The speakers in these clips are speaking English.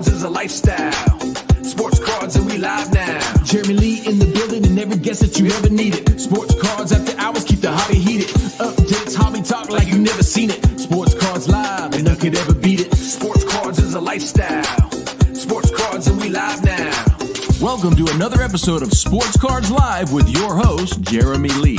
cards is a lifestyle. Sports cards and we live now. Jeremy Lee in the building and every guest that you ever needed. Sports cards after hours keep the hobby heated. Updates, hobby talk like you never seen it. Sports cards live and none could ever beat it. Sports cards is a lifestyle. Sports cards and we live now. Welcome to another episode of Sports Cards Live with your host, Jeremy Lee.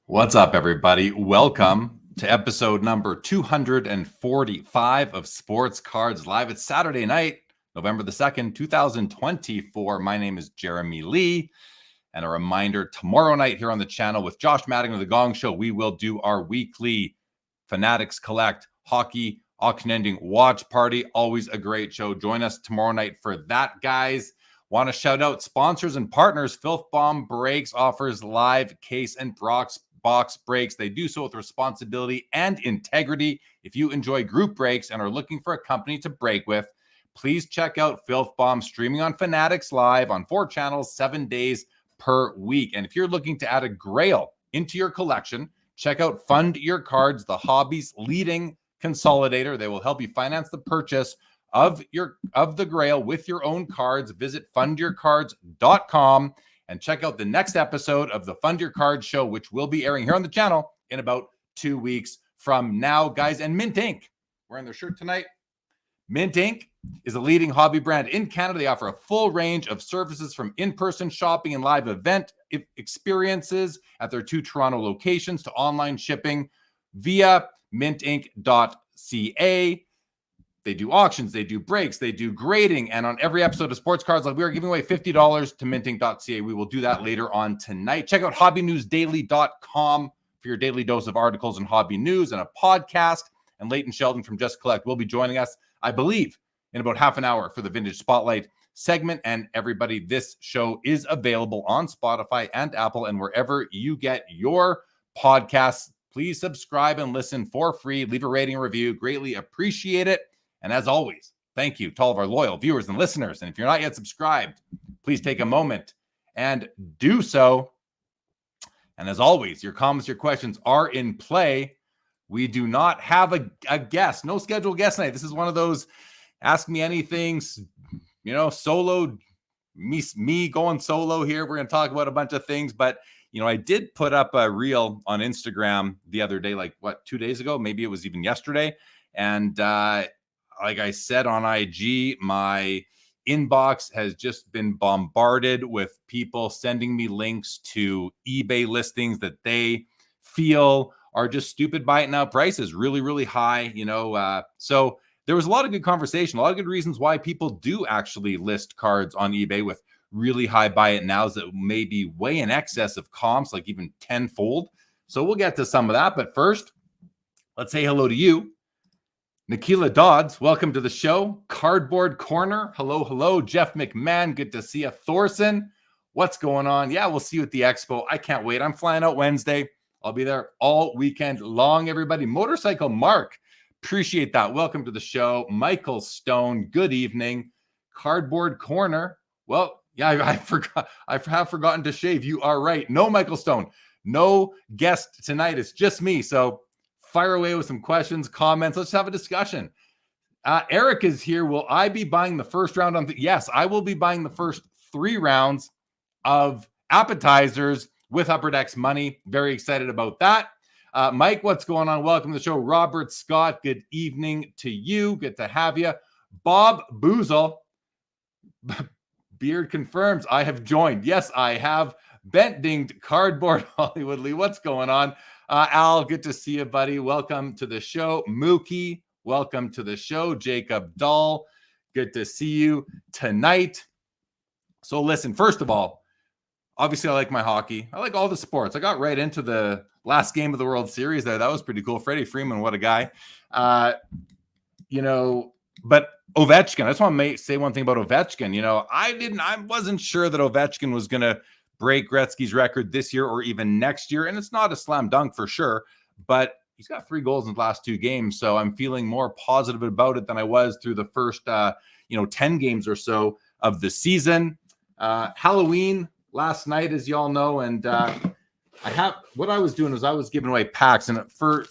What's up, everybody? Welcome to episode number 245 of Sports Cards Live. It's Saturday night, November the 2nd, 2024. My name is Jeremy Lee. And a reminder, tomorrow night here on the channel with Josh Madden of The Gong Show, we will do our weekly Fanatics Collect Hockey Auction Ending Watch Party. Always a great show. Join us tomorrow night for that, guys. Want to shout out sponsors and partners. Filth Bomb Breaks offers live case and box breaks. They do so with responsibility and integrity. If you enjoy group breaks and are looking for a company to break with, please check out Filth Bomb, streaming on Fanatics Live on 4 channels, 7 days per week. And if you're looking to add a grail into your collection, check out Fund Your Cards, the hobby's leading consolidator. They will help you finance the purchase of the grail with your own cards. Visit fundyourcards.com and check out the next episode of the Fund Your Cards show, which will be airing here on the channel in about 2 weeks from now, guys. And Mint Inc., wearing their shirt tonight. Mint Inc. is a leading hobby brand in Canada. They offer a full range of services from in-person shopping and live event experiences at their 2 Toronto locations to online shipping via mintink.ca. They do auctions, they do breaks, they do grading, and on every episode of Sports Cards Live, we are giving away $50 to mintink.ca. We will do that later on tonight. Check out hobbynewsdaily.com for your daily dose of articles and hobby news and a podcast. And Leighton Sheldon from Just Collect will be joining us, I believe, in about half an hour for the Vintage Spotlight segment. And everybody, this show is available on Spotify and Apple and wherever you get your podcasts. Please subscribe and listen for free. Leave a rating and review. Greatly appreciate it. And as always, thank you to all of our loyal viewers and listeners. And if you're not yet subscribed, please take a moment and do so. And as always, your comments, your questions are in play. We do not have a guest, no scheduled guest tonight. This is one of those ask me anything, solo, me going solo here. We're going to talk about a bunch of things, but I did put up a reel on Instagram the other day, 2 days ago? Maybe it was even yesterday. And like I said on IG, my inbox has just been bombarded with people sending me links to eBay listings that they feel are just stupid buy it now prices, really, really high, So there was a lot of good conversation, a lot of good reasons why people do actually list cards on eBay with really high buy it nows that may be way in excess of comps, like even tenfold. So we'll get to some of that. But first, let's say hello to you. Nikila Dodds, welcome to the show. Cardboard Corner, hello. Jeff McMahon, good to see you. Thorson, what's going on? Yeah, we'll see you at the Expo. I can't wait. I'm flying out Wednesday. I'll be there all weekend long, everybody. Motorcycle Mark, appreciate that. Welcome to the show. Michael Stone, good evening. Cardboard Corner, well, yeah, I have forgotten to shave. You are right. No Michael Stone, no guest tonight. It's just me. So fire away with some questions, comments. Let's have a discussion. Eric is here. Will I be buying the first round on? Yes, I will be buying the first 3 rounds of appetizers with Upper Deck's money. Very excited about that. Mike, what's going on? Welcome to the show. Robert Scott, good evening to you. Good to have you. Bob Boozle, Beard confirms I have joined. Yes, I have. Bent Dinged Cardboard Hollywood Lee, what's going on? Al, good to see you, buddy. Welcome to the show. Mookie, welcome to the show. Jacob Dahl, good to see you tonight. So listen, first of all, obviously I like my hockey. I like all the sports. I got right into the last game of the World Series there. That was pretty cool. Freddie Freeman, what a guy. But Ovechkin, I just want to say one thing about Ovechkin. I wasn't sure that Ovechkin was going to break Gretzky's record this year or even next year. And it's not a slam dunk for sure, but he's got 3 goals in the last 2 games. So I'm feeling more positive about it than I was through the first, 10 games or so of the season. Halloween last night, as y'all know. And what I was doing was I was giving away packs. And for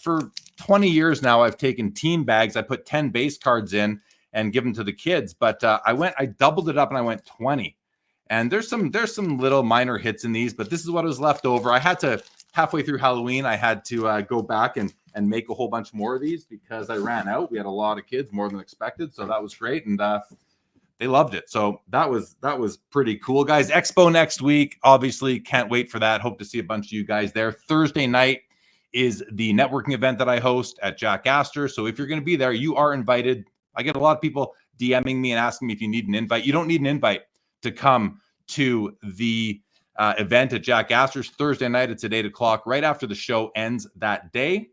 20 years now, I've taken team bags. I put 10 base cards in and give them to the kids. But I doubled it up and I went 20. And there's some little minor hits in these, but this is what was left over. I had to, halfway through Halloween, I had to go back and make a whole bunch more of these because I ran out. We had a lot of kids, more than expected. So that was great. And they loved it. So that was pretty cool, guys. Expo next week. Obviously, can't wait for that. Hope to see a bunch of you guys there. Thursday night is the networking event that I host at Jack Astor. So if you're going to be there, you are invited. I get a lot of people DMing me and asking me if you need an invite. You don't need an invite to come to the event at Jack Astor's Thursday night. It's at 8 o'clock, right after the show ends that day.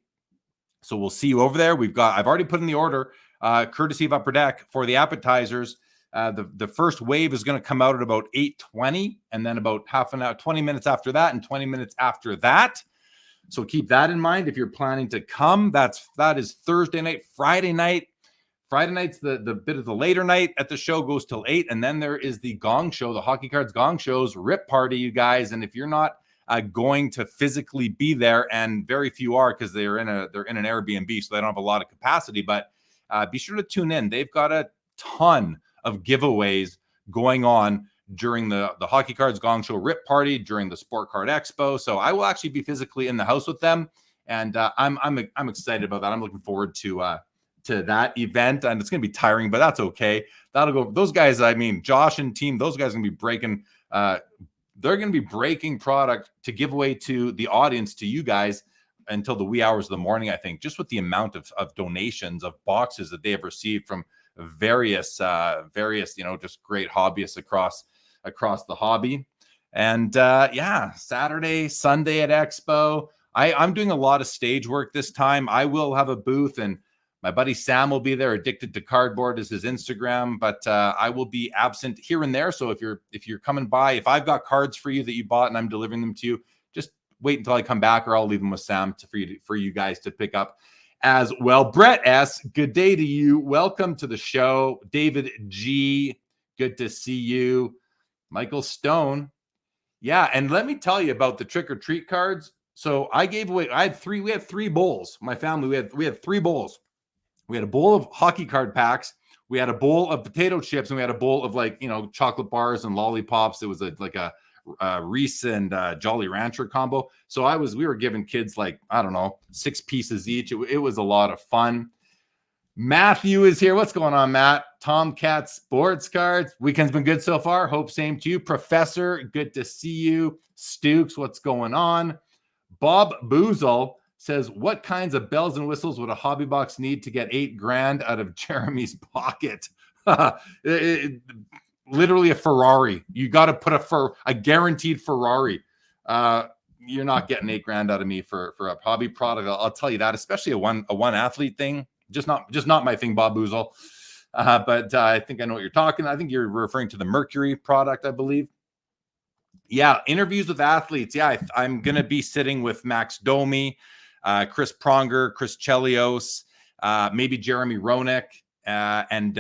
So we'll see you over there. I've already put in the order, courtesy of Upper Deck, for the appetizers. The first wave is going to come out at about 8:20, and then about half an hour, 20 minutes after that, and 20 minutes after that. So keep that in mind if you're planning to come. That is Thursday night. Friday night's the bit of the later night at the show, goes till 8, and then there is the Gong Show, the Hockey Cards Gong Show's Rip Party, you guys. And if you're not going to physically be there, and very few are because they're in an Airbnb, so they don't have a lot of capacity, but be sure to tune in. They've got a ton of giveaways going on during the Hockey Cards Gong Show Rip Party, during the Sport Card Expo. So I will actually be physically in the house with them, and I'm excited about that. I'm looking forward to that event, and it's going to be tiring, but that's okay. That'll go. Those guys, I mean, Josh and team, those guys are going to be breaking. They're going to be breaking product to give away to the audience, to you guys, until the wee hours of the morning. I think just with the amount of donations of boxes that they have received from various just great hobbyists across the hobby. And Saturday, Sunday at Expo, I'm doing a lot of stage work this time. I will have a booth, and my buddy Sam will be there. Addicted to Cardboard is his Instagram, but I will be absent here and there. So if you're coming by, if I've got cards for you that you bought and I'm delivering them to you, just wait until I come back, or I'll leave them with Sam for you guys to pick up as well. Brett S., good day to you. Welcome to the show. David G., good to see you. Michael Stone. Yeah, and let me tell you about the trick or treat cards. So we had three bowls. My family, we had 3 bowls. We had a bowl of hockey card packs. We had a bowl of potato chips, and we had a bowl of chocolate bars and lollipops. It was like a Reese and Jolly Rancher combo. So we were giving kids 6 pieces each. It was a lot of fun. Matthew is here. What's going on, Matt? Tomcat Sports Cards. Weekend's been good so far. Hope same to you. Professor, good to see you. Stukes, what's going on? Bob Boozle says, what kinds of bells and whistles would a hobby box need to get $8,000 out of Jeremy's pocket? Literally a Ferrari. You got to put a guaranteed Ferrari. You're not getting $8,000 out of me for a hobby product. I'll tell you that, especially a one athlete thing. Just not my thing, Bob Boozle. But I think I know what you're talking. I think you're referring to the Mercury product, I believe. Yeah, interviews with athletes. Yeah, I'm going to be sitting with Max Domi, Chris Pronger, Chris Chelios, maybe Jeremy Roenick, and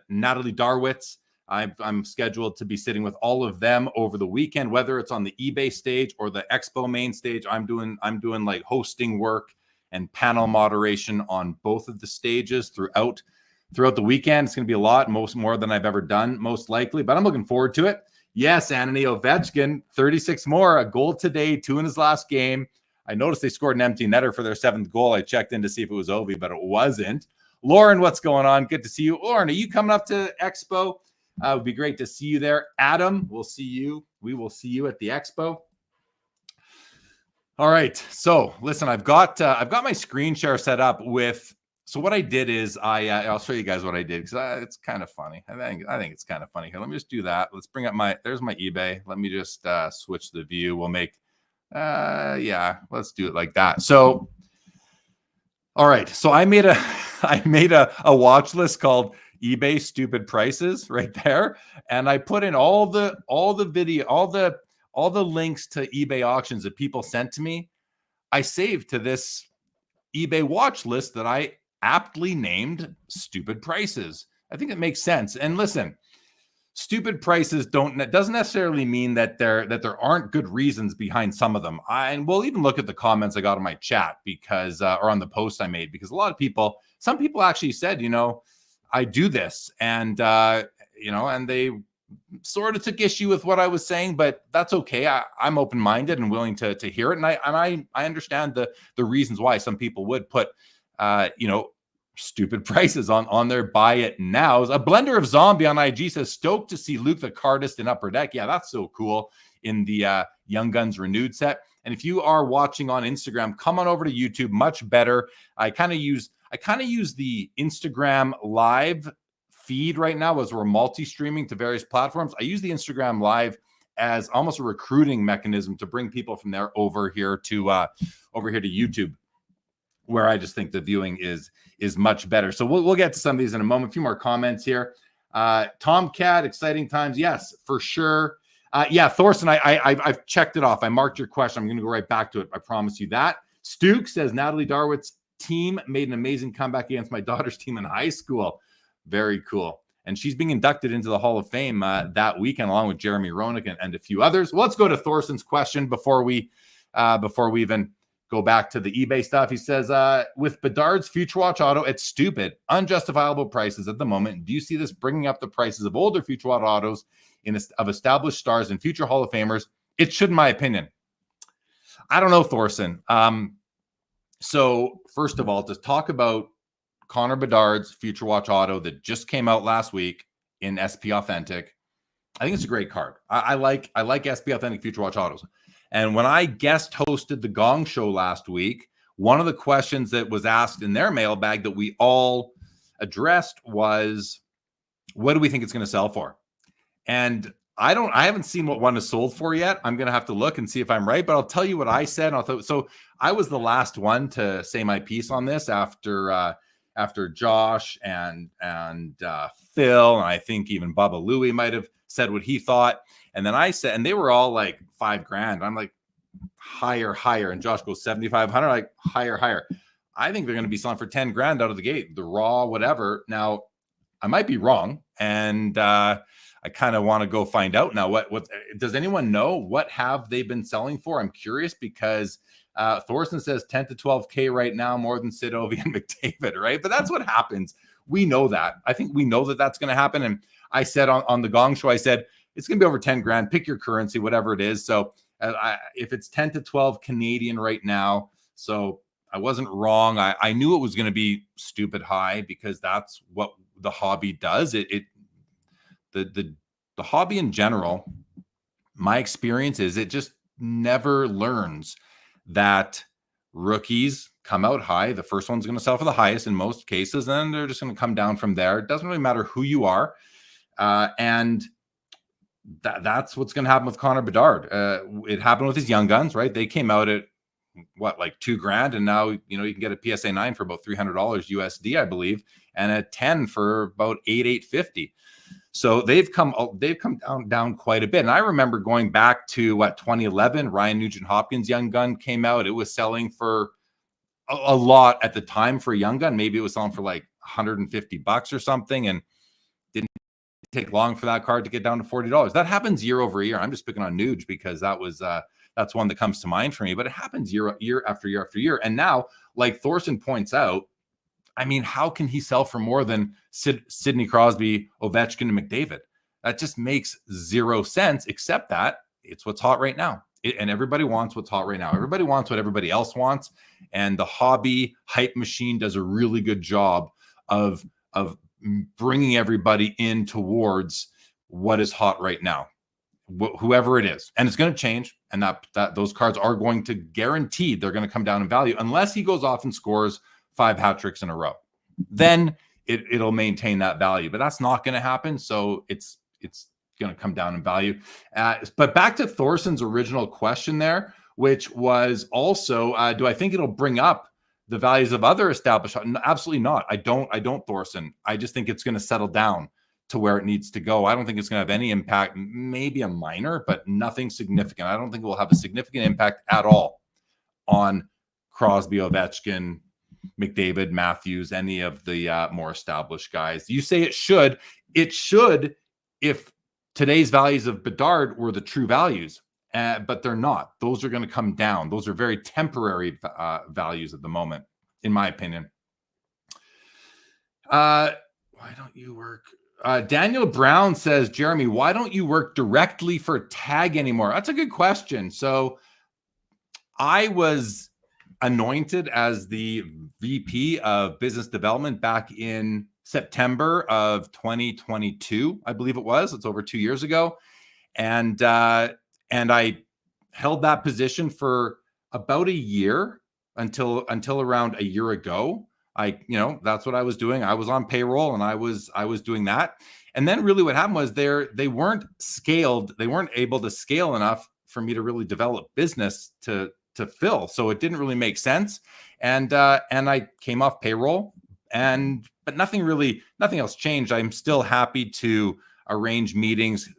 Natalie Darwitz. I'm scheduled to be sitting with all of them over the weekend, whether it's on the eBay stage or the Expo main stage. I'm doing like hosting work and panel moderation on both of the stages throughout the weekend. It's going to be a lot, more than I've ever done, most likely, but I'm looking forward to it. Yes, Anthony Ovechkin, 36 more, a goal today, 2 in his last game. I noticed they scored an empty netter for their 7th goal. I checked in to see if it was Ovi, but it wasn't. Lauren, what's going on? Good to see you. Lauren, are you coming up to Expo? It would be great to see you there. Adam, we'll see you. We will see you at the Expo. All right. So listen, I've got my screen share set up with. So what I did is I'll show you guys what I did because it's kind of funny. I think it's kind of funny here. Let me just do that. Let's bring up there's my eBay. Let me just switch the view. We'll make let's do it like that. So all right. So I made a watch list called eBay Stupid Prices right there, and I put in all the video, all the links to eBay auctions that people sent to me. I saved to this eBay watch list that I aptly named Stupid Prices. I think it makes sense. And listen, stupid prices doesn't necessarily mean that there aren't good reasons behind some of them. And we'll even look at the comments I got on my chat because or on the post I made, because some people actually said, I do this, and and they sort of took issue with what I was saying, but that's okay. I'm open-minded and willing to hear it, and I understand the reasons why some people would put stupid prices on their buy it nows. A blender of zombie on IG says, stoked to see Luke the Cardist in Upper Deck. Yeah, that's so cool in the Young Guns Renewed set. And if you are watching on Instagram, come on over to YouTube. Much better. I kind of use the Instagram live feed right now as we're multi-streaming to various platforms. I use the Instagram live as almost a recruiting mechanism to bring people from there over here to YouTube, where I just think the viewing is much better. So we'll get to some of these in a moment. A few more comments here. Tomcat, exciting times. Yes, for sure. Thorson, I've checked it off. I marked your question. I'm going to go right back to it. I promise you that. Stuke says, Natalie Darwitz's team made an amazing comeback against my daughter's team in high school. Very cool. And she's being inducted into the Hall of Fame that weekend, along with Jeremy Roenick and a few others. Well, let's go to Thorson's question before we even go back to the eBay stuff. He says, with Bedard's Future Watch Auto, it's stupid, unjustifiable prices at the moment. Do you see this bringing up the prices of older Future Watch Autos of established stars and future Hall of Famers? It should, in my opinion. I don't know, Thorson. So first of all, to talk about Connor Bedard's Future Watch Auto that just came out last week in SP Authentic, I think it's a great card. I like SP Authentic Future Watch Autos. And when I guest hosted the Gong Show last week, one of the questions that was asked in their mailbag that we all addressed was, what do we think it's going to sell for? And I haven't seen what one is sold for yet. I'm going to have to look and see if I'm right, but I'll tell you what I said. So I was the last one to say my piece on this after Josh and Phil, and I think even Bubba Louie might have said what he thought. And then I said, and they were all like $5,000. I'm like, higher. And Josh goes 7,500, like higher. I think they're going to be selling for 10 grand out of the gate, the raw, whatever. Now, I might be wrong. And I kind of want to go find out now. What does anyone know? What have they been selling for? I'm curious, because Thorson says 10 to 12K right now, more than Sid Ovey and McDavid, right? But that's what happens. We know that. I think we know that that's going to happen. And I said on the Gong Show, I said, it's going to be over 10 grand. Pick your currency, whatever it is. So if it's 10 to 12 Canadian right now, so I wasn't wrong. I knew it was going to be stupid high, because that's what the hobby does. The hobby in general, my experience is it just never learns that rookies come out high. The first one's going to sell for the highest in most cases, and then they're just going to come down from there. It doesn't really matter who you are. And that's what's going to happen with Connor Bedard. It happened with his Young Guns, right? They came out at like $2,000, and now you can get a PSA 9 for about $300 USD, I believe, and a 10 for about $850. So they've come down quite a bit. And I remember going back to 2011, Ryan Nugent Hopkins Young Gun came out. It was selling for a lot at the time for a Young Gun. Maybe it was selling for like $150 or something, and didn't take long for that card to get down to $40. That happens year over year. I'm just picking on Nuge because that's one that comes to mind for me, but it happens year after year after year. And now, like Thorson points out, I mean, how can he sell for more than Sidney Crosby, Ovechkin, and McDavid? That just makes zero sense, except that it's what's hot right now. And everybody wants what's hot right now. Everybody wants what everybody else wants. And the hobby hype machine does a really good job of bringing everybody in towards what is hot right now, whoever it is. And it's going to change. And that those cards are going to guaranteed they're going to come down in value unless he goes off and scores 5 hat tricks in a row. Then it'll maintain that value, but that's not going to happen. So it's going to come down in value. But back to Thorson's original question there, which was also, do I think it'll bring up the values of other established? Absolutely not. I don't, Thorson. I just think it's going to settle down to where it needs to go. I don't think it's going to have any impact, maybe a minor, but nothing significant. I don't think it will have a significant impact at all on Crosby, Ovechkin, McDavid, Matthews, any of the more established guys. You say it should. It should if today's values of Bedard were the true values, but they're not. Those are going to come down. Those are very temporary values at the moment, in my opinion. Why don't you work? Daniel Brown says, Jeremy, why don't you work directly for TAG anymore? That's a good question. So I was anointed as the VP of business development back in September of 2022, I believe it was. It's over 2 years ago. And I held that position for about a year until around a year ago. That's what I was doing. I was on payroll and I was doing that. And then really what happened was they weren't scaled. They weren't able to scale enough for me to really develop business to fill. So it didn't really make sense. And I came off payroll but nothing else changed. I'm still happy to arrange meetings,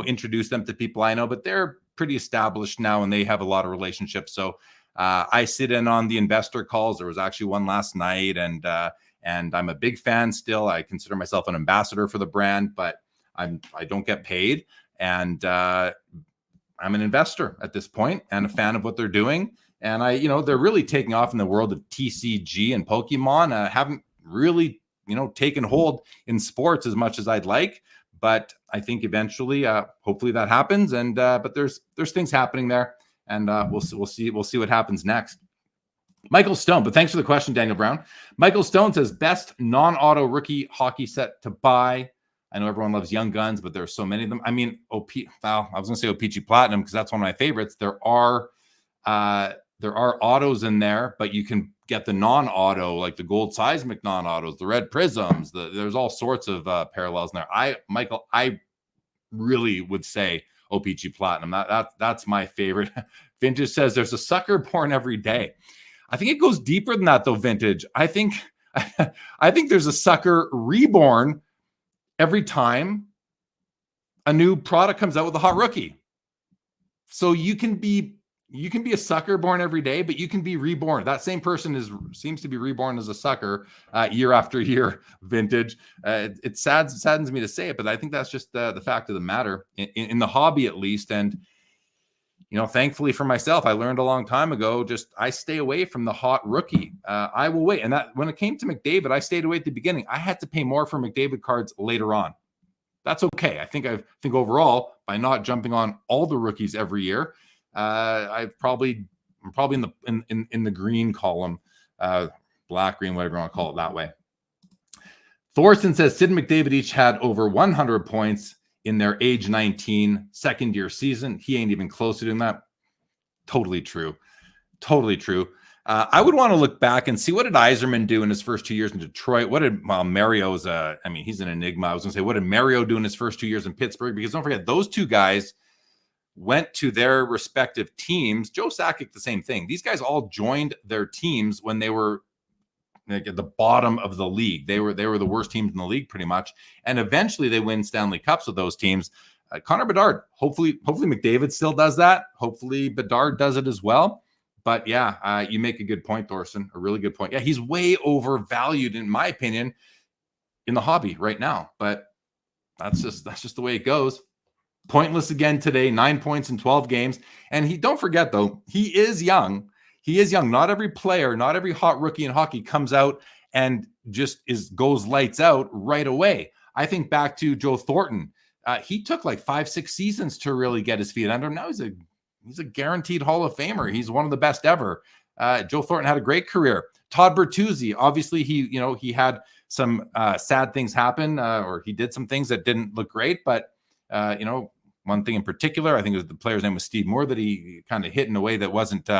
introduce them to people I know, but they're pretty established now and they have a lot of relationships. So I sit in on the investor calls. There was actually one last night, and I'm a big fan still. I consider myself an ambassador for the brand, but I don't get paid, and I'm an investor at this point and a fan of what they're doing. And they're really taking off in the world of TCG and Pokemon. I haven't really, taken hold in sports as much as I'd like, but I think eventually, hopefully that happens. And but there's things happening there. And we'll see what happens next. Michael Stone, but thanks for the question, Daniel Brown. Michael Stone says, best non-auto rookie hockey set to buy. I know everyone loves Young Guns, but there are so many of them. I mean, I was going to say OPG Platinum because that's one of my favorites. There are autos in there, but you can get the non-auto, like the gold seismic non-autos, the red prisms. There's all sorts of parallels in there. Michael, I really would say OPG Platinum. That's my favorite. Vintage says there's a sucker born every day. I think it goes deeper than that, though. Vintage. I think there's a sucker reborn every time a new product comes out with a hot rookie. So you can be a sucker born every day, but you can be reborn. That same person seems to be reborn as a sucker year after year. Vintage. It saddens me to say it, but I think that's just the fact of the matter in the hobby, at least. And thankfully for myself, I learned a long time ago, I stay away from the hot rookie. I will wait. And that when it came to McDavid, I stayed away at the beginning. I had to pay more for McDavid cards later on. That's okay. I think overall, by not jumping on all the rookies every year, I'm probably in the green column, black, green, whatever you want to call it that way. Thorson says Sid and McDavid each had over 100 points in their age 19 second year season. He ain't even close to doing that. Totally true. I would want to look back and see, what did Yzerman do in his first 2 years in Detroit? Mario's he's an enigma. I was going to say, what did Mario do in his first 2 years in Pittsburgh? Because don't forget, those two guys went to their respective teams. Joe Sakic, the same thing. These guys all joined their teams when they were at the bottom of the league. They were the worst teams in the league pretty much. And eventually they win Stanley Cups with those teams. Connor Bedard, hopefully McDavid still does that. Hopefully Bedard does it as well. But yeah, you make a good point, Thorson, a really good point. Yeah, he's way overvalued, in my opinion, in the hobby right now. But that's just the way it goes. Pointless again today, 9 points in 12 games. And don't forget, though, he is young. He is young. Not every player, not every hot rookie in hockey comes out and just goes lights out right away. I think back to Joe Thornton. He took like 5-6 seasons to really get his feet under him. Now he's a guaranteed Hall of Famer. He's one of the best ever. Joe Thornton had a great career. Todd Bertuzzi, obviously, he had some sad things happen, or he did some things that didn't look great. But one thing in particular, I think it was the player's name was Steve Moore, that he kind of hit in a way that wasn't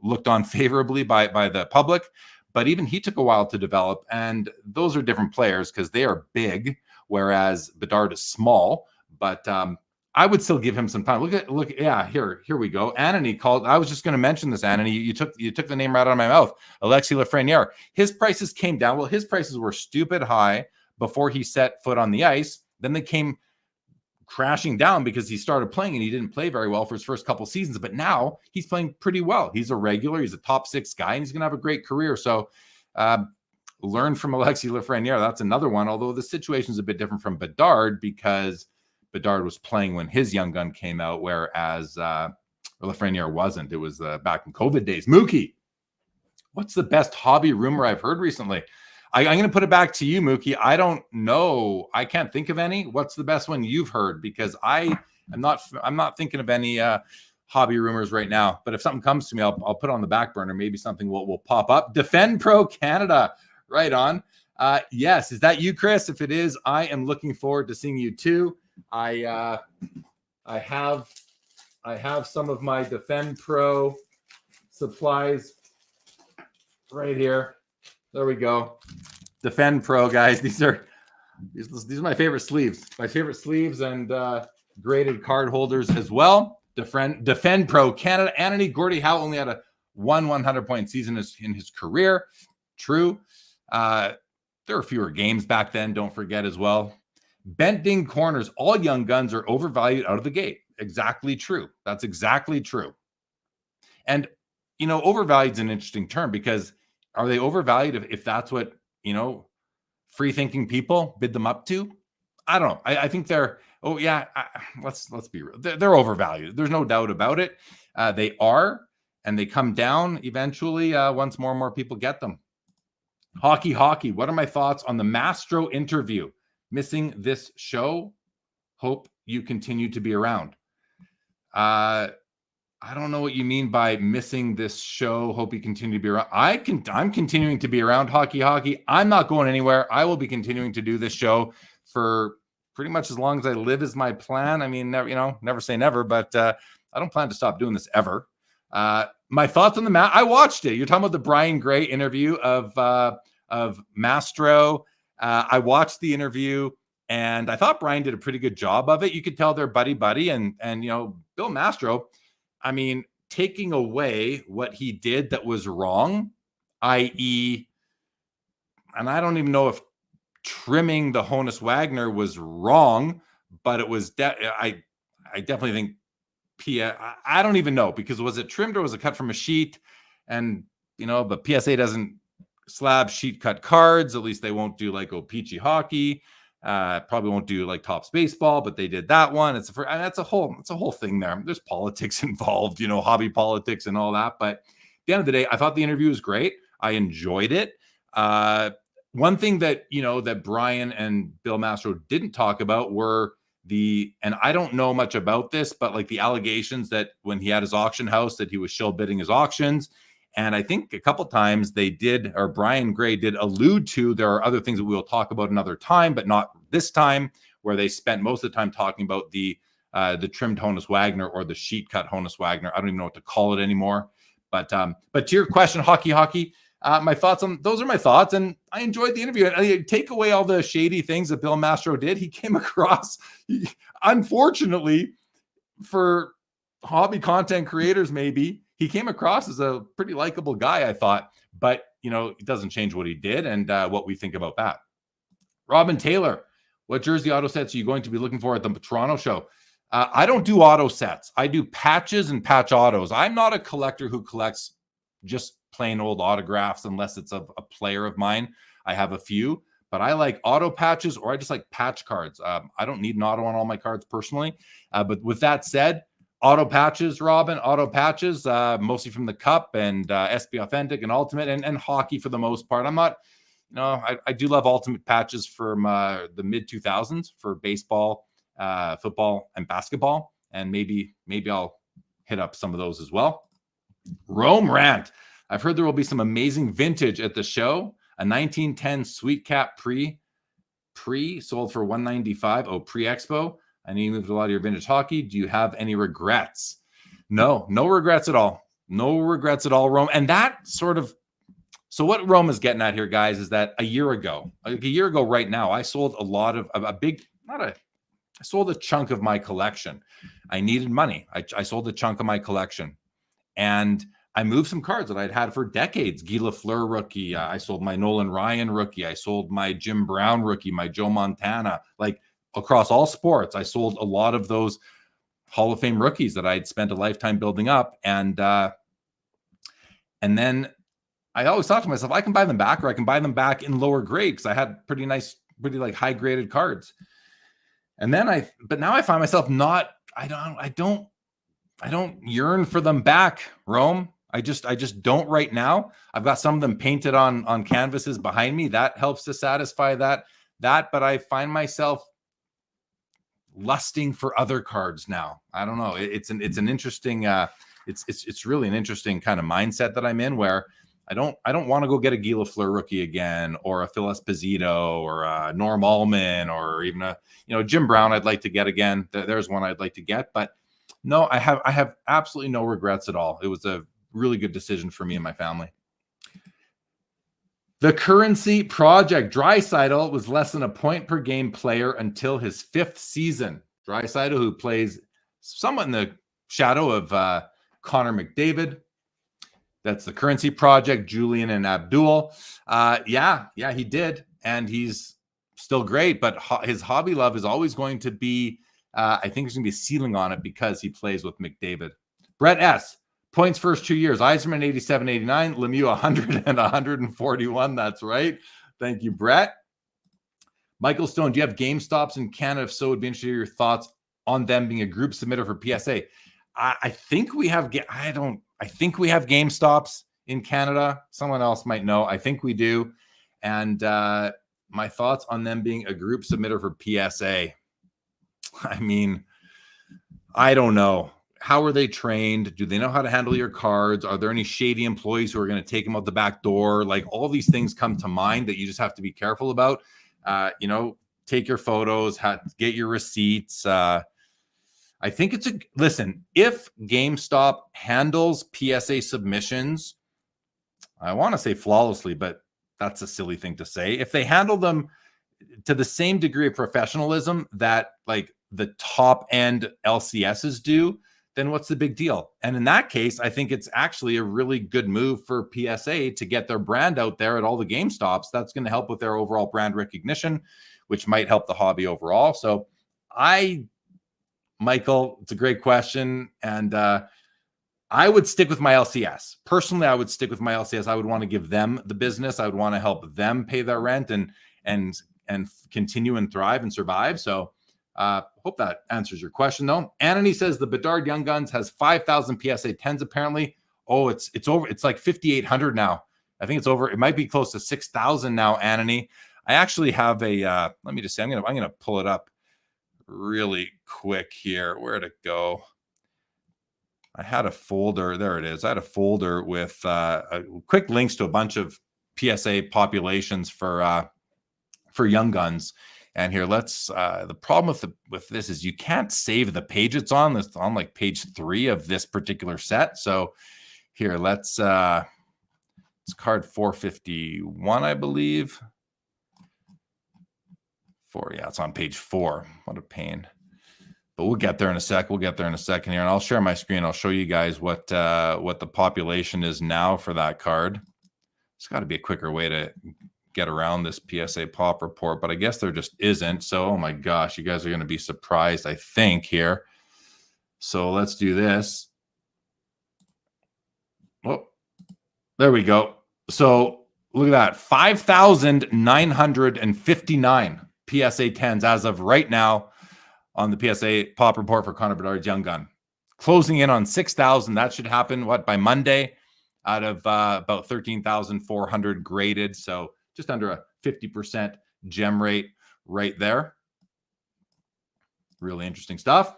looked on favorably by the public. But even he took a while to develop, and those are different players because they are big, whereas Bedard is small. But I would still give him some time. Look. Yeah, here we go. Anony called. I was just going to mention this. Anony, you took the name right out of my mouth. Alexis Lafreniere. His prices came down. Well, his prices were stupid high before he set foot on the ice. Then they came crashing down because he started playing, and he didn't play very well for his first couple seasons. But now he's playing pretty well. He's a regular. He's a top 6 guy, and he's going to have a great career. So learn from Alexis Lafreniere. That's another one. Although the situation is a bit different from Bedard because Bedard was playing when his young gun came out, whereas Lafreniere wasn't. It was back in COVID days. Mookie, what's the best hobby rumor I've heard recently? I'm going to put it back to you, Mookie. I don't know. I can't think of any. What's the best one you've heard? Because I'm not thinking of any hobby rumors right now. But if something comes to me, I'll put it on the back burner. Maybe something will pop up. Defend Pro Canada, right on. Yes, is that you, Chris? If it is, I am looking forward to seeing you too. I have some of my Defend Pro supplies right here. There we go. Defend Pro, guys. These are my favorite sleeves. My favorite sleeves and graded card holders as well. Defend Pro Canada. Anthony Gordie Howe only had a 100-point season in his career. True. There were fewer games back then. Don't forget as well. Bending corners. All young guns are overvalued out of the gate. Exactly true. That's exactly true. And, overvalued is an interesting term because are they overvalued if that's what, free-thinking people bid them up to? I don't know. I think they're, let's be real. They're overvalued. There's no doubt about it. They are, and they come down eventually once more and more people get them. Hockey. What are my thoughts on the Mastro interview? Missing this show. Hope you continue to be around. I don't know what you mean by missing this show. Hope you continue to be around. I'm continuing to be around. Hockey. I'm not going anywhere. I will be continuing to do this show for pretty much as long as I live is my plan. I mean, never say never, but I don't plan to stop doing this ever. My thoughts on the match. I watched it. You're talking about the Brian Gray interview of Mastro. I watched the interview and I thought Brian did a pretty good job of it. You could tell they're buddy and Bill Mastro, I mean, taking away what he did that was wrong, i.e., and I don't even know if trimming the Honus Wagner was wrong, but it was, I definitely think I don't even know, because was it trimmed or was it cut from a sheet? And, but PSA doesn't slab sheet cut cards. At least they won't do like O-Pee-Chee hockey. Probably won't do like Topps baseball, but they did that one. It's a whole thing there. There's politics involved, hobby politics and all that. But at the end of the day, I thought the interview was great. I enjoyed it. One thing that, that Brian and Bill Mastro didn't talk about were and I don't know much about this, but like the allegations that when he had his auction house that he was shill bidding his auctions. And I think a couple times Brian Gray did allude to, there are other things that we will talk about another time, but not this time, where they spent most of the time talking about the trimmed Honus Wagner or the sheet cut Honus Wagner. I don't even know what to call it anymore. But to your question, hockey, my thoughts on those are my thoughts, and I enjoyed the interview. And take away all the shady things that Bill Mastro did. He came across, unfortunately, for hobby content creators, maybe he came across as a pretty likable guy, I thought. But it doesn't change what he did and what we think about that. Robin Taylor, what jersey auto sets are you going to be looking for at the Toronto show? I don't do auto sets. I do patches and patch autos. I'm not a collector who collects just plain old autographs unless it's a player of mine. I have a few, but I like auto patches, or I just like patch cards. I don't need an auto on all my cards personally. But with that said, auto patches, Robin, mostly from the Cup and SB Authentic and Ultimate and hockey for the most part. I'm not, I do love Ultimate patches from the mid 2000s for baseball, football, and basketball. And maybe I'll hit up some of those as well. Rome Rant. I've heard there will be some amazing vintage at the show. A 1910 Sweet Cap pre sold for $195. Oh, pre-Expo. I know you moved a lot of your vintage hockey. Do you have any regrets? No regrets at all. No regrets at all, Rome. And that sort of, so what Rome is getting at here, guys, is that a year ago right now, I sold a lot of I sold a chunk of my collection. I needed money. I sold a chunk of my collection. And I moved some cards that I'd had for decades. Guy Lafleur rookie. I sold my Nolan Ryan rookie. I sold my Jim Brown rookie, my Joe Montana. Like across all sports, I sold a lot of those Hall of Fame rookies that I'd spent a lifetime building up. And then I always thought to myself, I can buy them back, or I can buy them back in lower grade, because I had pretty like high graded cards. And then but now I find myself I don't yearn for them back, Rome. I just don't right now. I've got some of them painted on canvases behind me. That helps to satisfy that. But I find myself lusting for other cards now. I don't know. It's an interesting it's really an interesting kind of mindset that I'm in, where I don't want to go get a Guy Lafleur rookie again, or a Phil Esposito, or a Norm Allman, or even a Jim Brown. I'd like to get again. There's one I'd like to get, but no, I have absolutely no regrets at all. It was a really good decision for me and my family. The Currency Project. Draisaitl was less than a point per game player until his 5th season. Draisaitl, who plays somewhat in the shadow of Connor McDavid. That's the Currency Project, Julian and Abdul. Yeah, he did. And he's still great, but his hobby love is always going to be, I think there's going to be a ceiling on it because he plays with McDavid. Brett S. Points first 2 years. Yzerman 87, 89. Lemieux 100 and 141. That's right. Thank you, Brett. Michael Stone, do you have GameStops in Canada? If so, would be interested to hear your thoughts on them being a group submitter for PSA. I think we have. I think we have GameStops in Canada. Someone else might know. I think we do. And my thoughts on them being a group submitter for PSA. I mean, I don't know. How are they trained? Do they know how to handle your cards? Are there any shady employees who are going to take them out the back door? Like, all these things come to mind that you just have to be careful about. Take your photos, get your receipts. I think listen, if GameStop handles PSA submissions, I want to say flawlessly, but that's a silly thing to say. If they handle them to the same degree of professionalism that like the top end LCSs do, then what's the big deal? And in that case, I think it's actually a really good move for PSA to get their brand out there at all the GameStops. That's going to help with their overall brand recognition, which might help the hobby overall. So Michael, it's a great question. And I would stick with my LCS. Personally, I would stick with my LCS. I would want to give them the business. I would want to help them pay their rent and continue and thrive and survive. So hope that answers your question, though. Anthony says the Bedard Young Guns has 5,000 PSA 10s apparently. Oh, it's over. It's like 5,800 now. I think it's over. It might be close to 6,000 now, Anthony. I actually have a. Let me just say, I'm gonna pull it up really quick here. Where'd it go? I had a folder. There it is. I had a folder with quick links to a bunch of PSA populations for Young Guns. And here, the problem with this is you can't save the page it's on. It's on like page 3 of this particular set. So here, it's card 451, I believe. It's on page 4. What a pain. But we'll get there in a sec. We'll get there in a second here. And I'll share my screen. I'll show you guys what the population is now for that card. There's got to be a quicker way to get around this PSA pop report, but I guess there just isn't. So, oh my gosh, you guys are going to be surprised, I think, here. So let's do this. Oh, there we go. So look at that, 5,959 PSA 10s as of right now on the PSA pop report for Connor Bedard's Young Gun. Closing in on 6,000. That should happen, by Monday, out of about 13,400 graded. So just under a 50% gem rate right there. Really interesting stuff.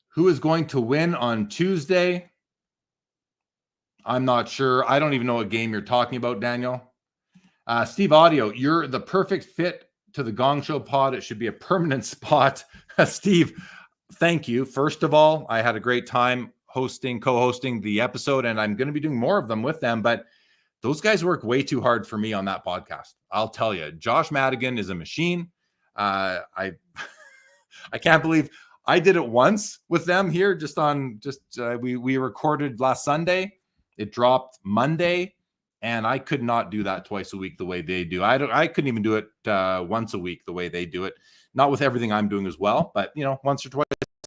Who is going to win on Tuesday? I'm not sure. I don't even know what game you're talking about, Daniel. Steve Audio, you're the perfect fit to the Gong Show pod. It should be a permanent spot. Steve, thank you. First of all, I had a great time co-hosting the episode, and I'm going to be doing more of them with them, but those guys work way too hard for me on that podcast. I'll tell you, Josh Madigan is a machine. I can't believe I did it once with them here. We recorded last Sunday. It dropped Monday, and I could not do that twice a week the way they do. I couldn't even do it once a week the way they do it. Not with everything I'm doing as well, but once or twice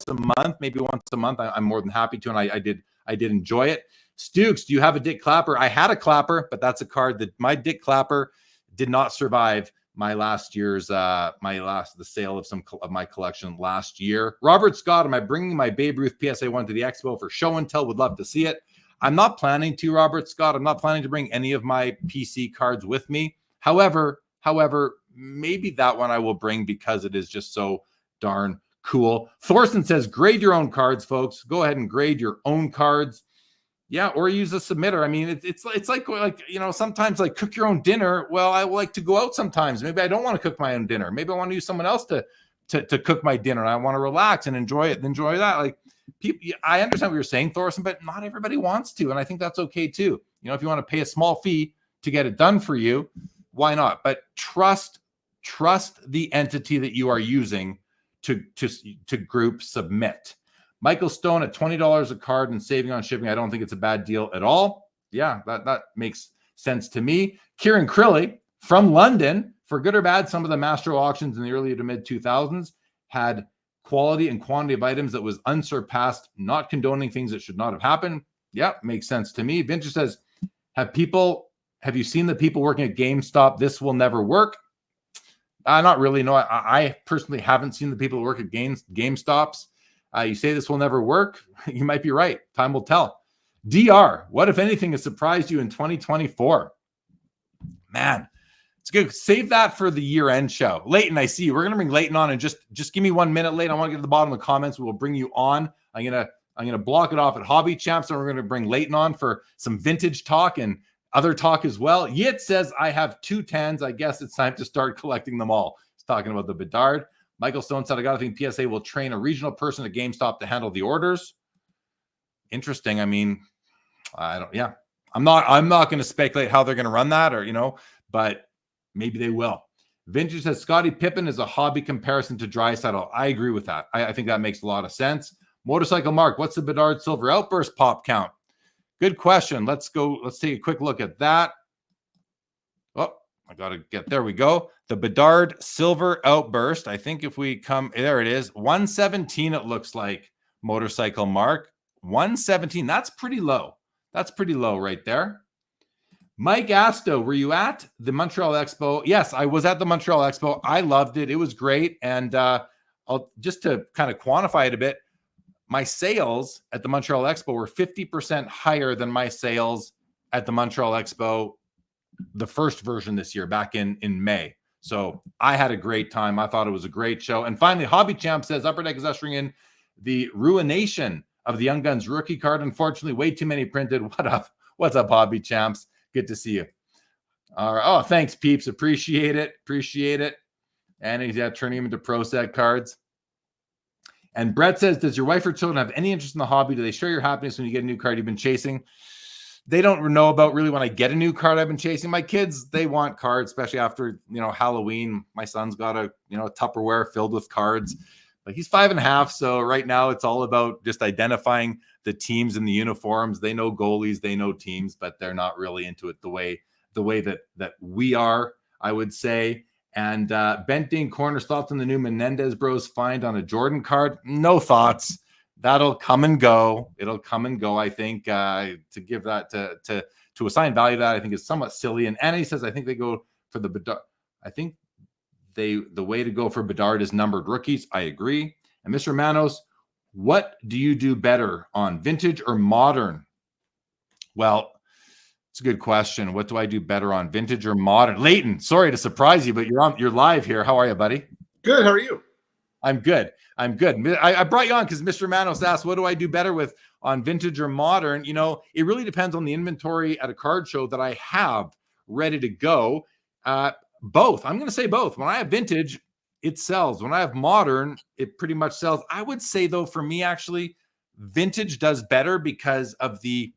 a month, maybe once a month, I'm more than happy to, and I did enjoy it. Stukes, do you have a Dick Clapper? I had a Clapper, but that's a card that my Dick Clapper did not survive the sale of some of my collection last year. Robert Scott, am I bringing my Babe Ruth PSA 1 to the Expo for show and tell? Would love to see it. I'm not planning to, Robert Scott. I'm not planning to bring any of my PC cards with me. However, maybe that one I will bring because it is just so darn cool. Thorsten says, grade your own cards, folks. Go ahead and grade your own cards. Yeah, or use a submitter. I mean, it's like sometimes like cook your own dinner. Well, I like to go out sometimes. Maybe I don't want to cook my own dinner. Maybe I want to use someone else to cook my dinner. And I want to relax and enjoy it and enjoy that. Like people, I understand what you're saying, Thorsten, but not everybody wants to, and I think that's okay too. If you want to pay a small fee to get it done for you, why not? But trust the entity that you are using to group submit. Michael Stone at $20 a card and saving on shipping. I don't think it's a bad deal at all. Yeah, that makes sense to me. Kieran Crilly from London, for good or bad, some of the Mastro auctions in the early to mid 2000s had quality and quantity of items that was unsurpassed, not condoning things that should not have happened. Yeah, makes sense to me. Vintage says, have you seen the people working at GameStop? This will never work. Not really. No, I personally haven't seen the people who work at GameStops. You say this will never work. You might be right. Time will tell. DR, what, if anything, has surprised you in 2024? Man, it's good. Save that for the year-end show. Leighton, I see you. We're going to bring Leighton on, and just give me 1 minute, Leighton. I want to get to the bottom of the comments. We will bring you on. I'm gonna block it off at Hobby Champs, and we're going to bring Leighton on for some vintage talk and other talk as well. Yit says, I have 2 10s. I guess it's time to start collecting them all. He's talking about the Bedard. Michael Stone said, I got to think PSA will train a regional person at GameStop to handle the orders. Interesting. I mean, I'm not going to speculate how they're going to run that but maybe they will. Vintage says, Scottie Pippen is a hobby comparison to Draisaitl. I agree with that. I think that makes a lot of sense. Motorcycle Mark, what's the Bedard Silver Outburst pop count? Good question. Let's take a quick look at that. Oh, I got to get, there we go. The Bedard Silver Outburst. I think if we come, there it is. 117, it looks like, Motorcycle Mark. 117. That's pretty low. That's pretty low right there. Mike Asto, were you at the Montreal Expo? Yes, I was at the Montreal Expo. I loved it. It was great. And I'll just to kind of quantify it a bit, my sales at the Montreal Expo were 50% higher than my sales at the Montreal Expo, the first version this year, back in May. So I had a great time. I thought it was a great show. And finally, Hobby Champ says Upper Deck is ushering in the ruination of the Young Guns rookie card. Unfortunately, way too many printed. What up? What's up, Hobby Champs? Good to see you. All right. Oh, thanks, peeps. Appreciate it. And he's turning him into pro set cards. And Brett says, does your wife or children have any interest in the hobby? Do they share your happiness when you get a new card you've been chasing? They don't know about really when I get a new card I've been chasing. My kids, they want cards, especially after, Halloween. My son's got a Tupperware filled with cards, but he's 5.5. So right now it's all about just identifying the teams and the uniforms. They know goalies, they know teams, but they're not really into it the way that we are, I would say. And Benting Corner's thoughts on the new Menendez Bros find on a Jordan card? No thoughts. That'll come and go. It'll come and go. I think to give that to assign value to that, I think is somewhat silly. And Annie says, I think they go for the Bedard. I think the way to go for Bedard is numbered rookies. I agree. And Mr. Manos, what do you do better on, vintage or modern? Well, it's a good question. What do I do better on, vintage or modern? Leighton, sorry to surprise you, but you're live here. How are you, buddy? Good. How are you? I'm good. I brought you on because Mr. Manos asked, what do I do better with on vintage or modern? It really depends on the inventory at a card show that I have ready to go. Both. I'm going to say both. When I have vintage, it sells. When I have modern, it pretty much sells. I would say, though, for me, actually, vintage does better because of the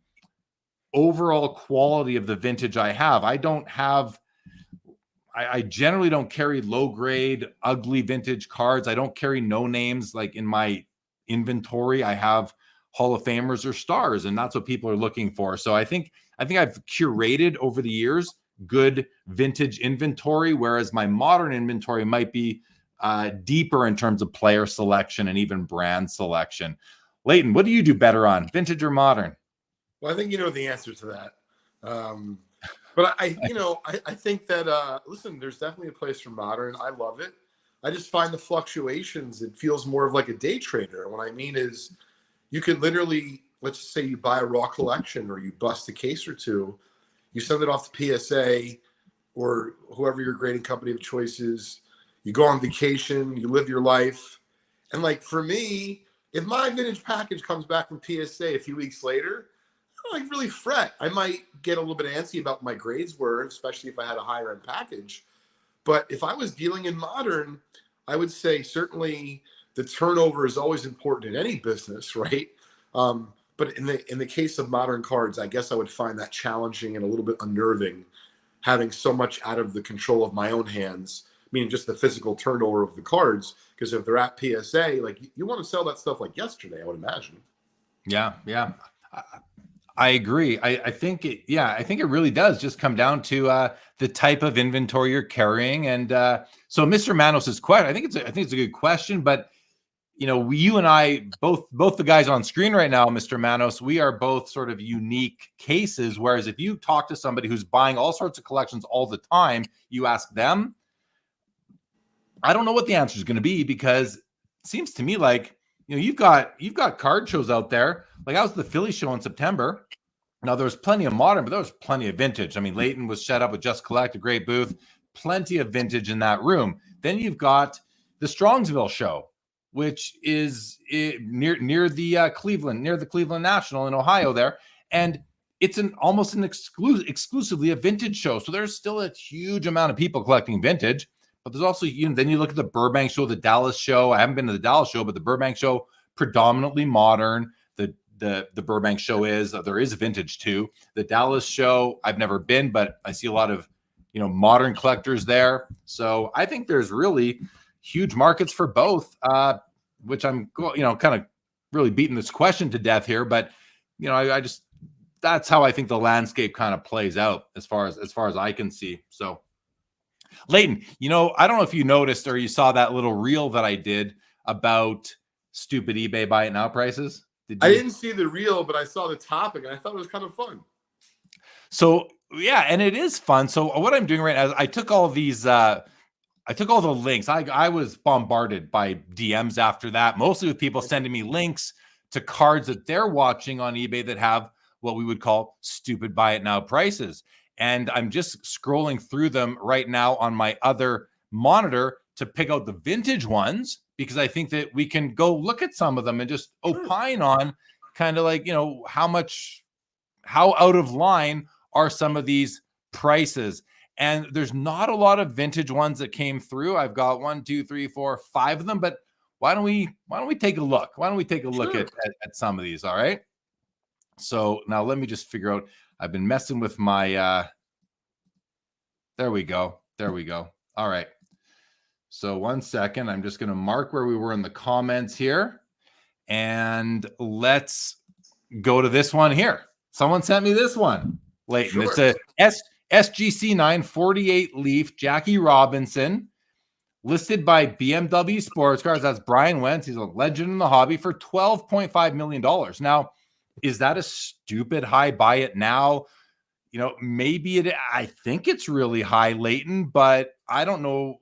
overall quality of the vintage I have. I generally don't carry low-grade, ugly vintage cards. I don't carry no names like in my inventory. I have Hall of Famers or stars, and that's what people are looking for. So I think I've curated over the years good vintage inventory, whereas my modern inventory might be deeper in terms of player selection and even brand selection. Leighton, what do you do better on, vintage or modern? Well, I think you know the answer to that. But I think that, listen, there's definitely a place for modern. I love it. I just find the fluctuations, it feels more of like a day trader. And what I mean is you could literally, let's just say you buy a raw collection or you bust a case or two, you send it off to PSA or whoever your grading company of choice is, you go on vacation, you live your life. And like for me, if my vintage package comes back from PSA a few weeks later, I don't like really fret. I might get a little bit antsy about my grades were, especially if I had a higher end package. But if I was dealing in modern, I would say certainly the turnover is always important in any business, right? But in the case of modern cards, I guess I would find that challenging and a little bit unnerving, having so much out of the control of my own hands, meaning just the physical turnover of the cards. Because if they're at PSA, like you want to sell that stuff like yesterday, I would imagine. Yeah, yeah. I agree. I think it really does just come down to the type of inventory you're carrying. And so Mr. Manos's question, I think it's a good question, but you and I, both the guys on screen right now, Mr. Manos, we are both sort of unique cases. Whereas if you talk to somebody who's buying all sorts of collections all the time, you ask them, I don't know what the answer is going to be, because it seems to me like, you've got card shows out there. Like I was at the Philly show in September. Now there was plenty of modern, but there was plenty of vintage. I mean, Leighton was set up with Just Collect, a great booth, plenty of vintage in that room. Then you've got the Strongsville show, which is near the Cleveland National in Ohio there, and it's almost exclusively a vintage show. So there's still a huge amount of people collecting vintage. But there's also, then you look at the Burbank show, the Dallas show. I haven't been to the Dallas show, but the Burbank show, predominantly modern. The Burbank show there is vintage too. The Dallas show, I've never been, but I see a lot of, modern collectors there. So I think there's really huge markets for both, which I'm, kind of really beating this question to death here. But, I just, that's how I think the landscape kind of plays out as far as I can see. So, Leighton, I don't know if you noticed or you saw that little reel that I did about stupid eBay buy it now prices. I didn't see the reel, but I saw the topic and I thought it was kind of fun. So yeah, and it is fun. So what I'm doing right now is I took all these, I took all the links. I was bombarded by DMs after that, mostly with people sending me links to cards that they're watching on eBay that have what we would call stupid buy it now prices. And I'm just scrolling through them right now on my other monitor to pick out the vintage ones, because I think that we can go look at some of them and just opine on kind of like, how out of line are some of these prices. And there's not a lot of vintage ones that came through. I've got 1, 2, 3, 4, 5 of them, but why don't we take a look? Why don't we take a look at some of these? All right. So now let me just figure out, I've been messing with my, there we go. All right. So 1 second, I'm just going to mark where we were in the comments here, and let's go to this one here. Someone sent me this one, Leighton. Sure. It's a SGC 948 Leaf Jackie Robinson, listed by BMW Sports Cars. That's Brian Wentz. He's a legend in the hobby, for $12.5 million. Now, is that a stupid high buy it now? Maybe I think it's really high, Leighton, but I don't know.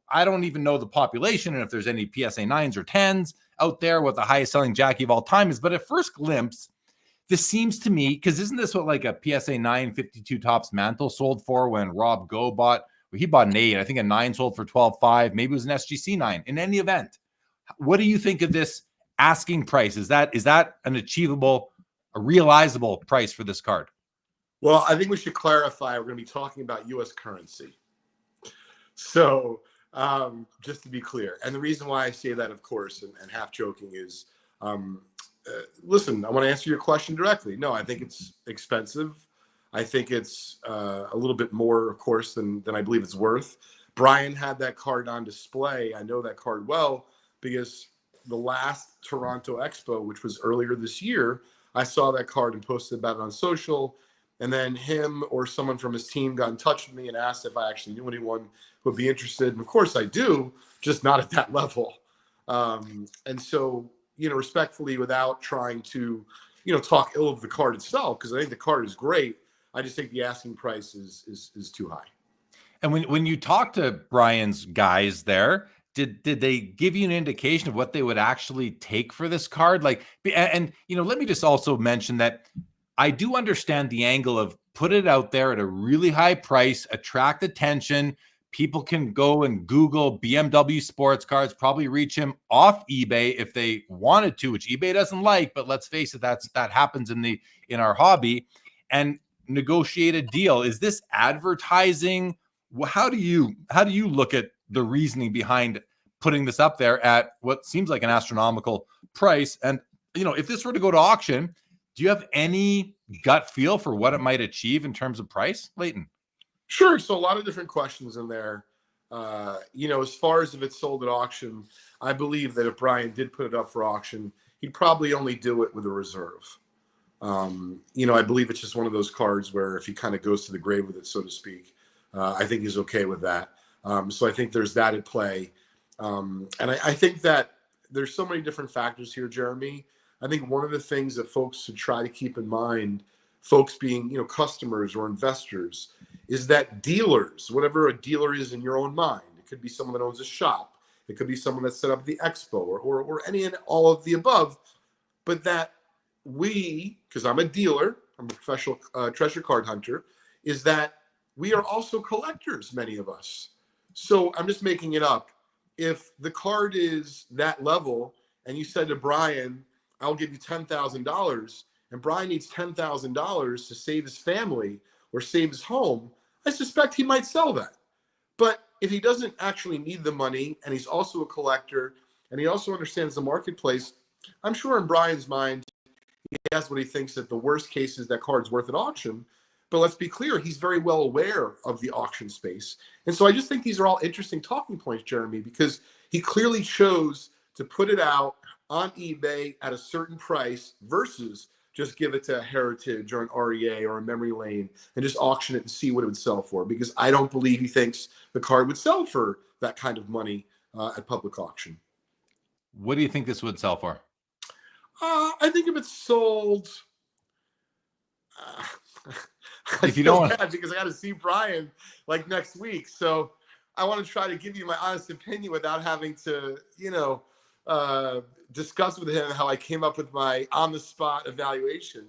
I don't even know the population and if there's any PSA 9s or 10s out there, what the highest selling Jackie of all time is. But at first glimpse, this seems to me, because isn't this what like a PSA 9 52 tops mantle sold for when Rob Go bought? Well, he bought an 8. I think a 9 sold for 12.5. Maybe it was an SGC 9. In any event, what do you think of this asking price? Is that an achievable, a realizable price for this card? Well, I think we should clarify, we're going to be talking about U.S. currency. So just to be clear, and the reason why I say that, of course, and half joking is, listen, I want to answer your question directly. No, I think it's expensive. I think it's a little bit more, of course, than I believe it's worth. Brian had that card on display. I know that card well because the last Toronto Expo, which was earlier this year, I saw that card and posted about it on social. And then him or someone from his team got in touch with me and asked if I actually knew anyone who would be interested. And of course I do, just not at that level. And so, respectfully, without trying to, talk ill of the card itself, because I think the card is great. I just think the asking price is too high. And when you talk to Brian's guys there, did they give you an indication of what they would actually take for this card? Like, and let me just also mention that I do understand the angle of put it out there at a really high price, attract attention. People can go and Google BMW sports cards, probably reach him off eBay if they wanted to, which eBay doesn't like, but let's face it, that happens in our hobby, and negotiate a deal. Is this advertising? How do you look at the reasoning behind putting this up there at what seems like an astronomical price? And if this were to go to auction, do you have any gut feel for what it might achieve in terms of price, Leighton? Sure. So a lot of different questions in there. As far as if it's sold at auction, I believe that if Brian did put it up for auction, he'd probably only do it with a reserve. I believe it's just one of those cards where if he kind of goes to the grave with it, so to speak, I think he's okay with that. So I think there's that at play. And I think that there's so many different factors here, Jeremy. I think one of the things that folks should try to keep in mind, folks being, customers or investors, is that dealers, whatever a dealer is in your own mind, it could be someone that owns a shop, it could be someone that's set up the Expo or any and all of the above, but that we, because I'm a dealer, I'm a professional treasure card hunter, is that we are also collectors, many of us. So I'm just making it up. If the card is that level and you said to Brian, I'll give you $10,000, and Brian needs $10,000 to save his family or save his home, I suspect he might sell that. But if he doesn't actually need the money and he's also a collector and he also understands the marketplace, I'm sure in Brian's mind, he has what he thinks that the worst case is that card's worth at auction. But let's be clear, he's very well aware of the auction space. And so I just think these are all interesting talking points, Jeremy, because he clearly chose to put it out on eBay at a certain price versus just give it to a Heritage or an REA or a Memory Lane and just auction it and see what it would sell for. Because I don't believe he thinks the card would sell for that kind of money at public auction. What do you think this would sell for? I think if it's sold, if you don't, because I got to see Brian like next week, so I want to try to give you my honest opinion without having to, discuss with him how I came up with my on-the-spot evaluation.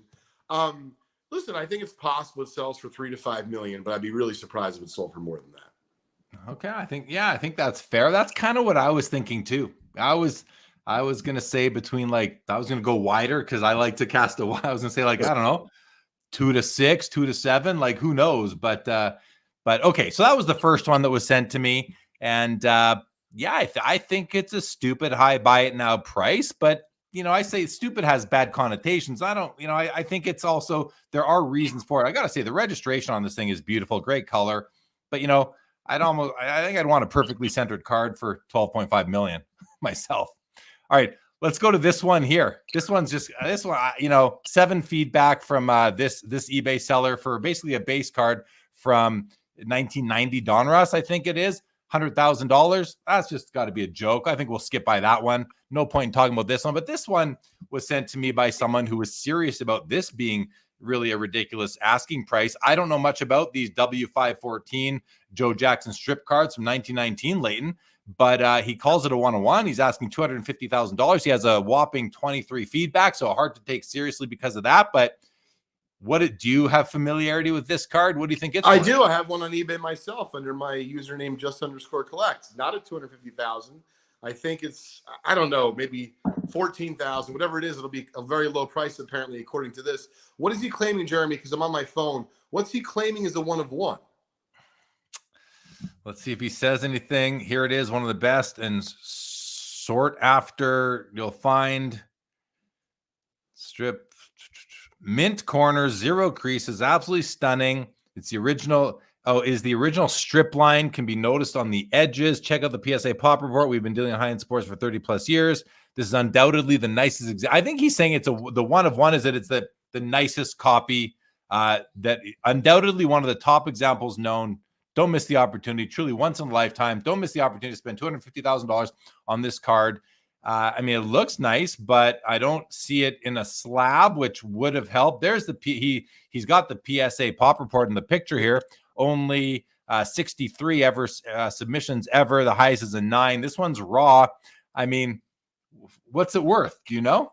Listen, I think it's possible it sells for $3 to $5 million, but I'd be really surprised if it sold for more than that. Okay, I think that's fair. That's kind of what I was thinking too. I was gonna say between I was gonna go wider because I like to cast a. I was gonna say I don't know, 2 to 6, 2 to 7, who knows? But okay, so that was the first one that was sent to me, and I think it's a stupid high buy it now price, but I say stupid has bad connotations. I don't, I think it's also, there are reasons for it. I got to say the registration on this thing is beautiful, great color, but I think I'd want a perfectly centered card for 12.5 million myself. All right, let's go to this one here. This one, 7 feedback from this eBay seller for basically a base card from 1990 Donruss, I think it is. $100,000. That's just got to be a joke. I think we'll skip by that one. No point in talking about this one. But this one was sent to me by someone who was serious about this being really a ridiculous asking price. I don't know much about these W514 Joe Jackson strip cards from 1919, Leighton, but he calls it a 101. He's asking $250,000. He has a whopping 23 feedback, so hard to take seriously because of that. But do you have familiarity with this card? What do you think it's I worth? do. I have one on eBay myself under my username just_collect. Not at 250,000. I think it's, I don't know, maybe 14,000, whatever it is. It'll be a very low price apparently, according to this. What is he claiming, Jeremy? Because I'm on my phone. What's he claiming is a 1 of 1? Let's see if he says anything. Here it is, one of the best. And sort after, you'll find strip. Mint corners, 0 creases, absolutely stunning. It's the original. The original strip line can be noticed on the edges. Check out the PSA Pop Report. We've been dealing in high-end sports for 30 plus years. This is undoubtedly the nicest. I think he's saying it's the 1 of 1 is that it's the nicest copy. That undoubtedly one of the top examples known. Don't miss the opportunity. Truly once in a lifetime. Don't miss the opportunity to spend $250,000 on this card. I mean, it looks nice, but I don't see it in a slab, which would have helped. There's the he's got the PSA pop report in the picture here. Only 63 ever submissions ever. The highest is a 9. This one's raw. I mean, what's it worth? Do you know?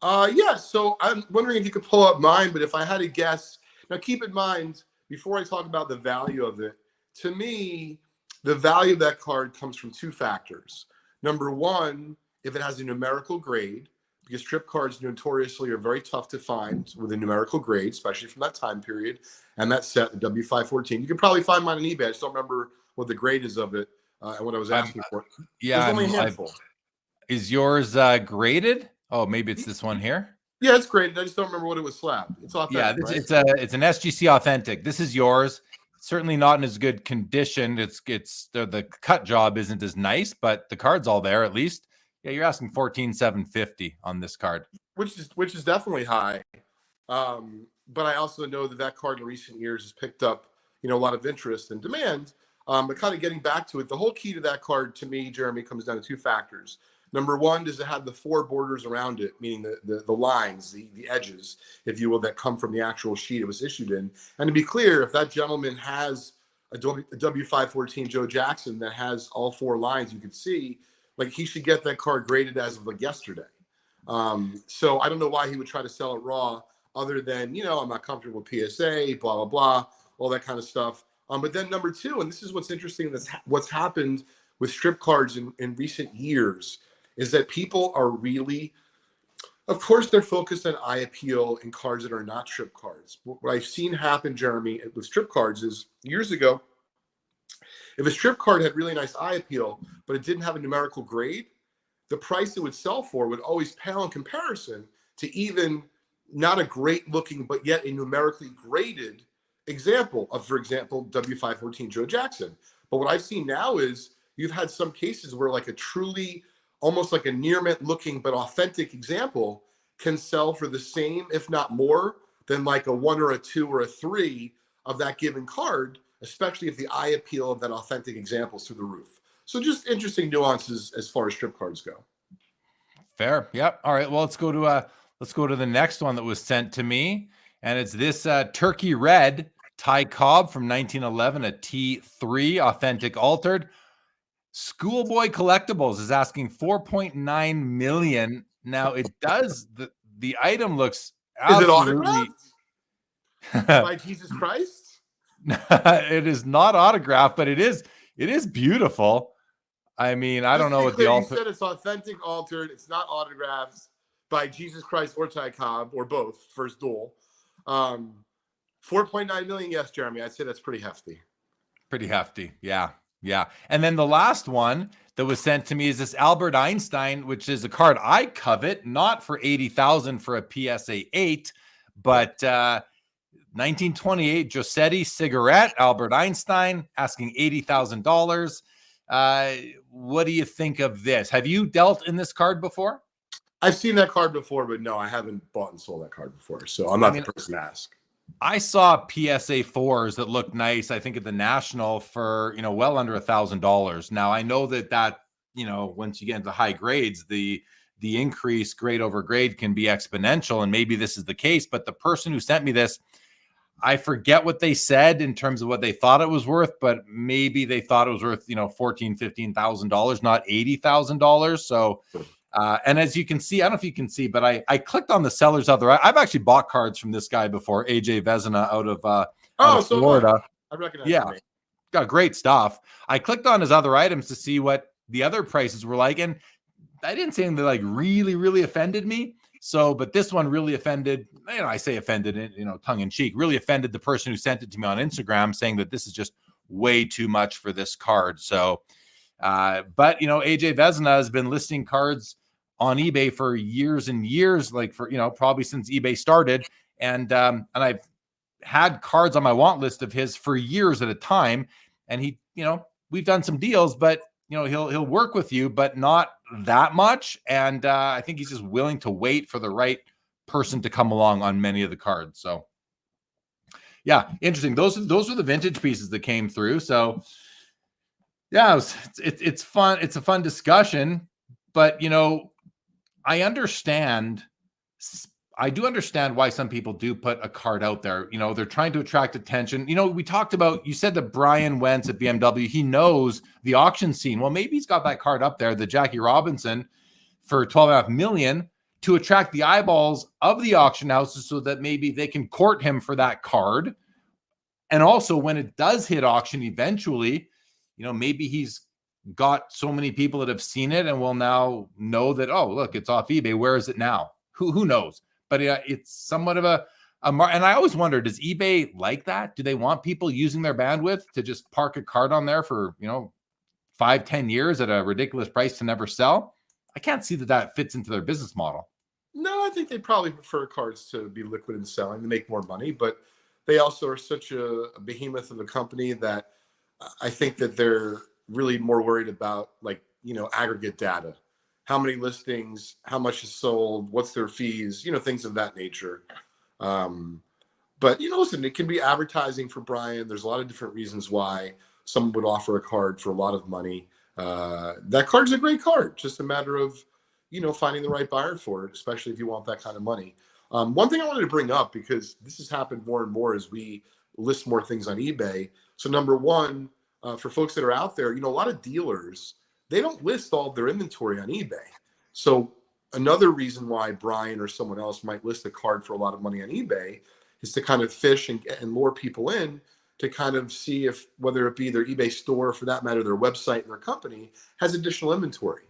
Yeah. So I'm wondering if you could pull up mine, but if I had to guess, now keep in mind, before I talk about the value of it, to me, the value of that card comes from 2 factors. Number one, if it has a numerical grade, because strip cards notoriously are very tough to find with a numerical grade, especially from that time period. And that set, the W514. You can probably find mine on eBay. I just don't remember what the grade is of it and what I was asking for. Yeah, there's only a handful. Is yours graded? Oh, maybe it's this one here. Yeah, it's graded. I just don't remember what it was slabbed. It's authentic. Yeah, right? it's an SGC authentic. This is yours. Certainly not in as good condition. It's the cut job isn't as nice, but the card's all there at least. Yeah, you're asking $14,750 on this card, which is definitely high. But I also know that card in recent years has picked up, a lot of interest and demand. But kind of getting back to it, the whole key to that card to me, Jeremy, comes down to 2 factors. Number one, does it have the 4 borders around it, meaning the lines, the edges, if you will, that come from the actual sheet it was issued in. And to be clear, if that gentleman has a W514 Joe Jackson that has all 4 lines, you can see, like, he should get that card graded as of like yesterday. So I don't know why he would try to sell it raw, other than, I'm not comfortable with PSA, blah, blah, blah, all that kind of stuff. But then number 2, and this is what's interesting, what's happened with strip cards in recent years, is that people are really, of course, they're focused on eye appeal in cards that are not strip cards. What I've seen happen, Jeremy, with strip cards is, years ago, if a strip card had really nice eye appeal, but it didn't have a numerical grade, the price it would sell for would always pale in comparison to even not a great looking, but yet a numerically graded example of, for example, W514 Joe Jackson. But what I've seen now is you've had some cases where, like, a truly, almost like a near mint looking but authentic example can sell for the same, if not more, than like a 1 or a 2 or a 3 of that given card, especially if the eye appeal of that authentic example is through the roof. So just interesting nuances as far as strip cards go. Fair. Yep. All right. Well, let's go to the next one that was sent to me, and it's this turkey red Ty Cobb from 1911, a T3 authentic altered. Schoolboy Collectibles is asking 4.9 million. Now it does, the item looks absolutely. Is it autographed by Jesus Christ? It is not autographed, but it is beautiful. I mean, I don't know what the you said it's authentic altered. It's not autographs by Jesus Christ or Ty Cobb, or both. First duel. 4.9 million. Yes, Jeremy. I'd say that's pretty hefty. Pretty hefty. Yeah. Yeah. And then the last one that was sent to me is this Albert Einstein, which is a card I covet, not for 80,000 for a PSA 8, but 1928 Jossetti cigarette, Albert Einstein, asking $80,000. What do you think of this? Have you dealt in this card before? I've seen that card before, but no, I haven't bought and sold that card before. So I'm not the person to ask. I saw PSA 4s that looked nice, I think, at the National for, well under $1,000. Now, I know that, once you get into high grades, the increase grade over grade can be exponential, and maybe this is the case. But the person who sent me this, I forget what they said in terms of what they thought it was worth, but maybe they thought it was worth, $14,000, $15,000, not $80,000. So, and as you can see, I don't know if you can see, but I clicked on the seller's other. I've actually bought cards from this guy before, AJ Vezina out of Florida. I recognize. Yeah, got great stuff. I clicked on his other items to see what the other prices were like, and I didn't say anything that like really, really offended me. So, but this one really offended, I say offended, tongue in cheek, really offended the person who sent it to me on Instagram, saying that this is just way too much for this card. So, but AJ Vezina has been listing cards on eBay for years and years, like for, probably since eBay started. And I've had cards on my want list of his for years at a time. And he, we've done some deals, but he'll work with you, but not that much. And I think he's just willing to wait for the right person to come along on many of the cards. So yeah, interesting. Those are the vintage pieces that came through. So yeah, it's fun. It's a fun discussion. But, I understand. I do understand why some people do put a card out there. They're trying to attract attention. We talked about, you said that Brian Wentz at BMW, he knows the auction scene. Well, maybe he's got that card up there, the Jackie Robinson, for $12.5 million to attract the eyeballs of the auction houses so that maybe they can court him for that card. And also when it does hit auction eventually, maybe he's got so many people that have seen it and will now know that, oh, look, it's off eBay. Where is it now? Who knows? But it's somewhat of and I always wonder, does eBay like that? Do they want people using their bandwidth to just park a card on there for, 5-10 years at a ridiculous price to never sell? I can't see that fits into their business model. No, I think they probably prefer cards to be liquid and selling to make more money, but they also are such a behemoth of a company that I think that they're really more worried about aggregate data. How many listings, how much is sold, what's their fees, things of that nature. But, listen, it can be advertising for Brian. There's a lot of different reasons why someone would offer a card for a lot of money. That card's a great card. Just a matter of, finding the right buyer for it, especially if you want that kind of money. One thing I wanted to bring up, because this has happened more and more as we list more things on eBay. So number one, for folks that are out there, a lot of dealers, they don't list all of their inventory on eBay. So another reason why Brian or someone else might list a card for a lot of money on eBay is to kind of fish and lure people in to kind of see if, whether it be their eBay store, or for that matter, their website and their company has additional inventory.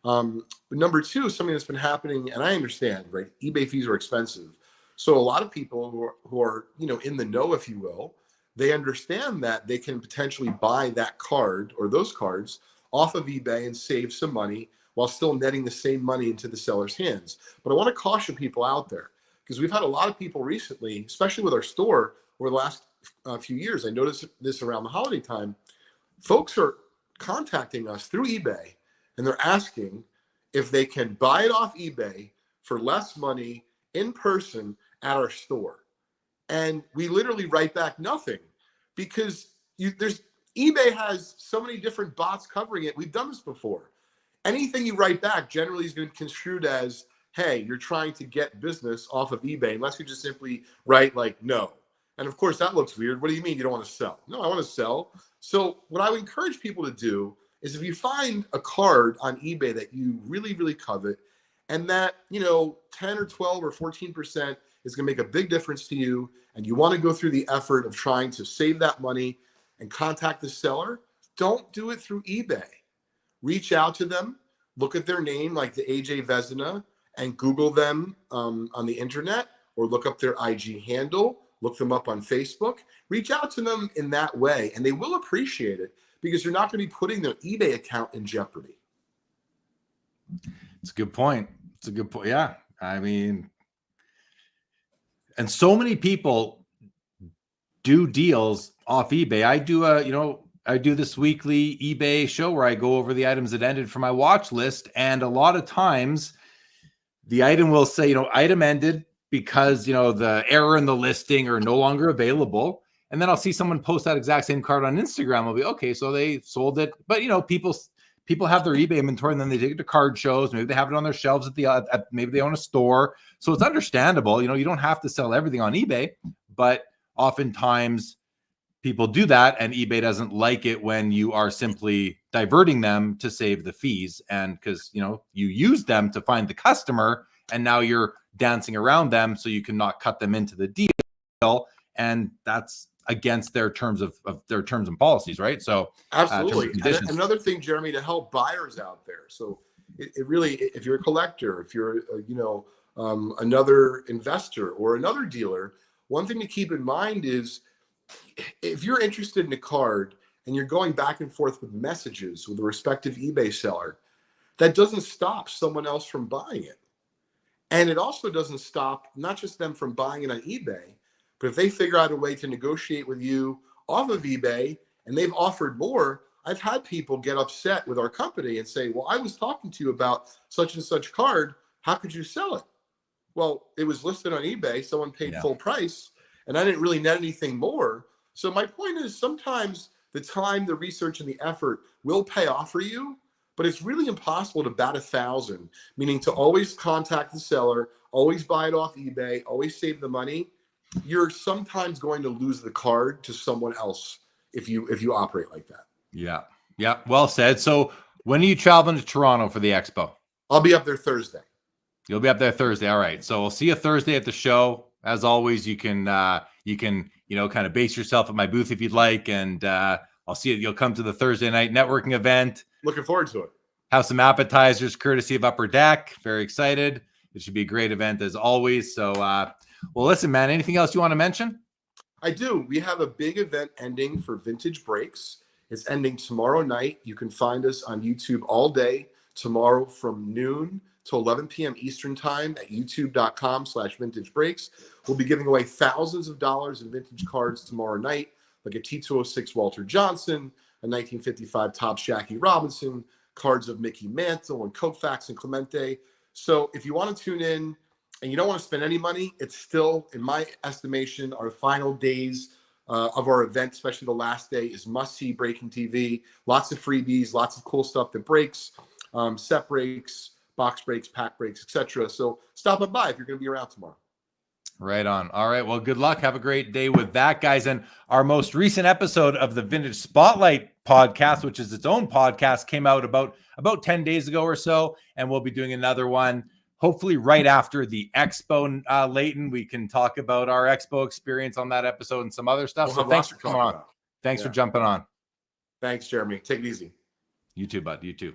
But number two, something that's been happening, and I understand, right? eBay fees are expensive. So a lot of people who are in the know, if you will, they understand that they can potentially buy that card or those cards off of eBay and save some money while still netting the same money into the seller's hands. But I want to caution people out there, because we've had a lot of people recently, especially with our store over the last few years. I noticed this around the holiday time. Folks are contacting us through eBay and they're asking if they can buy it off eBay for less money in person at our store. And we literally write back nothing, because eBay has so many different bots covering it. We've done this before. Anything you write back generally is going to be construed as, hey, you're trying to get business off of eBay, unless you just simply write no. And of course, that looks weird. What do you mean you don't want to sell? No, I want to sell. So what I would encourage people to do is, if you find a card on eBay that you really, really covet, and that, 10 or 12 or 14% is going to make a big difference to you, and you want to go through the effort of trying to save that money and contact the seller, don't do it through eBay. Reach out to them, look at their name, like the AJ Vezina, and Google them on the internet, or look up their IG handle, look them up on Facebook. Reach out to them in that way, and they will appreciate it, because you're not going to be putting their eBay account in jeopardy. It's a good point. It's a good point. Yeah. I mean, and so many people do deals off eBay. I do this weekly eBay show where I go over the items that ended for my watch list. And a lot of times the item will say, item ended because, the error in the listing are no longer available. And then I'll see someone post that exact same card on Instagram. I'll be, okay, so they sold it. But, people have their eBay inventory, and then they take it to card shows. Maybe they have it on their shelves maybe they own a store. So it's understandable. You don't have to sell everything on eBay, but oftentimes people do that, and eBay doesn't like it when you are simply diverting them to save the fees. And because, you use them to find the customer, and now you're dancing around them so you cannot cut them into the deal. And that's against their terms of their terms and policies, right? So absolutely. And another thing, Jeremy, to help buyers out there. So it really, if you're a collector, if you're another investor or another dealer, one thing to keep in mind is, if you're interested in a card and you're going back and forth with messages with a respective eBay seller, that doesn't stop someone else from buying it. And it also doesn't stop not just them from buying it on eBay, but if they figure out a way to negotiate with you off of eBay and they've offered more, I've had people get upset with our company and say, well, I was talking to you about such and such card. How could you sell it? Well, it was listed on eBay. Someone paid full price, and I didn't really net anything more. So my point is, sometimes the time, the research, and the effort will pay off for you. but it's really impossible to bat 1,000, meaning to always contact the seller, always buy it off eBay, always save the money. You're sometimes going to lose the card to someone else if you operate like that. Yeah. Yeah. Well said. So when are you traveling to Toronto for the Expo? I'll be up there Thursday. You'll be up there Thursday. All right. So we'll see you Thursday at the show. As always, you can kind of base yourself at my booth if you'd like. And I'll see you. You'll come to the Thursday night networking event. Looking forward to it. Have some appetizers courtesy of Upper Deck. Very excited. It should be a great event as always. So, well, listen, man, anything else you want to mention? I do. We have a big event ending for Vintage Breaks. It's ending tomorrow night. You can find us on YouTube all day tomorrow from noon to 11 p.m. Eastern time at youtube.com/vintage breaks. We'll be giving away thousands of dollars in vintage cards tomorrow night, like a T206 Walter Johnson, a 1955 Topps Jackie Robinson, cards of Mickey Mantle and Koufax and Clemente. So if you want to tune in and you don't want to spend any money, it's still, in my estimation, our final days of our event, especially the last day, is must-see breaking TV. Lots of freebies, lots of cool stuff that breaks, set breaks, box breaks, pack breaks, etc. So stop on by if you're going to be around tomorrow. Right on. All right. Well, good luck. Have a great day with that, guys. And our most recent episode of the Vintage Spotlight podcast, which is its own podcast, came out about 10 days ago or so. And we'll be doing another one, hopefully right after the Expo, Leighton. We can talk about our Expo experience on that episode and some other stuff. So thanks for coming on. Thanks for jumping on. Thanks, Jeremy. Take it easy. You too, bud. You too.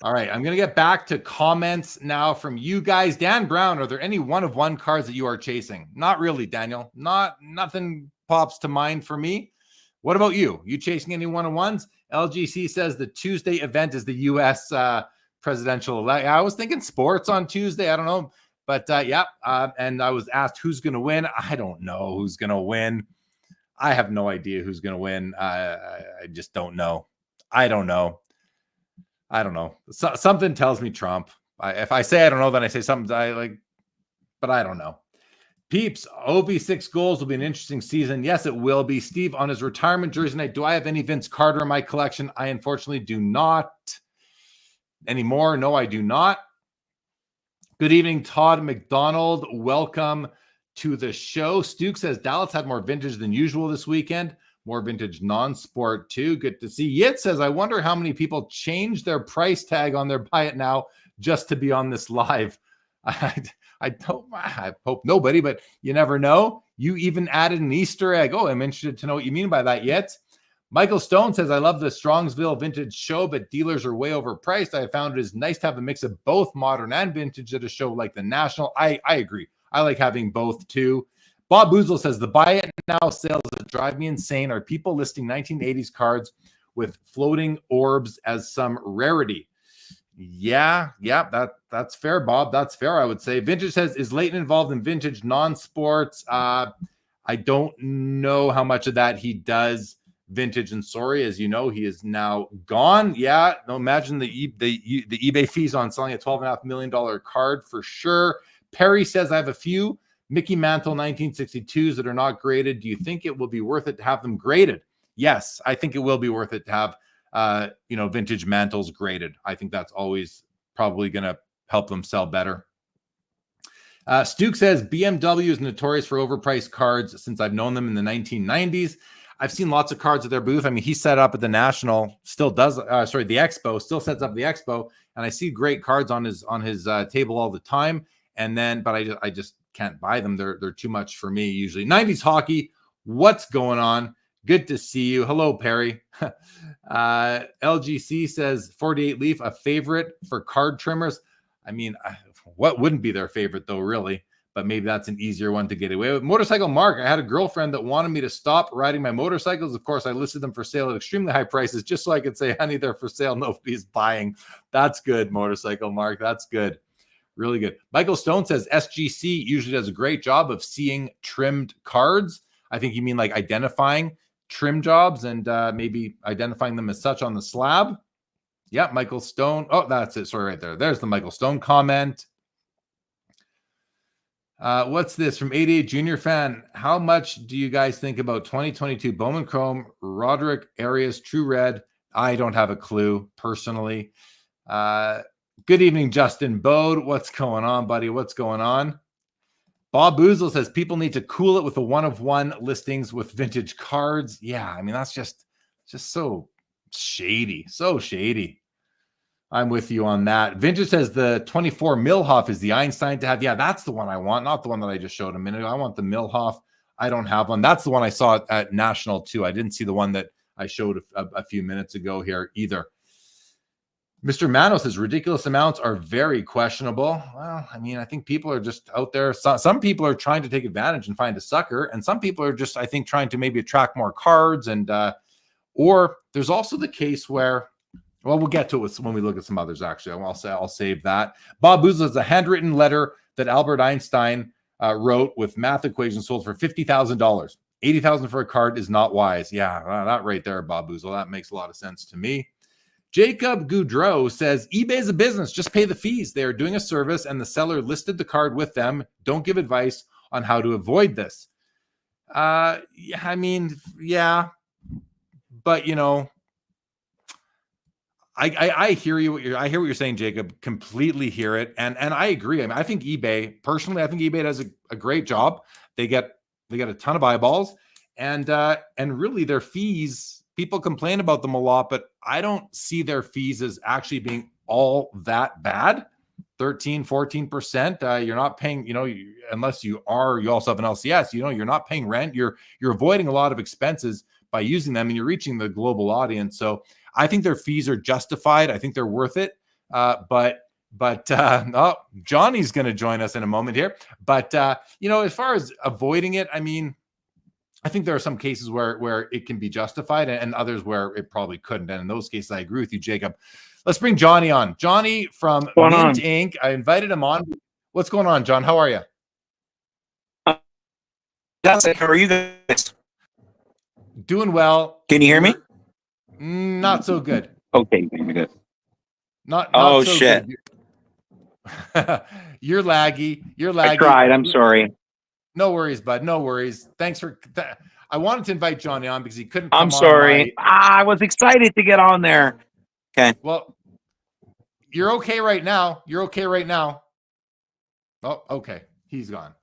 All right, I'm going to get back to comments now from you guys. Dan Brown, are there any one-of-one cards that you are chasing? Not really, Daniel. Nothing pops to mind for me. What about you? You chasing any one-of-ones? LGC says the Tuesday event is the U.S. presidential election. I was thinking sports on Tuesday. I don't know. But, and I was asked who's going to win. I don't know who's going to win. I have no idea who's going to win. I just don't know. I don't know. Something tells me Trump. If I say I don't know, then I say something but I don't know. Peeps, OV6 goals will be an interesting season. Yes, it will be. Steve, on his retirement jersey night, do I have any Vince Carter in my collection? I unfortunately do not anymore. No, I do not. Good evening, Todd McDonald. Welcome to the show. Stuke says Dallas had more vintage than usual this weekend. More vintage non-sport too. Good to see. Yit says, I wonder how many people change their price tag on their buy it now just to be on this live. I hope nobody, but you never know. You even added an Easter egg. Oh, I'm interested to know what you mean by that, Yit. Michael Stone says, I love the Strongsville vintage show, but dealers are way overpriced. I found it is nice to have a mix of both modern and vintage at a show like the National. I agree. I like having both too. Bob Boozle says, the buy it now sales that drive me insane are people listing 1980s cards with floating orbs as some rarity. Yeah, that's fair, Bob. That's fair, I would say. Vintage says, is Leighton involved in vintage non-sports? I don't know how much of that he does vintage and sorry. As you know, he is now gone. Yeah, no, imagine the eBay fees on selling a $12.5 million card for sure. Perry says, I have a few Mickey Mantle 1962s that are not graded. Do you think it will be worth it to have them graded? Yes, I think it will be worth it to have vintage Mantles graded. I think that's always probably going to help them sell better. Stuke says BMW is notorious for overpriced cards since I've known them in the 1990s. I've seen lots of cards at their booth. I mean, he set up at the National, still does, the Expo, still sets up the Expo, and I see great cards on his table all the time. And then, but I just can't buy them. They're too much for me usually. 90s hockey, what's going on? Good to see you. Hello, Perry. LGC says 48 Leaf, a favorite for card trimmers. I mean, what wouldn't be their favorite though, really? But maybe that's an easier one to get away with. Motorcycle Mark, I had a girlfriend that wanted me to stop riding my motorcycles. Of course, I listed them for sale at extremely high prices just so I could say, honey, they're for sale. Nobody's buying. That's good, Motorcycle Mark. That's good. Really good. Michael Stone says SGC usually does a great job of seeing trimmed cards. I think you mean like identifying trim jobs and maybe identifying them as such on the slab. Yeah, Michael Stone. Oh, that's it. Sorry, right there. There's the Michael Stone comment. What's this from 88 Junior Fan? How much do you guys think about 2022 Bowman Chrome, Roderick Arias, True Red? I don't have a clue personally. Good evening, Justin Bode. What's going on, buddy? What's going on? Bob Boozle says people need to cool it with the one-of-one listings with vintage cards. Yeah, I mean, that's just so shady. So shady. I'm with you on that. Vintage says the 24 Milhoff is the Einstein to have. Yeah, that's the one I want, not the one that I just showed a minute ago. I want the Milhoff. I don't have one. That's the one I saw at National too. I didn't see the one that I showed a few minutes ago here either. Mr. Mano says ridiculous amounts are very questionable. Well, I mean, I think people are just out there. Some people are trying to take advantage and find a sucker, and some people are just, I think, trying to maybe attract more cards. And or there's also the case where, well, we'll get to it when we look at some others. Actually, I'll save that. Bob Boozle is a handwritten letter that Albert Einstein wrote with math equations sold for $50,000. $80,000 for a card is not wise. Yeah, that right there, Bob Boozle. That makes a lot of sense to me. Jacob Goudreau says eBay is a business. Just pay the fees. They are doing a service and the seller listed the card with them. Don't give advice on how to avoid this. I mean, yeah, but you know, I hear you. I hear what you're saying, Jacob. Completely hear it, and I agree. I mean, I think eBay personally. I think eBay does a great job. They get a ton of eyeballs, and really their fees. People complain about them a lot, but I don't see their fees as actually being all that bad. 13, 14%. You're not paying, unless you also have an LCS, you're not paying rent. You're avoiding a lot of expenses by using them, and you're reaching the global audience. So I think their fees are justified. I think they're worth it. But Johnny's going to join us in a moment here. But, as far as avoiding it, I mean, I think there are some cases where it can be justified and others where it probably couldn't. And in those cases, I agree with you, Jacob. Let's bring Johnny on. Johnny from Mint Inc. I invited him on. What's going on, John? How are you? Fantastic. How are you guys? Doing well. Can you hear me? Not so good. Okay, good. Not oh, so shit. Good. You're laggy. I tried. I'm sorry. No worries, bud. No worries. Thanks for that. I wanted to invite Johnny on because he couldn't come I'm sorry. I was excited to get on there. Okay. Well, you're okay right now. Oh, okay. He's gone.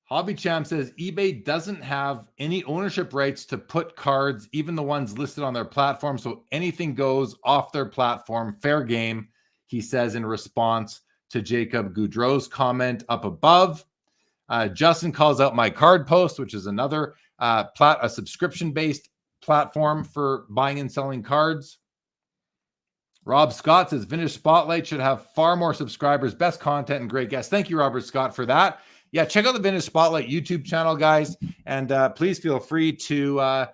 Hobby Champ says eBay doesn't have any ownership rights to put cards, even the ones listed on their platform. So anything goes off their platform. Fair game, he says in response to Jacob Goudreau's comment up above. Justin calls out my card post, which is another a subscription-based platform for buying and selling cards. Rob Scott says Vintage Spotlight should have far more subscribers, best content, and great guests. Thank you, Robert Scott, for that. Yeah, check out the Vintage Spotlight YouTube channel, guys, and please feel free to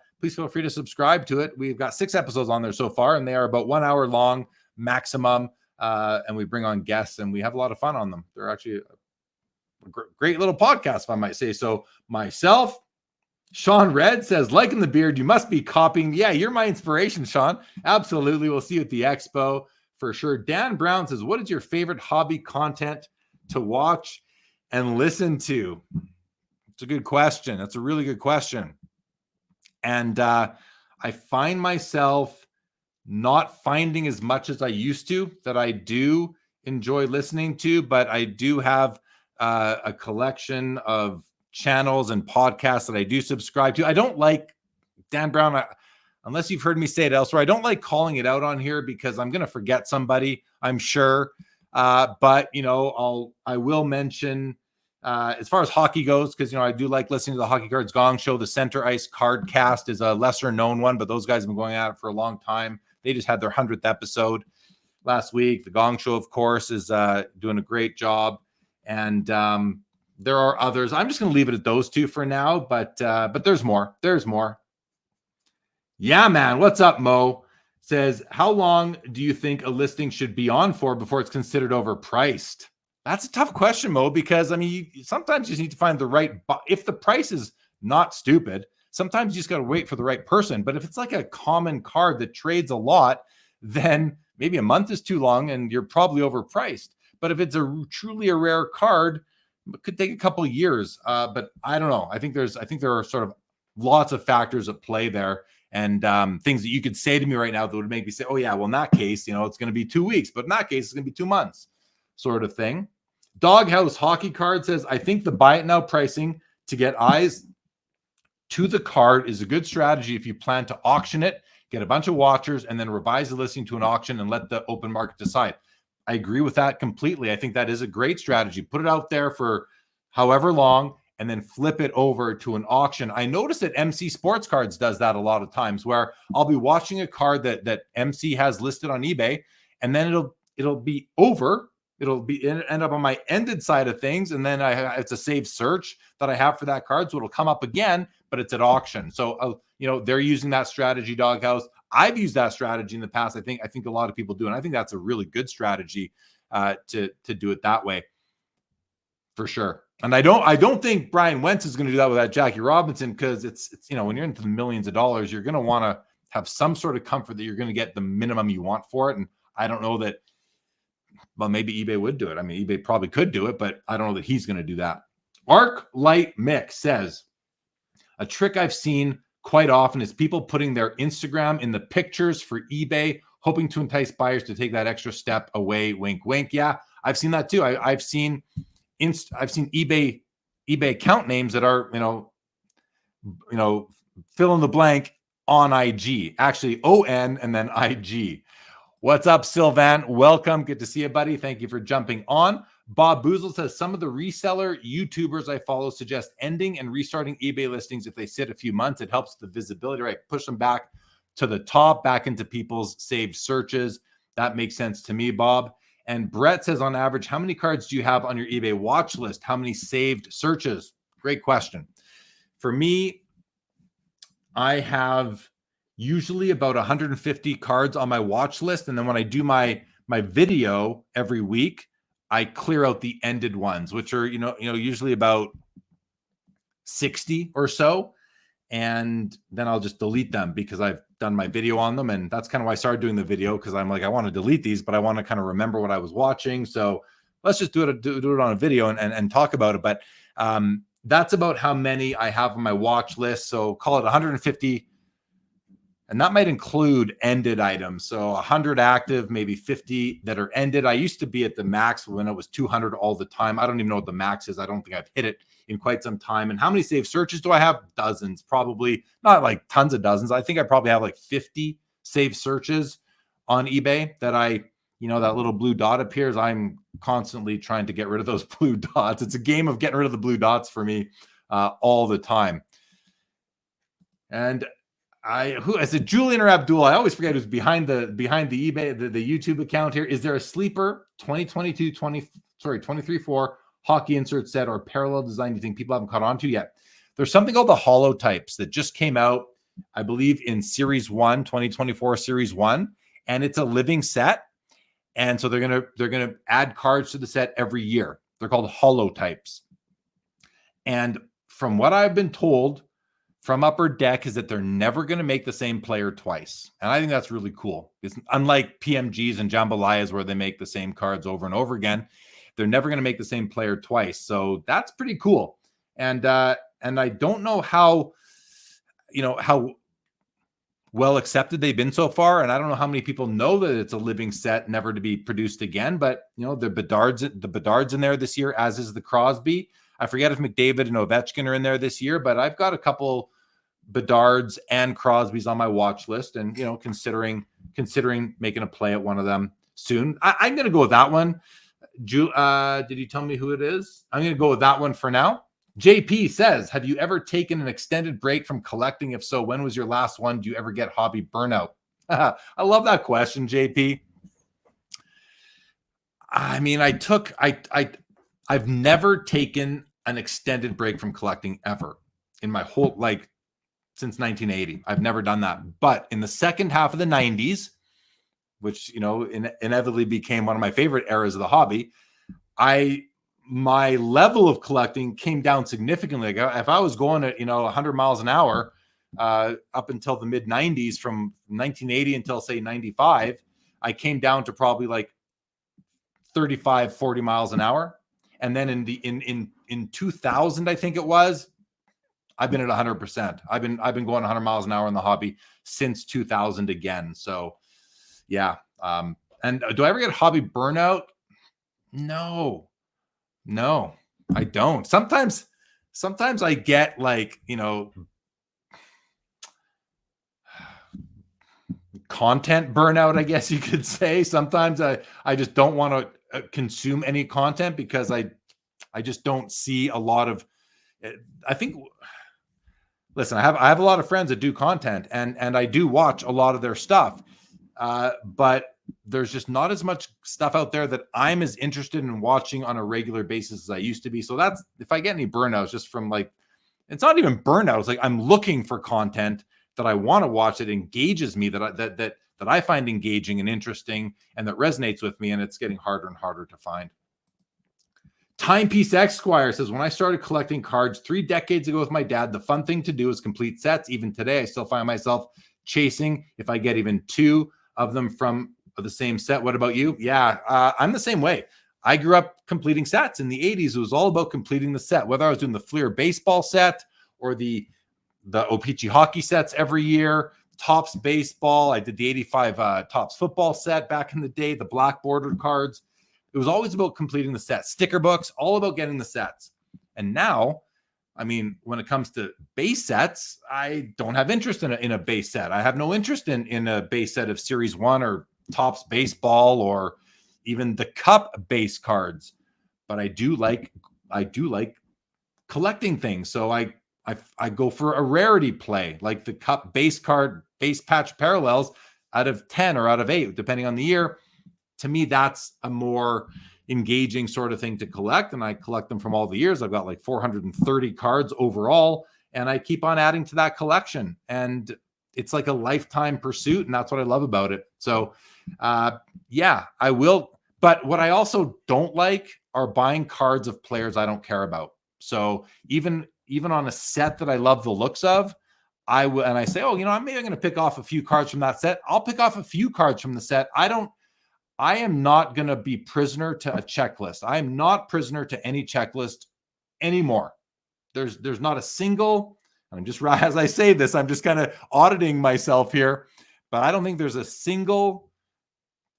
subscribe to it. We've got 6 episodes on there so far, and they are about 1 hour long maximum. And we bring on guests, and we have a lot of fun on them. They're actually a great little podcast, if I might say so myself. Sean Red says, liking the beard, you must be copying. Yeah, you're my inspiration, Sean. Absolutely. We'll see you at the Expo for sure. Dan Brown says, what is your favorite hobby content to watch and listen to? It's a good question. That's a really good question. And I find myself not finding as much as I used to that I do enjoy listening to, but I do have a collection of channels and podcasts that I do subscribe to. I don't like, Dan Brown, unless you've heard me say it elsewhere, I don't like calling it out on here because I'm going to forget somebody, I'm sure. But, I will mention, as far as hockey goes, because, I do like listening to the Hockey Cards Gong Show. The Center Ice Card Cast is a lesser known one, but those guys have been going at it for a long time. They just had their 100th episode last week. The Gong Show, of course, is doing a great job. And there are others. I'm just going to leave it at those 2 for now, but there's more. Yeah, man. What's up, Mo? Says, how long do you think a listing should be on for before it's considered overpriced? That's a tough question, Mo, because, sometimes you just need to find the right, if the price is not stupid, sometimes you just got to wait for the right person. But if it's like a common card that trades a lot, then maybe a month is too long and you're probably overpriced. But if it's truly a rare card, it could take a couple of years. But I don't know. I think there are sort of lots of factors at play there. and things that you could say to me right now that would make me say, oh yeah, well in that case, you know, it's going to be 2 weeks, but in that case, it's going to be 2 months sort of thing. Doghouse Hockey Card says, I think the buy it now pricing to get eyes to the card is a good strategy if you plan to auction it, get a bunch of watchers, and then revise the listing to an auction and let the open market decide. I agree with that completely. I think that is a great strategy. Put it out there for however long and then flip it over to an auction. I noticed that MC Sports Cards does that a lot of times, where I'll be watching a card that MC has listed on eBay, and then it'll be over. It'll be end up on my ended side of things, and then it's a saved search that I have for that card, so it'll come up again, but it's at auction. So you know, they're using that strategy, Doghouse. I've used that strategy in the past. I think a lot of people do, and I think that's a really good strategy to do it that way, for sure. And I don't think Brian Wentz is going to do that with that Jackie Robinson, because it's you know, when you're into the millions of dollars, you're going to want to have some sort of comfort that you're going to get the minimum you want for it. And I don't know that. Well, maybe eBay would do it. I mean, eBay probably could do it, but I don't know that he's going to do that. Arc Light Mix says, a trick I've seen quite often is people putting their Instagram in the pictures for eBay, hoping to entice buyers to take that extra step away. Wink, wink. Yeah, I've seen that too. I've seen eBay account names that are, you know, fill in the blank on IG, actually ON and then IG. What's up, Sylvan? Welcome. Good to see you, buddy. Thank you for jumping on. Bob Boozle says, some of the reseller YouTubers I follow suggest ending and restarting eBay listings if they sit a few months. It helps the visibility, right? Push them back to the top, back into people's saved searches. That makes sense to me, Bob. And Brett says, on average, how many cards do you have on your eBay watch list? How many saved searches? Great question. For me, I have usually about 150 cards on my watch list. And then when I do my video every week, I clear out the ended ones, which are, you know, usually about 60 or so. And then I'll just delete them because I've done my video on them. And that's kind of why I started doing the video, because I'm like, I want to delete these, but I want to kind of remember what I was watching. So let's just do it on a video and talk about it. But that's about how many I have on my watch list. So call it 150. And that might include ended items. So 100 active, maybe 50 that are ended. I used to be at the max when it was 200 all the time. I don't even know what the max is. I don't think I've hit it in quite some time. And how many saved searches do I have? Dozens, probably not like tons of dozens. I think I probably have like 50 saved searches on eBay that that little blue dot appears. I'm constantly trying to get rid of those blue dots. It's a game of getting rid of the blue dots for me all the time. And who is it, Julian or Abdul? I always forget who's behind the eBay, the YouTube account here. Is there a sleeper 23-4 hockey insert set or parallel design you think people haven't caught on to yet? There's something called the Holo Types that just came out, I believe, in Series 1, 2024 Series 1, and it's a living set. And so they're gonna add cards to the set every year. They're called Holo Types. And from what I've been told from Upper Deck is that they're never going to make the same player twice. And I think that's really cool. It's unlike PMGs and Jambalayas where they make the same cards over and over again. They're never going to make the same player twice. So that's pretty cool. And I don't know how well accepted they've been so far. And I don't know how many people know that it's a living set, never to be produced again. But, the Bedard's in there this year, as is the Crosby. I forget if McDavid and Ovechkin are in there this year, but I've got a couple Bedards and Crosbys on my watch list, and considering making a play at one of them soon. I'm going to go with that one. Did you tell me who it is? I'm going to go with that one for now. JP says, have you ever taken an extended break from collecting? If so, when was your last one? Do you ever get hobby burnout? I love that question, JP. I mean, I've never taken an extended break from collecting ever in my whole, since 1980. I've never done that. But in the second half of the 90s, which, inevitably became one of my favorite eras of the hobby, my level of collecting came down significantly. If I was going at, 100 miles an hour up until the mid 90s, from 1980 until say 95, I came down to probably 35, 40 miles an hour. And then in 2000, I think it was, I've been at 100%. I've been going 100 miles an hour in the hobby since 2000 again. So yeah. And do I ever get hobby burnout? No, I don't. Sometimes I get like, content burnout, I guess you could say. Sometimes I just don't want to consume any content because I just don't see a lot of, I think, listen, I have a lot of friends that do content and I do watch a lot of their stuff. But there's just not as much stuff out there that I'm as interested in watching on a regular basis as I used to be. So that's, if I get any burnouts just from like, it's not even burnout. It's like I'm looking for content that I want to watch that engages me, that I find engaging and interesting and that resonates with me. And it's getting harder and harder to find. Timepiece Esquire says, when I started collecting cards 3 decades ago with my dad, the fun thing to do is complete sets. Even today, I still find myself chasing if I get even 2 of them from the same set. What about you? Yeah, I'm the same way. I grew up completing sets in the 80s. It was all about completing the set, whether I was doing the Fleer baseball set or the O-Pee-Chee hockey sets every year, Topps baseball. I did the 85 Topps football set back in the day, the black bordered cards. It was always about completing the set. Sticker books, all about getting the sets. And now, I mean, when it comes to base sets, I don't have interest in a base set. I have no interest in a base set of Series 1 or Topps baseball or even the Cup base cards. But I do like collecting things. So I go for a rarity play, like the Cup base card, base patch parallels out of 10 or out of 8, depending on the year. To me, that's a more engaging sort of thing to collect. And I collect them from all the years. I've got like 430 cards overall, and I keep on adding to that collection. And it's like a lifetime pursuit. And that's what I love about it. So yeah, I will. But what I also don't like are buying cards of players I don't care about. So even on a set that I love the looks of, I will, and I say, oh, I'm maybe going to pick off a few cards from that set. I'll pick off a few cards from the set. I am not going to be prisoner to a checklist. I am not prisoner to any checklist anymore. There's not a single, I'm just, as I say this, I'm just kind of auditing myself here, but I don't think there's a single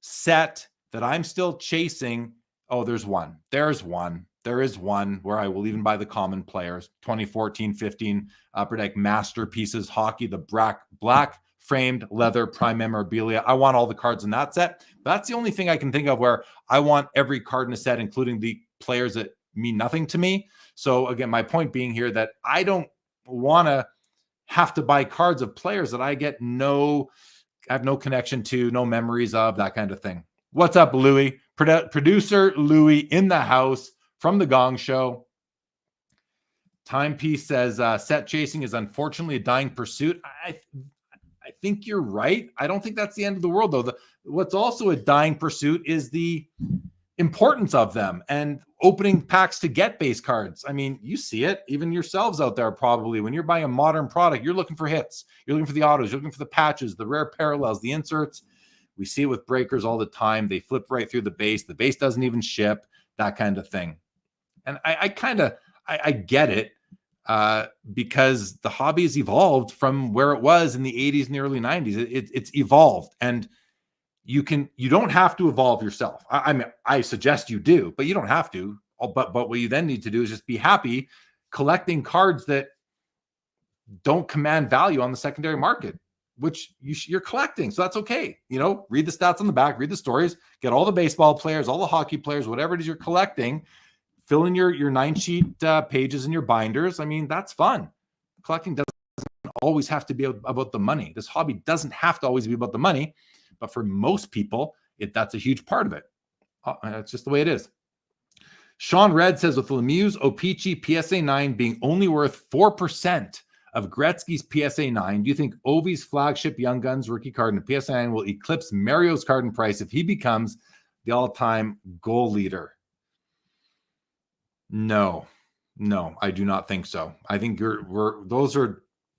set that I'm still chasing. Oh, there is one where I will even buy the common players, 2014-15 Upper Deck Masterpieces Hockey, the black framed leather prime memorabilia. I want all the cards in that set. That's the only thing I can think of where I want every card in a set, including the players that mean nothing to me. So again, my point being here that I don't want to have to buy cards of players that I have no connection to, no memories of, that kind of thing. What's up, Louie? Producer Louie in the house from the Gong Show. Timepiece says, set chasing is unfortunately a dying pursuit. I think you're right. I don't think that's the end of the world, though. What's also a dying pursuit is the importance of them and opening packs to get base cards. I mean, you see it, even yourselves out there probably. When you're buying a modern product, you're looking for hits. You're looking for the autos. You're looking for the patches, the rare parallels, the inserts. We see it with breakers all the time. They flip right through the base. The base doesn't even ship, that kind of thing. And I get it. Because the hobby has evolved from where it was in the 80s and the early 90s. It's evolved, and you don't have to evolve yourself. I mean, I suggest you do, but you don't have to. But what you then need to do is just be happy collecting cards that don't command value on the secondary market, which you're collecting. So that's okay. Read the stats on the back, read the stories, get all the baseball players, all the hockey players, whatever it is you're collecting. Fill in your 9-sheet pages in your binders. I mean, that's fun. Collecting doesn't always have to be about the money. This hobby doesn't have to always be about the money, but for most people, that's a huge part of it. That's just the way it is. Sean Red says, with Lemieux's O-Pee-Chee PSA 9 being only worth 4% of Gretzky's PSA 9, do you think Ovi's flagship Young Guns rookie card in the PSA 9 will eclipse Mario's card in price if he becomes the all-time goal leader? No, I do not think so. I think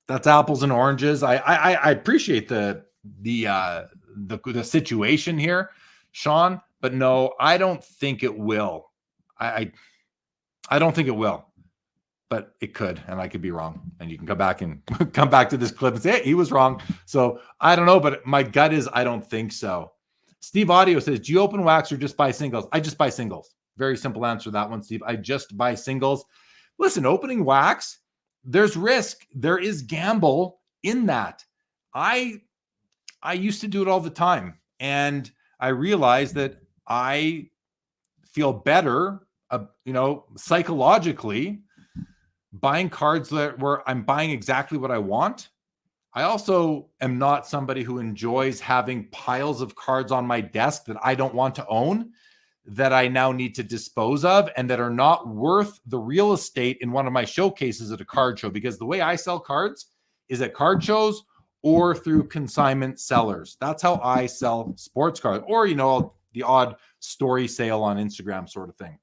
that's apples and oranges. I appreciate the situation here, Sean, but no, I don't think it will. I don't think it will. but it could, and I could be wrong. And you can come back and come back to this clip and say, hey, he was wrong. So I don't know, but my gut is I don't think so. Steve Audio says, do you open wax or just buy singles? I just buy singles. Very simple answer to that one, Steve. I just buy singles. Listen, opening wax, there's risk. There is gamble in that. I used to do it all the time. And I realized that I feel better, psychologically buying cards where I'm buying exactly what I want. I also am not somebody who enjoys having piles of cards on my desk that I don't want to own, that I now need to dispose of, and that are not worth the real estate in one of my showcases at a card show. Because the way I sell cards is at card shows or through consignment sellers. That's how I sell sports cards, or, the odd story sale on Instagram sort of thing.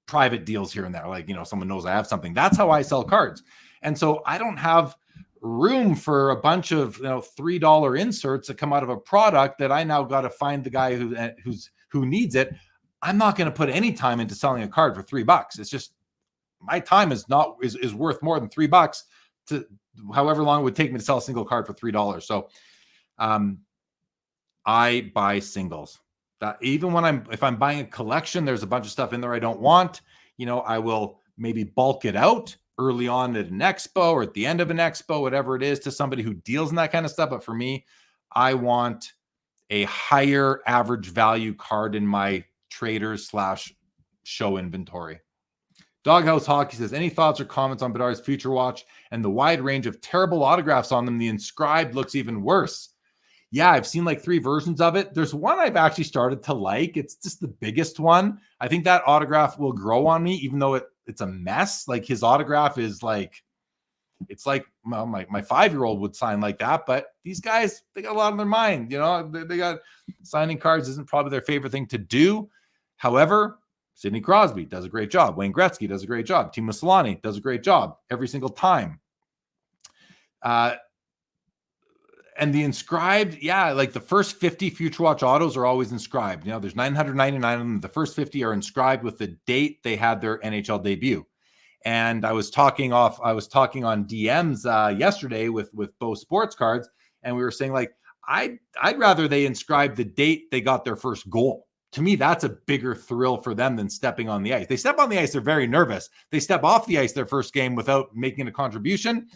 Private deals here and there, like, someone knows I have something. That's how I sell cards. And so I don't have room for a bunch of $3 inserts that come out of a product that I now got to find the guy who needs it. I'm not going to put any time into selling a card for $3. It's just, my time is worth more than $3 to however long it would take me to sell a single card for $3. So I buy singles. That even if I'm buying a collection, there's a bunch of stuff in there I don't want. I will maybe bulk it out early on at an expo or at the end of an expo, whatever it is, to somebody who deals in that kind of stuff. But for me, I want a higher average value card in my traders/show inventory. Doghouse Hockey says, any thoughts or comments on Bedard's Future Watch and the wide range of terrible autographs on them? The inscribed looks even worse. Yeah, I've seen like 3 versions of it. There's one I've actually started to like. It's just the biggest one. I think that autograph will grow on me, even though it's a mess. Like, his autograph is like, it's like, well, my 5-year-old would sign like that. But these guys, they got a lot on their mind. They got signing cards isn't probably their favorite thing to do. However, Sidney Crosby does a great job. Wayne Gretzky does a great job. Timo Solani does a great job every single time. And the inscribed, like the first 50 Future Watch autos are always inscribed. There's 999 of them. The first 50 are inscribed with the date they had their NHL debut. And I was talking on DMs yesterday with Bo Sports Cards, and we were saying, like, I'd rather they inscribe the date they got their first goal. To me, that's a bigger thrill for them than stepping on the ice. They step on the ice, they're very nervous. They step off the ice their first game without making a contribution,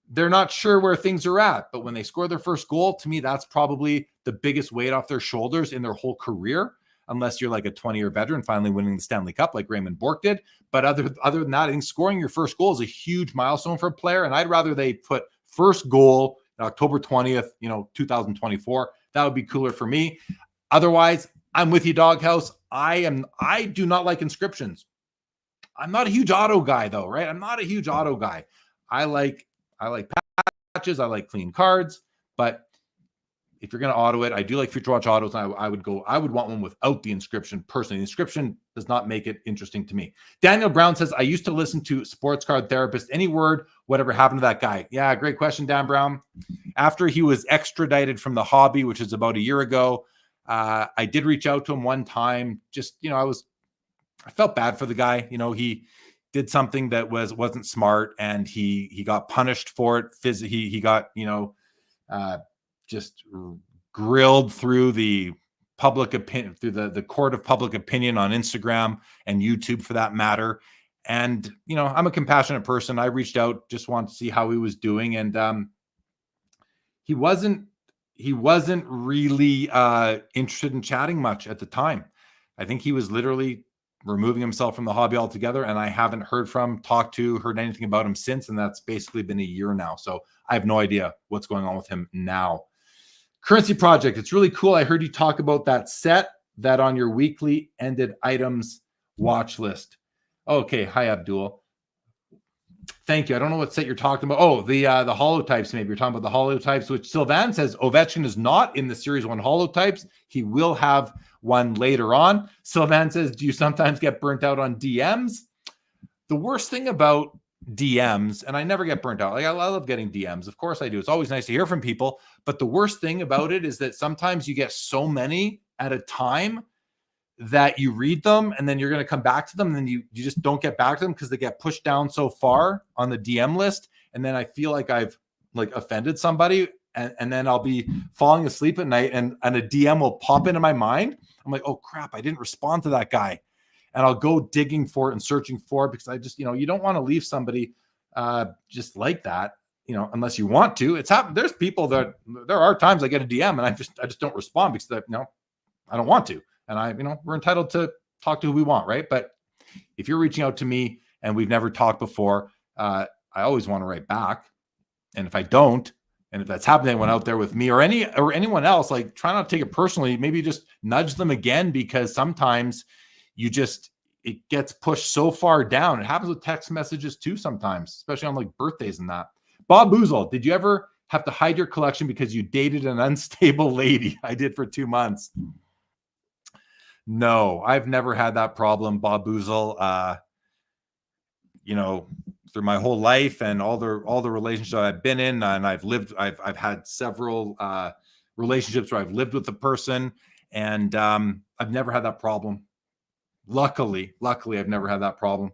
they're not sure where things are at. But when they score their first goal, to me, that's probably the biggest weight off their shoulders in their whole career, unless you're like a 20-year veteran finally winning the Stanley Cup like Raymond Bourque did. But other than that, I think scoring your first goal is a huge milestone for a player, and I'd rather they put first goal October 20th, 2024. That would be cooler for me. Otherwise, I'm with you, Doghouse. I do not like inscriptions. I'm not a huge auto guy, though, right? I'm not a huge auto guy. I like patches. I like clean cards. But if you're going to auto it, I do like Future Watch autos. And I would want one without the inscription personally. The inscription does not make it interesting to me. Daniel Brown says, I used to listen to Sports Card Therapist. Any word, whatever happened to that guy? Yeah, great question, Dan Brown. After he was extradited from the hobby, which is about a year ago, I did reach out to him one time. Just, I felt bad for the guy. He did something that wasn't smart, and he got punished for it. He got, just grilled through the public opinion, through the court of public opinion on Instagram and YouTube for that matter. And, I'm a compassionate person. I reached out, just wanted to see how he was doing. And he wasn't really interested in chatting much at the time. I think he was literally removing himself from the hobby altogether, and I haven't heard anything about him since, and that's basically been a year now. So I have no idea what's going on with him now. Currency Project, it's really cool. I heard you talk about that set that on your weekly ended items watch list. Okay, hi Abdul. Thank you. I don't know what set you're talking about. Oh, the holotypes, maybe. You're talking about the holotypes, which Sylvan says Ovechkin is not in the Series 1 holotypes. He will have one later on. Sylvan says, do you sometimes get burnt out on DMs? The worst thing about DMs, and I never get burnt out. Like, I love getting DMs. Of course I do. It's always nice to hear from people. But the worst thing about it is that sometimes you get so many at a time that you read them and then you're going to come back to them, and then you just don't get back to them because they get pushed down so far on the DM list. And then I feel like I've like offended somebody, and then I'll be falling asleep at night and a DM will pop into my mind. I'm like, oh crap, I didn't respond to that guy. And I'll go digging for it and searching for it, because I just, you don't want to leave somebody just like that, unless you want to. It's happened. There's people that there are times I get a DM and I just don't respond because I don't want to. And we're entitled to talk to who we want, right? But if you're reaching out to me and we've never talked before, I always want to write back. And if I don't, and if that's happened to anyone out there with me or anyone else, like, try not to take it personally. Maybe just nudge them again, because sometimes it gets pushed so far down. It happens with text messages too sometimes, especially on like birthdays and that. Bob Boozle, did you ever have to hide your collection because you dated an unstable lady? I did for 2 months. No, I've never had that problem, Bob Boozle. Through my whole life and all the relationships I've been in, and I've had several relationships where I've lived with a person, and I've never had that problem. Luckily, I've never had that problem.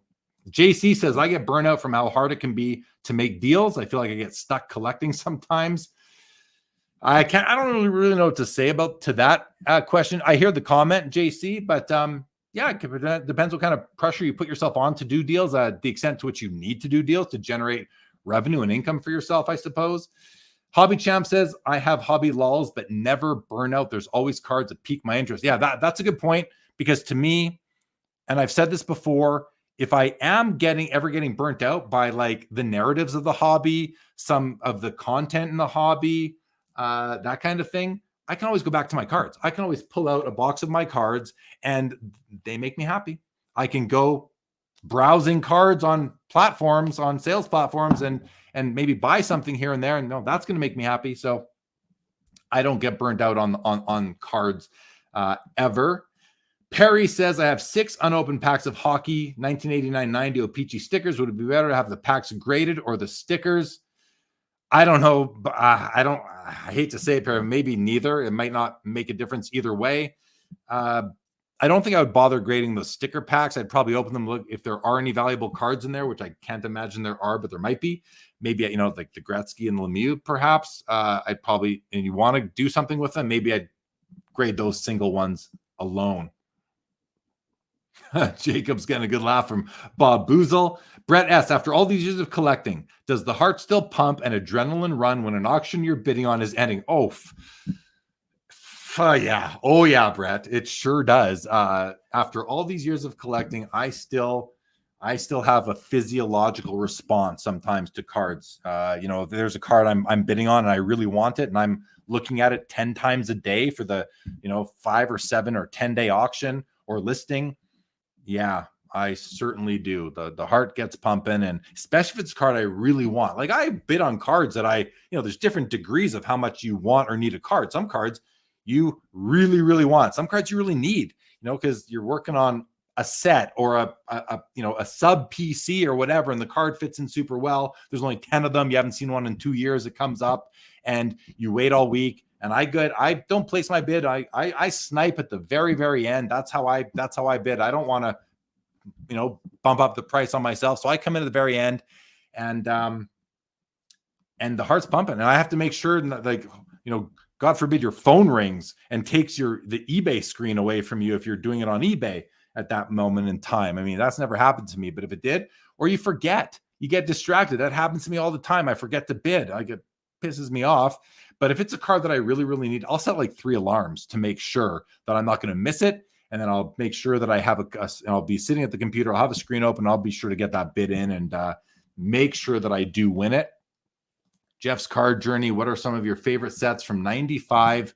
JC says, I get burnout from how hard it can be to make deals. I feel like I get stuck collecting sometimes. I don't really know what to say to that question. I hear the comment, JC, but yeah, it depends what kind of pressure you put yourself on to do deals, the extent to which you need to do deals to generate revenue and income for yourself, I suppose. Hobby Champ says, I have hobby lulls, but never burnout. There's always cards that pique my interest. Yeah, that's a good point, because to me, and I've said this before, if I am ever getting burnt out by like the narratives of the hobby, some of the content in the hobby, that kind of thing, I can always go back to my cards. I can always pull out a box of my cards and they make me happy. I can go browsing cards on platforms, on sales platforms, and maybe buy something here and there. And no, that's going to make me happy. So I don't get burnt out on cards ever. Perry says, I have 6 unopened packs of hockey 1989-90 O-Pee-Chee stickers. Would it be better to have the packs graded or the stickers? I don't know. I hate to say it, Perry, maybe neither. It might not make a difference either way. I don't think I would bother grading the sticker packs. I'd probably open them, look if there are any valuable cards in there, which I can't imagine there are, but there might be. Maybe, like the Gretzky and Lemieux, perhaps. I'd probably, and you want to do something with them, maybe I'd grade those single ones alone. Jacob's getting a good laugh from Bob Boozle. Brett S., after all these years of collecting, does the heart still pump and adrenaline run when an auction you're bidding on is ending? Yeah. Oh, yeah, Brett. It sure does. After all these years of collecting, I still have a physiological response sometimes to cards. If there's a card I'm bidding on and I really want it, and I'm looking at it 10 times a day for the 5 or 7 or 10-day auction or listing. Yeah, I certainly do. The heart gets pumping, and especially if it's a card I really want. Like, I bid on cards that there's different degrees of how much you want or need a card. Some cards you really, really want. Some cards you really need, because you're working on a set or a sub PC or whatever, and the card fits in super well. There's only 10 of them. You haven't seen one in 2 years. It comes up and you wait all week. And I don't place my bid. I snipe at the very, very end. That's how I bid. I don't want to, bump up the price on myself. So I come in at the very end, and the heart's pumping, and I have to make sure that, God forbid your phone rings and takes the eBay screen away from you if you're doing it on eBay at that moment in time. I mean, that's never happened to me, but if it did, or you forget, you get distracted. That happens to me all the time. I forget to bid. Pisses me off. But if it's a card that I really, really need, I'll set like 3 alarms to make sure that I'm not going to miss it. And then I'll make sure that I have I'll be sitting at the computer. I'll have a screen open. I'll be sure to get that bid in and make sure that I do win it. Jeff's card journey. What are some of your favorite sets from 95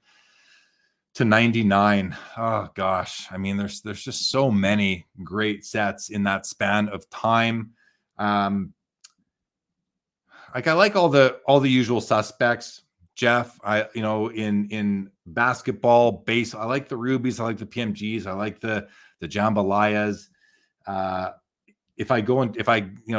to 99? Oh gosh. I mean, there's just so many great sets in that span of time. I like all the usual suspects. Jeff, in basketball, base, I like the rubies, I like the PMGs, I like the jambalayas. if I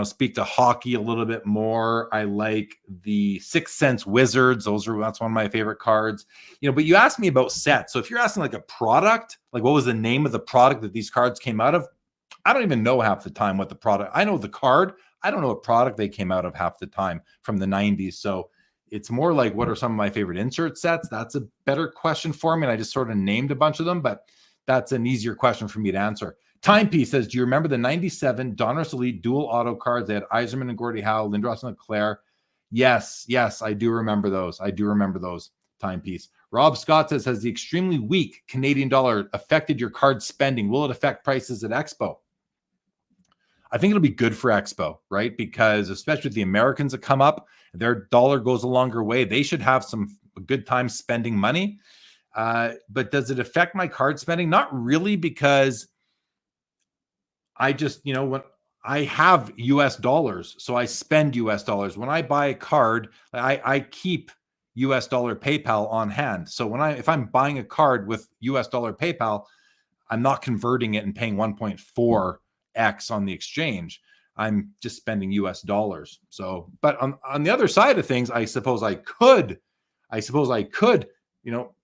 speak to hockey a little bit more, I like the Sixth Sense Wizards. That's one of my favorite cards. But you asked me about sets. So if you're asking like a product, like what was the name of the product that these cards came out of, I don't even know half the time what the product. I know the card. I don't know what product they came out of half the time from the 90s. So it's more like, what are some of my favorite insert sets? That's a better question for me. And I just sort of named a bunch of them, but that's an easier question for me to answer. Timepiece says, do you remember the 97 Donruss Elite dual auto cards? They had Yzerman and Gordie Howe, Lindros and Leclerc. Yes, I do remember those. Timepiece. Rob Scott says, has the extremely weak Canadian dollar affected your card spending? Will it affect prices at Expo? I think it'll be good for Expo, right? Because especially with the Americans that come up, their dollar goes a longer way. They should have some good time spending money. But does it affect my card spending? Not really, because I just, when I have US dollars, so I spend US dollars. When I buy a card, I keep US dollar PayPal on hand. So if I'm buying a card with US dollar PayPal, I'm not converting it and paying 1.4x on the exchange. I'm just spending US dollars. So, but on the other side of things, I suppose I could,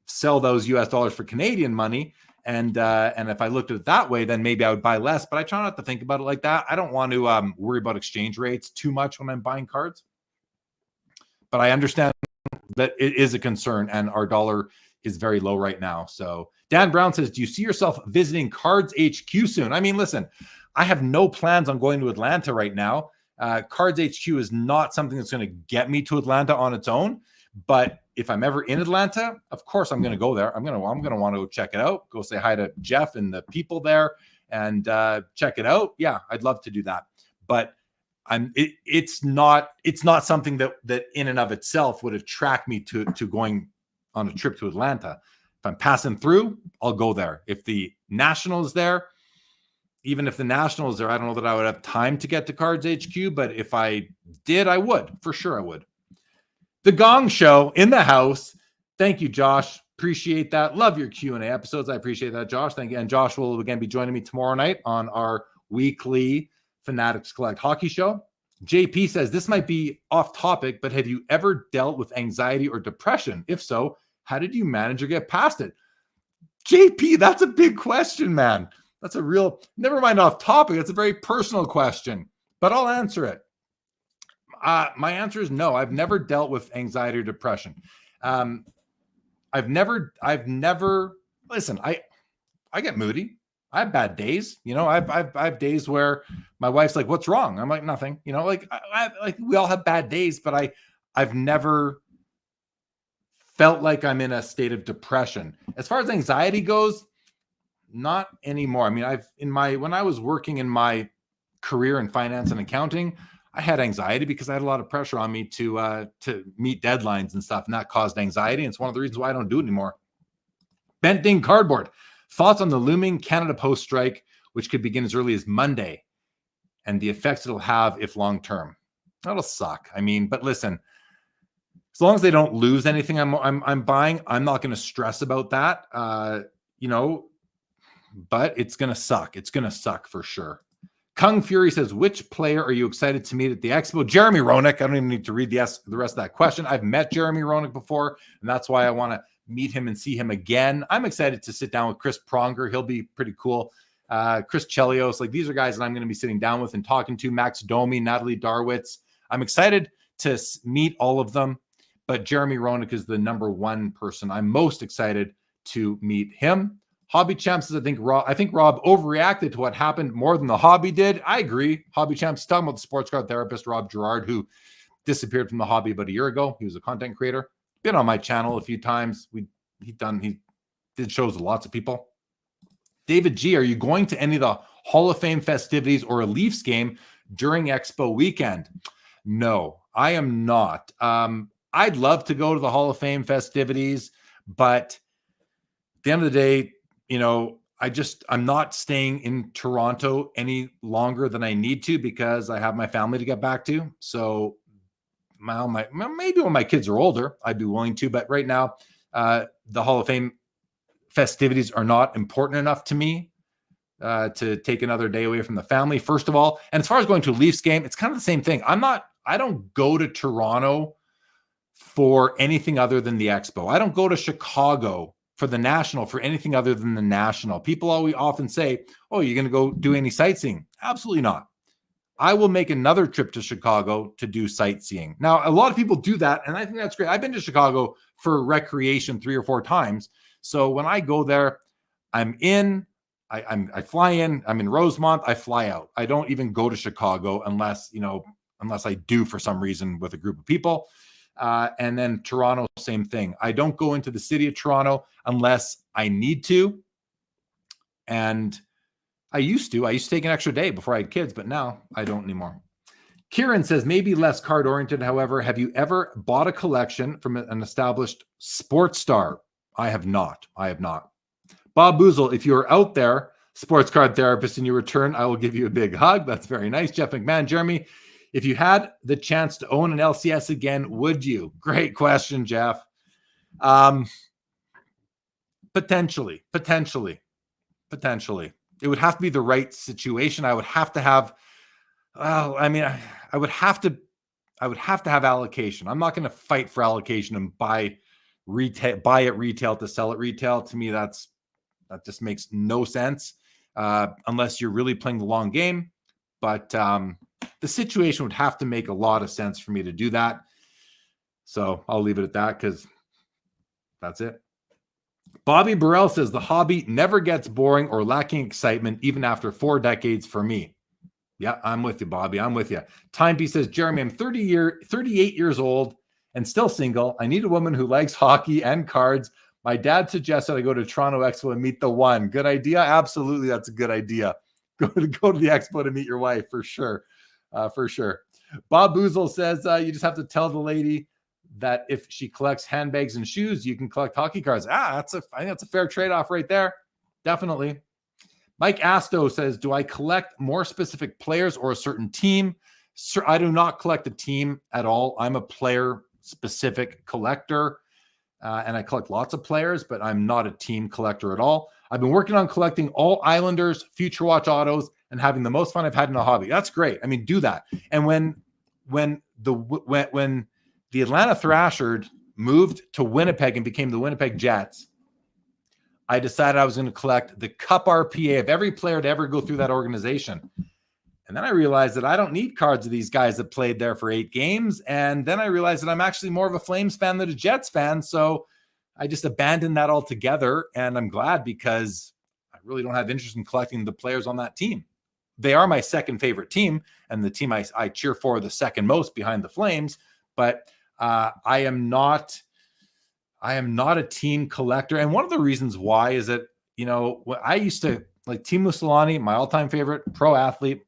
sell those US dollars for Canadian money. And if I looked at it that way, then maybe I would buy less, but I try not to think about it like that. I don't want to worry about exchange rates too much when I'm buying cards, but I understand that it is a concern and our dollar is very low right now. So Dan Brown says, do you see yourself visiting Cards HQ soon? I mean, listen, I have no plans on going to Atlanta right now. Cards HQ is not something that's going to get me to Atlanta on its own. But if I'm ever in Atlanta, of course I'm going to go there. I'm going to want to check it out. Go say hi to Jeff and the people there and check it out. Yeah, I'd love to do that. But it's not something that in and of itself would attract me to going on a trip to Atlanta. If I'm passing through, I'll go there. If the National is there, even if the National is there, I don't know that I would have time to get to Cards HQ. But if I did, I would. For sure, I would. The Gong Show in the house. Thank you, Josh. Appreciate that. Love your Q&A episodes. I appreciate that, Josh. Thank you. And Josh will again be joining me tomorrow night on our weekly Fanatics Collect Hockey Show. JP says, this might be off topic, but have you ever dealt with anxiety or depression? If so, how did you manage or get past it? JP, that's a big question, man. That's a real, never mind off topic. It's a very personal question, but I'll answer it. My answer is no. I've never dealt with anxiety or depression. I've never, listen, I get moody. I have bad days. I have days where my wife's like, what's wrong? I'm like, nothing, like we all have bad days, but I've never felt like I'm in a state of depression. As far as anxiety goes, not anymore. I mean, when I was working in my career in finance and accounting, I had anxiety because I had a lot of pressure on me to meet deadlines and stuff, and that caused anxiety. And it's one of the reasons why I don't do it anymore. Bent Ding Cardboard. Thoughts on the looming Canada Post strike, which could begin as early as Monday, and the effects it'll have if long term. That'll suck. I mean, but listen, as long as they don't lose anything I'm buying, I'm not going to stress about that. But it's going to suck. It's going to suck for sure. Kung Fury says, which player are you excited to meet at the Expo? Jeremy Roenick. I don't even need to read the rest of that question. I've met Jeremy Roenick before, and that's why I want to meet him and see him again. I'm excited to sit down with Chris Pronger. He'll be pretty cool. Chris Chelios, like these are guys that I'm going to be sitting down with and talking to. Max Domi, Natalie Darwitz. I'm excited to meet all of them, but Jeremy Roenick is the number one person. I'm most excited to meet him. Hobby Champs says, I think Rob overreacted to what happened more than the hobby did. I agree. Hobby Champs talking about the sports card therapist, Rob Gerard, who disappeared from the hobby about a year ago. He was a content creator. Been on my channel a few times. He did shows with lots of people. David G, are you going to any of the Hall of Fame festivities or a Leafs game during Expo weekend? No, I am not. I'd love to go to the Hall of Fame festivities, but at the end of the day, I'm not staying in Toronto any longer than I need to because I have my family to get back to. So maybe when my kids are older, I'd be willing to, but right now, the Hall of Fame festivities are not important enough to me to take another day away from the family, first of all. And as far as going to a Leafs game, it's kind of the same thing. I don't go to Toronto for anything other than the Expo. I don't go to Chicago for the National for anything other than the National. People always often say, oh, you're going to go do any sightseeing? Absolutely not. I will make another trip to Chicago to do sightseeing. Now, a lot of people do that, and I think that's great. I've been to Chicago for recreation 3 or 4 times. So when I go there, I'm in, I fly in, I'm in Rosemont, I fly out. I don't even go to Chicago unless I do for some reason with a group of people. And then Toronto, same thing. I don't go into the city of Toronto unless I need to. And I used to take an extra day before I had kids, but now I don't anymore. Kieran says, maybe less card oriented. However, have you ever bought a collection from an established sports star? I have not. Bob Boozle, if you're out there, sports card therapist, and you return, I will give you a big hug. That's very nice. Jeff McMahon, Jeremy, if you had the chance to own an LCS again, would you? Great question, Jeff. Potentially. It would have to be the right situation. I would have to have, I would have to have allocation. I'm not going to fight for allocation and buy it retail to sell it retail. To me, that just makes no sense unless you're really playing the long game. But the situation would have to make a lot of sense for me to do that. So I'll leave it at that because that's it. Bobby Burrell says the hobby never gets boring or lacking excitement even after 4 decades for me. Yeah, I'm with you, Bobby. I'm with you. Timepiece says, Jeremy, I'm 38 years old and still single. I need a woman who likes hockey and cards. My dad suggested I go to Toronto Expo and meet the one. Good idea? Absolutely, that's a good idea. Go to the Expo to meet your wife for sure. For sure. Bob Boozle says you just have to tell the lady that if she collects handbags and shoes, you can collect hockey cards. I think that's a fair trade-off right there. Definitely. Mike Asto says, do I collect more specific players or a certain team? Sir, I do not collect a team at all. I'm a player-specific collector, and I collect lots of players, but I'm not a team collector at all. I've been working on collecting all Islanders, Future Watch autos, and having the most fun I've had in a hobby. That's great. I mean, do that. And when the Atlanta Thrashers moved to Winnipeg and became the Winnipeg Jets, I decided I was going to collect the Cup RPA of every player to ever go through that organization. And then I realized that I don't need cards of these guys that played there for 8 games. And then I realized that I'm actually more of a Flames fan than a Jets fan. So I just abandoned that altogether. And I'm glad because I really don't have interest in collecting the players on that team. They are my second favorite team and the team I cheer for the second most behind the Flames. But I am not a team collector. And one of the reasons why is that, I used to like Teemu Selanne, my all-time favorite pro athlete.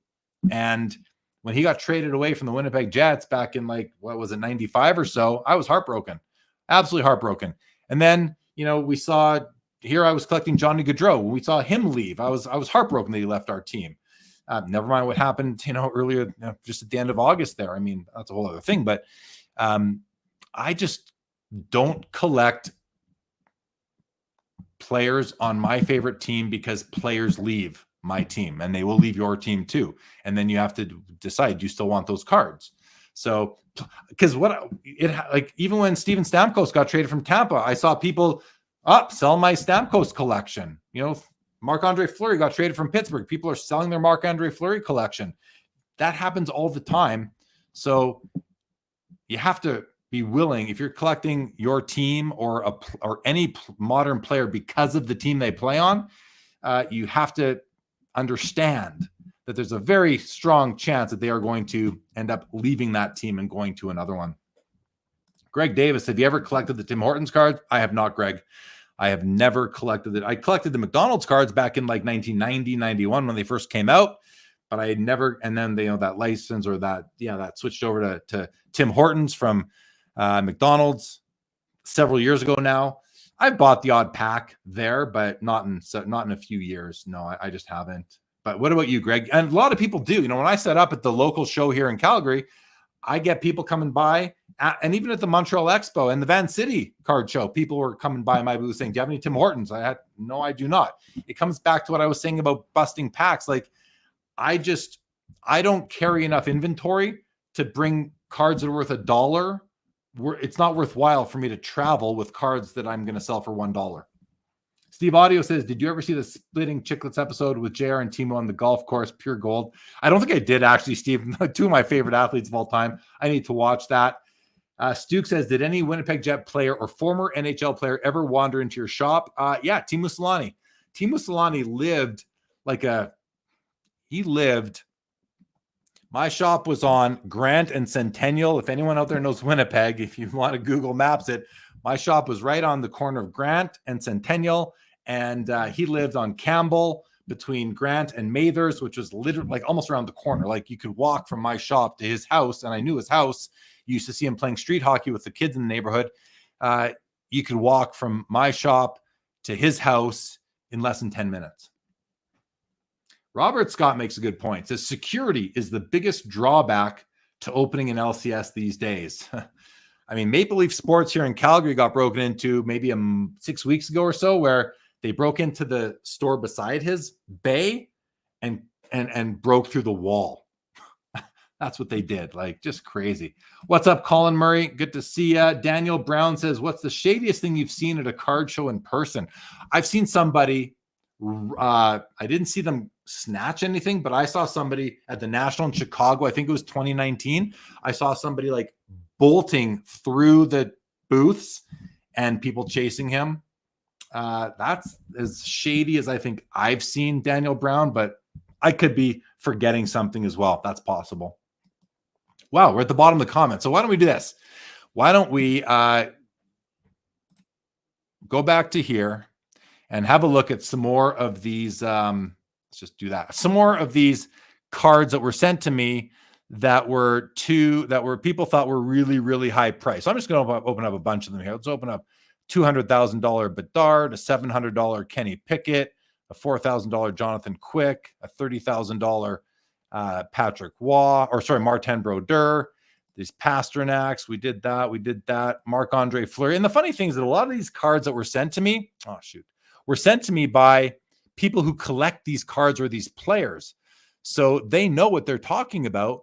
And when he got traded away from the Winnipeg Jets back in 95 or so, I was heartbroken, absolutely heartbroken. And then, we saw here, I was collecting Johnny Gaudreau. When we saw him leave, I was heartbroken that he left our team. Never mind what happened, earlier, just at the end of August there. I mean, that's a whole other thing, but I just don't collect players on my favorite team because players leave my team and they will leave your team too. And then you have to decide, do you still want those cards? So, because even when Steven Stamkos got traded from Tampa, I saw people sell my Stamkos collection. Marc-Andre Fleury got traded from Pittsburgh. People are selling their Marc-Andre Fleury collection. That happens all the time. So you have to be willing, if you're collecting your team or any modern player because of the team they play on, you have to understand that there's a very strong chance that they are going to end up leaving that team and going to another one. Greg Davis, have you ever collected the Tim Hortons cards? I have not, Greg. I have never collected it. I collected the McDonald's cards back in 1990, 91 when they first came out, but I had never, and then that license or that switched over to Tim Hortons from McDonald's several years ago now. I've bought the odd pack there, but not in a few years. No, I just haven't. But what about you, Greg? And a lot of people do. When I set up at the local show here in Calgary, I get people coming by And even at the Montreal Expo and the Van City card show, people were coming by my booth saying, do you have any Tim Hortons? I had, no, I do not. It comes back to what I was saying about busting packs. Like, I don't carry enough inventory to bring cards that are worth $1. It's not worthwhile for me to travel with cards that I'm going to sell for $1. Steve Audio says, did you ever see the Splitting Chicklets episode with JR and Timo on the golf course? Pure gold. I don't think I did, actually, Steve. Two of my favorite athletes of all time. I need to watch that. Stuke says, did any Winnipeg Jet player or former NHL player ever wander into your shop? Yeah, Teemu Selanne. Teemu Selanne lived my shop was on Grant and Centennial. If anyone out there knows Winnipeg, if you want to Google Maps it, my shop was right on the corner of Grant and Centennial. And he lived on Campbell between Grant and Mathers, which was literally like almost around the corner. Like, you could walk from my shop to his house, and I knew his house. You used to see him playing street hockey with the kids in the neighborhood. You could walk from my shop to his house in less than 10 minutes. Robert Scott makes a good point. Says security is the biggest drawback to opening an LCS these days. I mean, Maple Leaf Sports here in Calgary got broken into maybe 6 weeks ago or so, where they broke into the store beside his bay and broke through the wall. That's what they did. Like, just crazy. What's up, Colin Murray? Good to see you. Daniel Brown says, what's the shadiest thing you've seen at a card show in person? I've seen somebody, I didn't see them snatch anything, but I saw somebody at the National in Chicago. I think it was 2019. I saw somebody like bolting through the booths and people chasing him. That's as shady as I think I've seen, Daniel Brown, but I could be forgetting something as well. That's possible. Wow, we're at the bottom of the comments. So why don't we do this? Why don't we go back to here and have a look at some more of these. Let's just do that. Some more of these cards that were sent to me that were people thought were really, really high price. So I'm just going to open up a bunch of them here. Let's open up $200,000 Bedard, a $700 Kenny Pickett, a $4,000 Jonathan Quick, a $30,000 Patrick Martin Brodeur, these Pasternaks. We did that. Marc-Andre Fleury. And the funny thing is that a lot of these cards that were sent to me, were sent to me by people who collect these cards or these players. So they know what they're talking about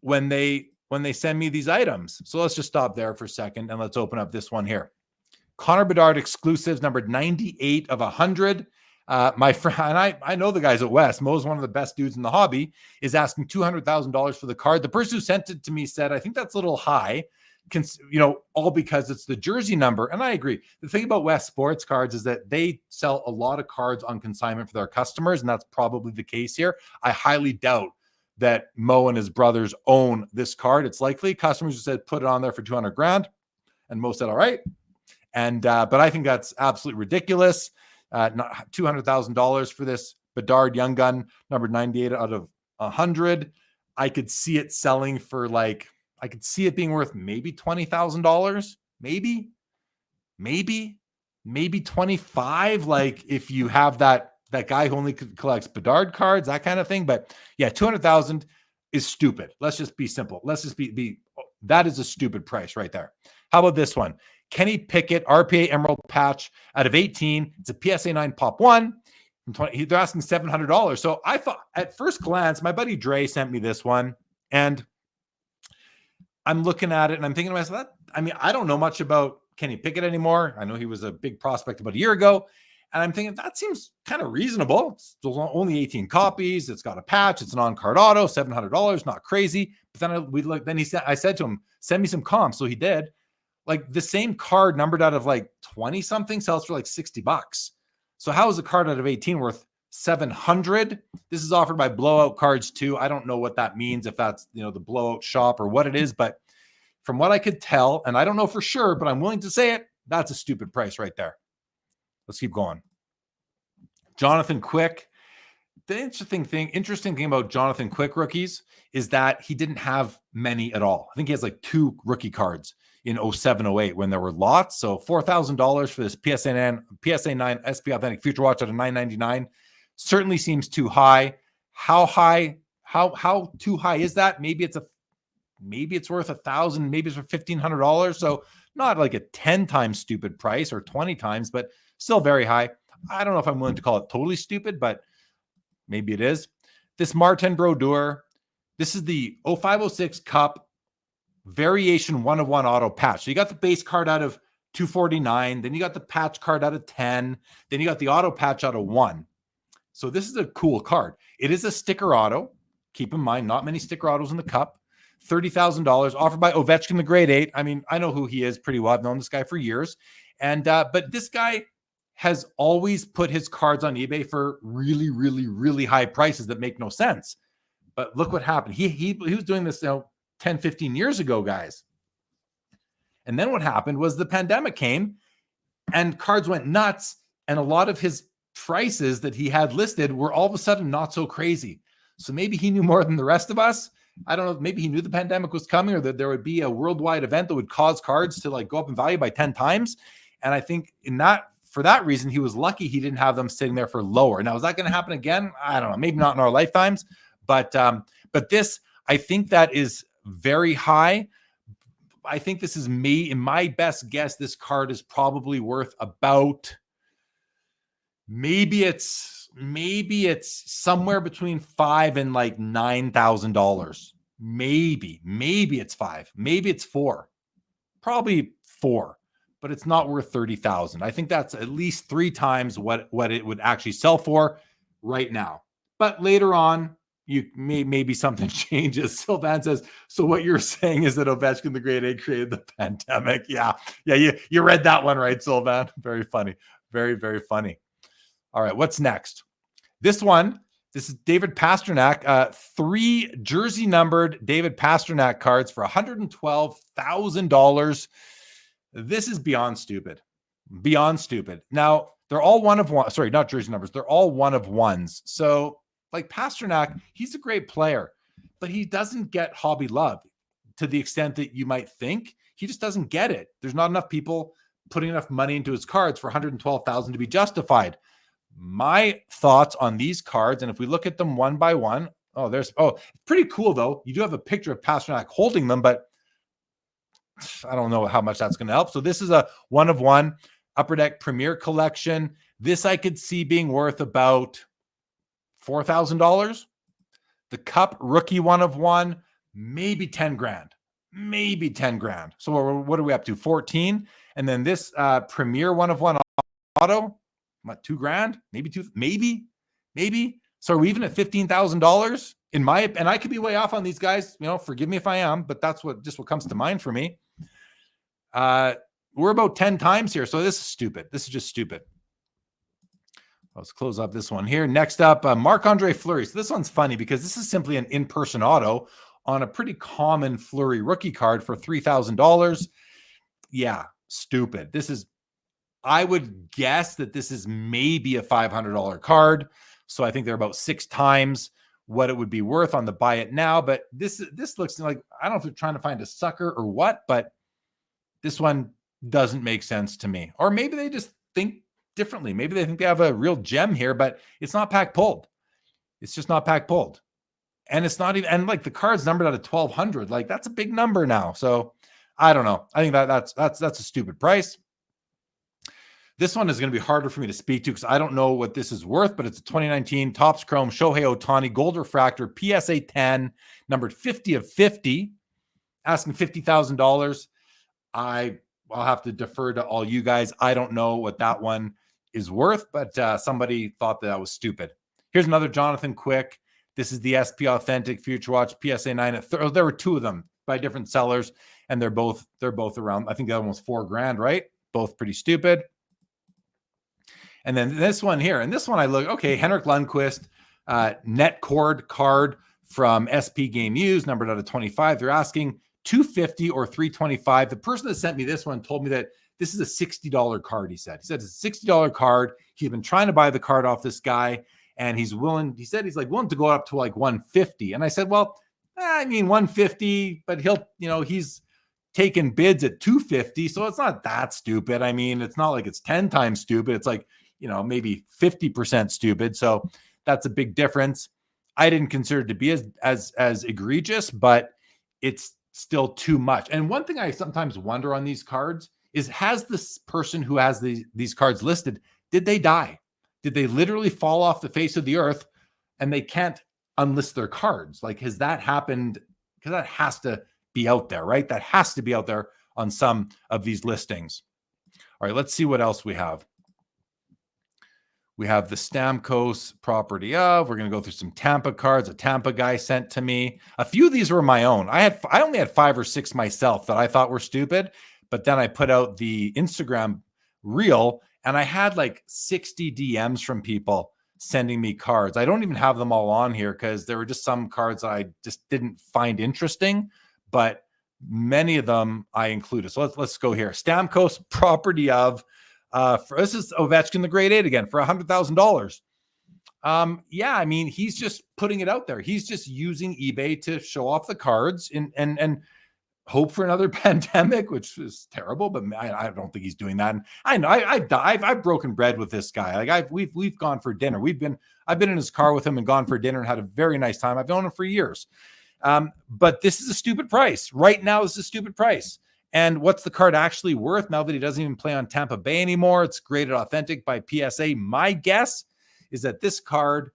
when they send me these items. So let's just stop there for a second and let's open up this one here. Connor Bedard exclusives, numbered 98 of 100. My friend, and I know the guys at West. Mo's one of the best dudes in the hobby, is asking $200,000 for the card. The person who sent it to me said, I think that's a little high, all because it's the jersey number. And I agree. The thing about West Sports Cards is that they sell a lot of cards on consignment for their customers, and that's probably the case here. I highly doubt that Mo and his brothers own this card. It's likely customers who said put it on there for $200,000, and Mo said all right. And but I think that's absolutely ridiculous. Not $200,000 for this Bedard Young Gun, number 98 out of 100. I could see it selling for I could see it being worth maybe $20,000, maybe 25. Like, if you have that guy who only collects Bedard cards, that kind of thing. But yeah, 200,000 is stupid. Let's just be simple. Let's just be that is a stupid price right there. How about this one? Kenny Pickett, RPA Emerald Patch out of 18. It's a PSA 9 Pop 1. They're asking $700. So I thought at first glance, my buddy Dre sent me this one, and I'm looking at it and I'm thinking to myself, I don't know much about Kenny Pickett anymore. I know he was a big prospect about a year ago. And I'm thinking that seems kind of reasonable. It's only 18 copies. It's got a patch. It's an on-card auto, $700, not crazy. But then I said to him, send me some comps. So he did. Like, the same card numbered out of 20 something sells for $60. So how is a card out of 18 worth $700? This is offered by Blowout Cards too. I don't know what that means, if that's, the Blowout shop or what it is, but from what I could tell, and I don't know for sure, but I'm willing to say it, that's a stupid price right there. Let's keep going. Jonathan Quick. The interesting thing about Jonathan Quick rookies is that he didn't have many at all. I think he has 2 rookie cards in 07-08 when there were lots. So $4,000 for this PSA 9 SP Authentic Future Watch at a $999 certainly seems too high. How high? How too high is that? Maybe it's maybe it's worth $1,000, maybe it's for $1,500. So not like a 10 times stupid price or 20 times, but still very high. I don't know if I'm willing to call it totally stupid, but maybe it is. This Martin Brodeur, this is the 0506 Cup variation 1/1 auto patch. So you got the base card out of 249, then you got the patch card out of 10, then you got the auto patch out of 1. So this is a cool card. It is a sticker auto. Keep in mind, not many sticker autos in the Cup. $30,000 offered by Ovechkin, the grade 8. I mean, I know who he is pretty well. I've known this guy for years. And but this guy has always put his cards on eBay for really, really, really high prices that make no sense. But look what happened. He was doing this 10, 15 years ago, guys. And then what happened was the pandemic came and cards went nuts. And a lot of his prices that he had listed were all of a sudden not so crazy. So maybe he knew more than the rest of us. I don't know. Maybe he knew the pandemic was coming, or that there would be a worldwide event that would cause cards to like go up in value by 10 times. And I think for that reason, he was lucky he didn't have them sitting there for lower. Now, is that going to happen again? I don't know. Maybe not in our lifetimes, but this, I think that is very high. I think this is in my best guess, this card is probably worth about, maybe it's somewhere between $5,000 and like $9,000. Maybe it's 5, maybe it's 4, probably 4, but it's not worth 30,000. I think that's at least 3 times what it would actually sell for right now. But later on, maybe something changes. Sylvan says, so what you're saying is that Ovechkin, the grade 8, created the pandemic. Yeah, you read that one right, Sylvan. Very funny. Very, very funny. All right, what's next? This is David Pastrnak, 3 jersey numbered David Pastrnak cards for $112,000. This is beyond stupid. Beyond stupid. Now, they're all one of one. Sorry, not jersey numbers. They're all one of ones. So, like Pastrnak, he's a great player, but he doesn't get hobby love to the extent that you might think. He just doesn't get it. There's not enough people putting enough money into his cards for $112,000 to be justified. My thoughts on these cards, and if we look at them one by one, it's pretty cool though. You do have a picture of Pastrnak holding them, but I don't know how much that's going to help. So this is a 1 of 1 Upper Deck Premier Collection. This I could see being worth about $4,000. The Cup Rookie 1 of 1, maybe 10 grand. Maybe 10 grand. So what are we up to? 14. And then this Premier 1 of 1 auto, what, 2 grand? Maybe 2, maybe. So are we even at $15,000? And I could be way off on these guys. Forgive me if I am, but that's what comes to mind for me. We're about 10 times here. So this is stupid. This is just stupid. Let's close up this one here. Next up, Marc-Andre Fleury. So this one's funny because this is simply an in-person auto on a pretty common Fleury rookie card for $3,000. Yeah, stupid. I would guess that this is maybe a $500 card. So I think they're about 6 times what it would be worth on the buy it now. But this looks like, I don't know if they're trying to find a sucker or what, but this one doesn't make sense to me. Or maybe they just think differently. Maybe they think they have a real gem here, but it's not pack pulled. It's just not pack pulled. And it's not even, and like the card's numbered out of 1,200. Like that's a big number now. So I don't know. I think that's a stupid price. This one is going to be harder for me to speak to because I don't know what this is worth, but it's a 2019 Topps Chrome Shohei Ohtani Gold Refractor PSA 10, numbered 50 of 50, asking $50,000. I'll have to defer to all you guys. I don't know what that one is worth, but somebody thought that was stupid. Here's another Jonathan Quick. This is the SP Authentic Future Watch PSA 9. There were 2 of them by different sellers, and they're both around. I think the other one was $4 grand, right? Both pretty stupid. And then this one here, and this one I look, okay, Henrik Lundqvist, net cord card from SP Game Used, numbered out of 25. They're asking $250 or $325. The person that sent me this one told me that this is a $60 card, he said. He said it's a $60 card. He's been trying to buy the card off this guy, and he's willing to go up to like $150. And I said, well, I mean, $150, but he's taken bids at $250, so it's not that stupid. I mean, it's not like it's 10 times stupid. It's like, maybe 50% stupid. So that's a big difference. I didn't consider it to be as egregious, but it's still too much. And one thing I sometimes wonder on these cards is, has this person who has these cards listed, did they die? Did they literally fall off the face of the earth and they can't unlist their cards? Like, has that happened? Because that has to be out there, right? That has to be out there on some of these listings. All right, let's see what else we have. We have the Stamkos property of. We're going to go through some Tampa cards. A Tampa guy sent to me. A few of these were my own. I only had 5 or 6 myself that I thought were stupid, but then I put out the Instagram reel and I had like 60 DMs from people sending me cards. I don't even have them all on here because there were just some cards that I just didn't find interesting, but many of them I included. So let's go here. Stamkos property of. This is Ovechkin, the grade 8 again for $100,000. Yeah, I mean, he's just putting it out there. He's just using eBay to show off the cards and hope for another pandemic, which is terrible. But I don't think he's doing that. And I know I've broken bread with this guy. Like we've gone for dinner. I've been in his car with him and gone for dinner and had a very nice time. I've known him for years. But this is a stupid price right now. This is a stupid price. And what's the card actually worth now that he doesn't even play on Tampa Bay anymore? It's graded authentic by PSA. My guess is that this card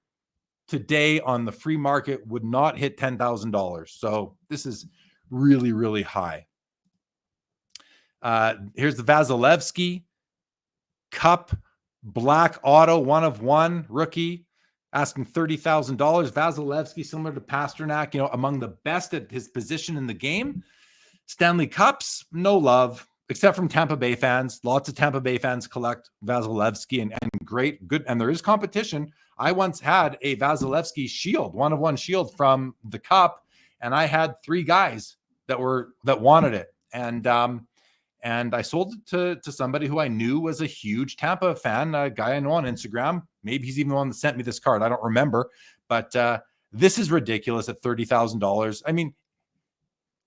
today on the free market would not hit $10,000. So this is really, really high. Here's the Vasilevsky Cup Black Auto 1 of 1 rookie, asking $30,000. Vasilevsky, similar to Pasternak, among the best at his position in the game. Stanley Cups, no love, except from Tampa Bay fans. Lots of Tampa Bay fans collect Vasilevsky and good. And there is competition. I once had a Vasilevsky shield, 1 of 1 shield from the Cup, and I had 3 guys that wanted it. And I sold it to somebody who I knew was a huge Tampa fan, a guy I know on Instagram. Maybe he's even the one that sent me this card. I don't remember. But this is ridiculous at $30,000. I mean,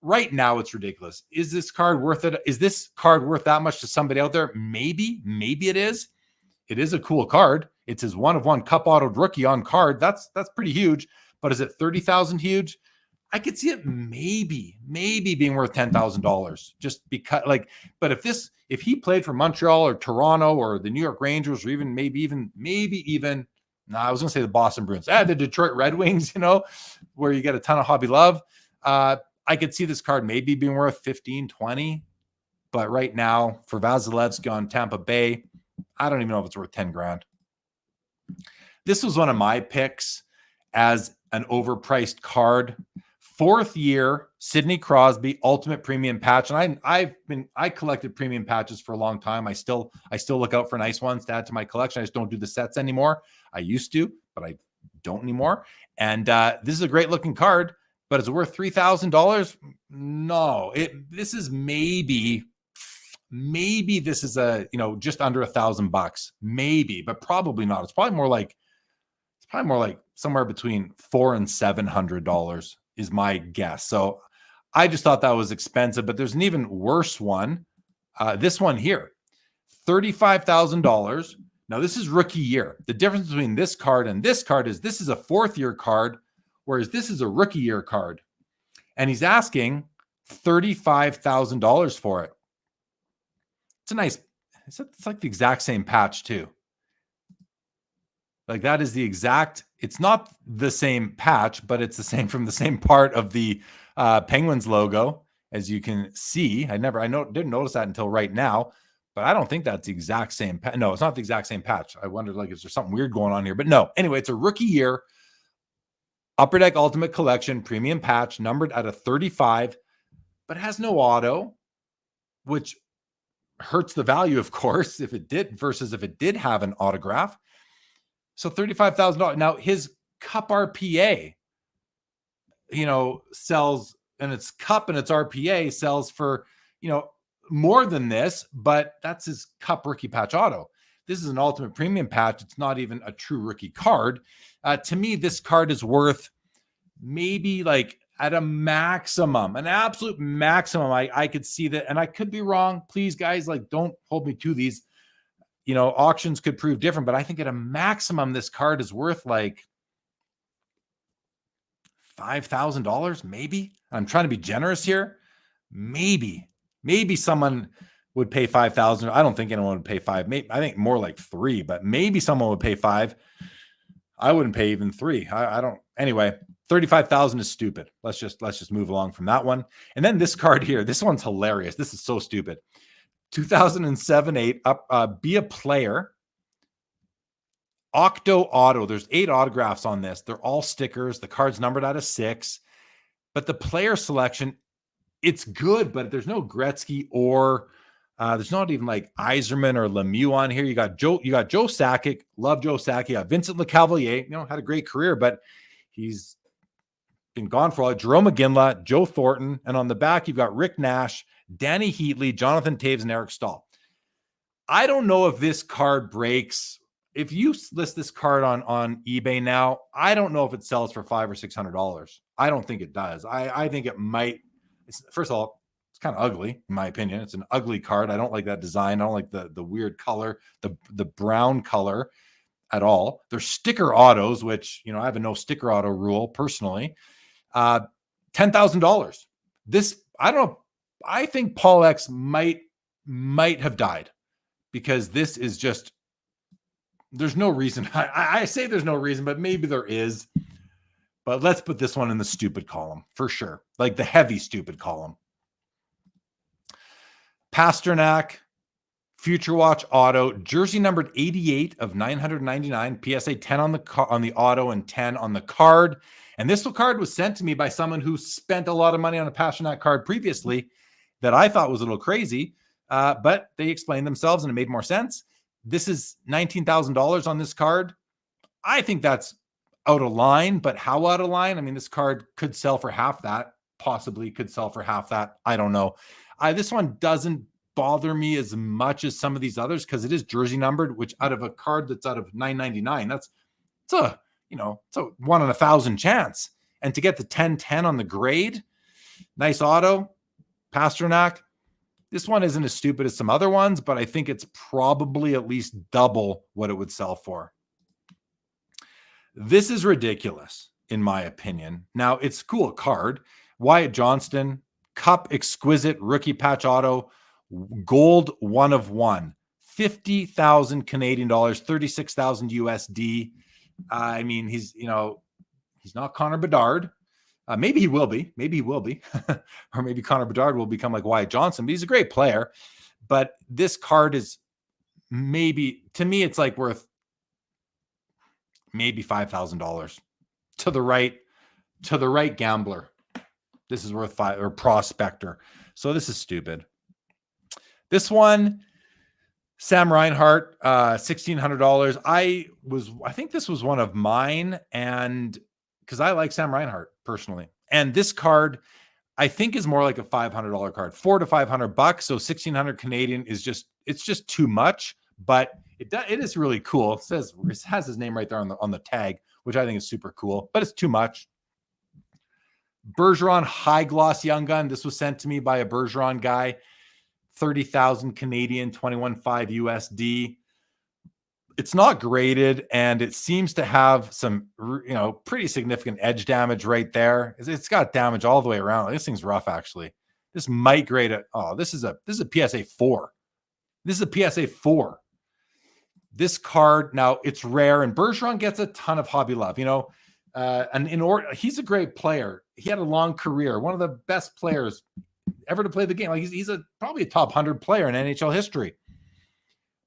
right now, it's ridiculous. Is this card worth it? Is this card worth that much to somebody out there? Maybe it is. It is a cool card. It's his 1 of 1 Cup autoed rookie on card. That's pretty huge. But is it $30,000 huge? I could see it maybe being worth $10,000 just because. But if he played for Montreal or Toronto or the New York Rangers or even maybe even. I was gonna say the Boston Bruins, the Detroit Red Wings, where you get a ton of hobby love. I could see this card maybe being worth 15, 20, but right now for Vasilevsky on Tampa Bay, I don't even know if it's worth 10 grand. This was one of my picks as an overpriced card. 4th year, Sidney Crosby Ultimate Premium Patch. And I collected premium patches for a long time. I still look out for nice ones to add to my collection. I just don't do the sets anymore. I used to, but I don't anymore. And this is a great looking card. But is it worth $3,000? No. This is maybe this is just under $1,000, maybe, but probably not. It's probably more like somewhere between $400 and $700 is my guess. So I just thought that was expensive. But there's an even worse one. This one here, $35,000. Now this is rookie year. The difference between this card and this card is this is a 4th year card, whereas this is a rookie year card. And he's asking $35,000 for it. It's like the exact same patch too. Like that is it's not the same patch, but it's the same from the same part of the Penguins logo, as you can see. Didn't notice that until right now, but I don't think that's the exact same. No, it's not the exact same patch. I wondered, is there something weird going on here? But no, anyway, it's a rookie year Upper Deck Ultimate Collection premium patch, numbered at a 35, but has no auto, which hurts the value, of course, if it did have an autograph. So $35,000. Now his Cup RPA, sells, and its Cup and its RPA sells for, more than this, but that's his Cup rookie patch auto. This is an Ultimate Premium patch. It's not even a true rookie card. To me, this card is worth maybe at a maximum, an absolute maximum. I could see that, and I could be wrong. Please, guys, don't hold me to these. Auctions could prove different, but I think at a maximum, this card is worth $5,000, maybe. I'm trying to be generous here. maybe someone would pay 5,000. I don't think anyone would pay 5. Maybe, I think more like 3, but maybe someone would pay 5. I wouldn't pay even 3. I don't. Anyway, 35,000 is stupid. Let's just move along from that one. And then this card here, this one's hilarious. This is so stupid. 2007-8 up, be a player. Octo Auto. There's 8 autographs on this. They're all stickers. The card's numbered out of 6. But the player selection, it's good, but there's no Gretzky or there's not even like Yzerman or Lemieux on here. You got Joe Sakic. Love Joe Sakic. You got Vincent LeCavalier. Had a great career, but he's been gone for all. Jerome McGinley, Joe Thornton, and on the back you've got Rick Nash, Danny Heatley, Jonathan Taves, and Eric Stahl. I don't know if this card breaks. If you list this card on eBay now, I don't know if it sells for $500 or $600. I don't think it does. I think it might. First of all, it's kind of ugly, in my opinion. It's an ugly card. I don't like that design. I don't like the weird color, the brown color at all. They're sticker autos, which, I have a no sticker auto rule personally. $10,000. This, I don't know. I think Paul X might have died because this is just, there's no reason. I say there's no reason, but maybe there is. But let's put this one in the stupid column for sure. Like the heavy stupid column. Pasternak, Future Watch Auto, jersey numbered 88 of 999, PSA 10 on the auto and 10 on the card. And this card was sent to me by someone who spent a lot of money on a Pasternak card previously that I thought was a little crazy, but they explained themselves and it made more sense. This is $19,000 on this card. I think that's out of line, but how out of line? I mean, this card could sell for half that, possibly could sell for half that. I don't know. This one doesn't bother me as much as some of these others because it is jersey numbered, which out of a card that's out of 999, it's a 1 in 1,000 chance. And to get the 10-10 on the grade, nice auto, Pasternak. This one isn't as stupid as some other ones, but I think it's probably at least double what it would sell for. This is ridiculous, in my opinion. Now, it's a cool card. Wyatt Johnston, Cup Exquisite Rookie Patch Auto, gold 1 of 1, 50,000 Canadian dollars, 36,000 USD. I mean, he's not Connor Bedard. Maybe he will be. Or maybe Connor Bedard will become like Wyatt Johnson, but he's a great player. But this card is maybe, to me, it's like worth maybe $5,000 to the right gambler. This is worth $5,000 or prospector. So this is stupid. This one, Sam Reinhart, $1,600. I think this was one of mine, and because I like Sam Reinhart personally. And this card, I think, is more like a $500 card, $400 to $500. So 1,600 Canadian is it's just too much, but it is really cool. It has his name right there on the tag, which I think is super cool, but it's too much. Bergeron High Gloss Young Gun. This was sent to me by a Bergeron guy. 30,000 Canadian, 21.5 USD. It's not graded, and it seems to have some, pretty significant edge damage right there. It's got damage all the way around. This thing's rough, actually. This might grade it. Oh, this is a PSA 4. This is a PSA 4. This card, now it's rare, and Bergeron gets a ton of hobby love. And he's a great player. He had a long career, one of the best players ever to play the game. Like he's probably a top 100 player in NHL history.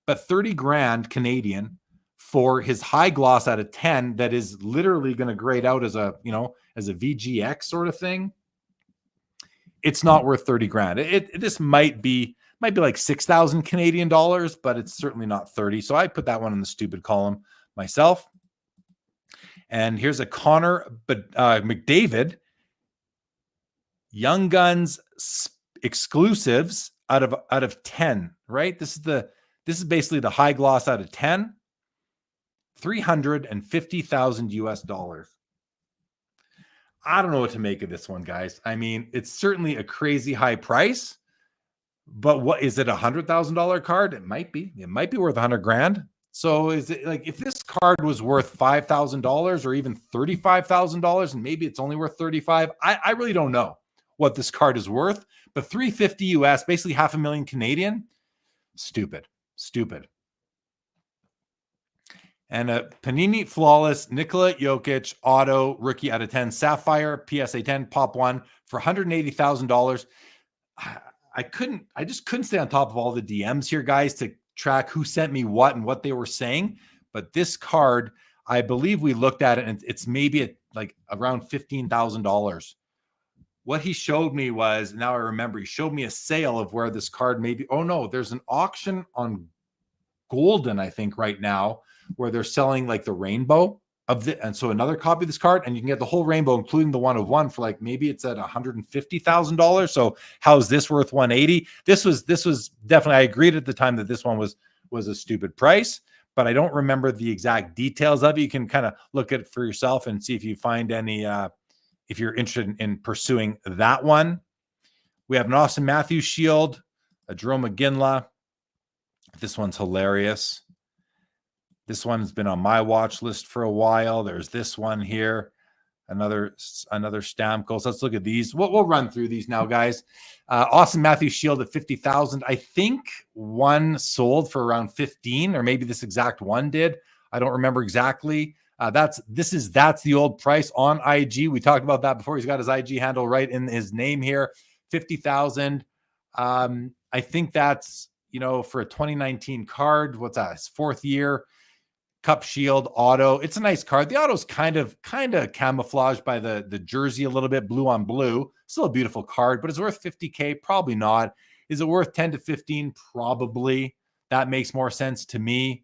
But 30 grand Canadian for his high gloss out of 10 that is literally going to grade out as a VGX sort of thing. It's not worth 30 grand. This might be like 6,000 Canadian dollars, but it's certainly not 30. So I put that one in the stupid column myself. And here's a Connor McDavid Young Guns exclusives out of 10, right? This is basically the high gloss out of 10, 350,000 US dollars. I don't know what to make of this one, guys. I mean, it's certainly a crazy high price, but what is it? $100,000 card? It might be worth 100 grand. So is it like, if this card was worth $5,000 or even $35,000, and maybe it's only worth 35, I really don't know what this card is worth, but 350 US, basically $500,000 Canadian. Stupid. And a Panini Flawless Nikola Jokic auto rookie out of 10 Sapphire PSA 10 Pop 1 for $180,000. I just couldn't stay on top of all the DMs here, guys, to track who sent me what and what they were saying. But this card, I believe we looked at it and it's maybe at like around $15,000. What he showed me was, now I remember, he showed me a sale of where this card maybe, oh no, there's an auction on Golden, I think, right now, where they're selling like the rainbow of the, and so another copy of this card, and you can get the whole rainbow, including the 1 of 1, for like maybe it's at $150,000. So how's this worth 180? This was definitely, I agreed at the time that this one was a stupid price, but I don't remember the exact details of it. You can kind of look at it for yourself and see if you find any, if you're interested in pursuing that one. We have an Austin Matthews shield, a Jerome McGinley. This one's hilarious. This one's been on my watch list for a while. There's this one here, another Stamkos. So let's look at these. We'll run through these now, guys. Austin Matthews shield at $50,000. I think one sold for around 15, or maybe this exact one did. I don't remember exactly. That's the old price on IG. We talked about that before. He's got his IG handle right in his name here. 50,000. I think that's, for a 2019 card. What's that? His 4th year. Cup Shield auto. It's a nice card. The auto's kind of camouflaged by the jersey a little bit, blue on blue. Still a beautiful card, but it's worth 50K. Probably not. Is it worth 10 to 15? Probably. That makes more sense to me.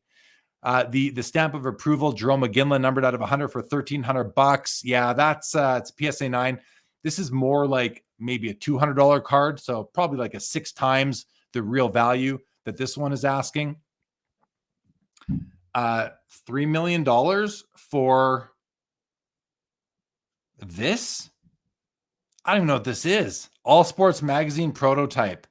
The stamp of approval, Jerome McGinley, numbered out of 100 for $1,300. Yeah, that's it's a PSA 9. This is more like maybe a $200 card, so probably like a 6 times the real value that this one is asking. $3 million for this? I don't even know what this is. All Sports Magazine prototype.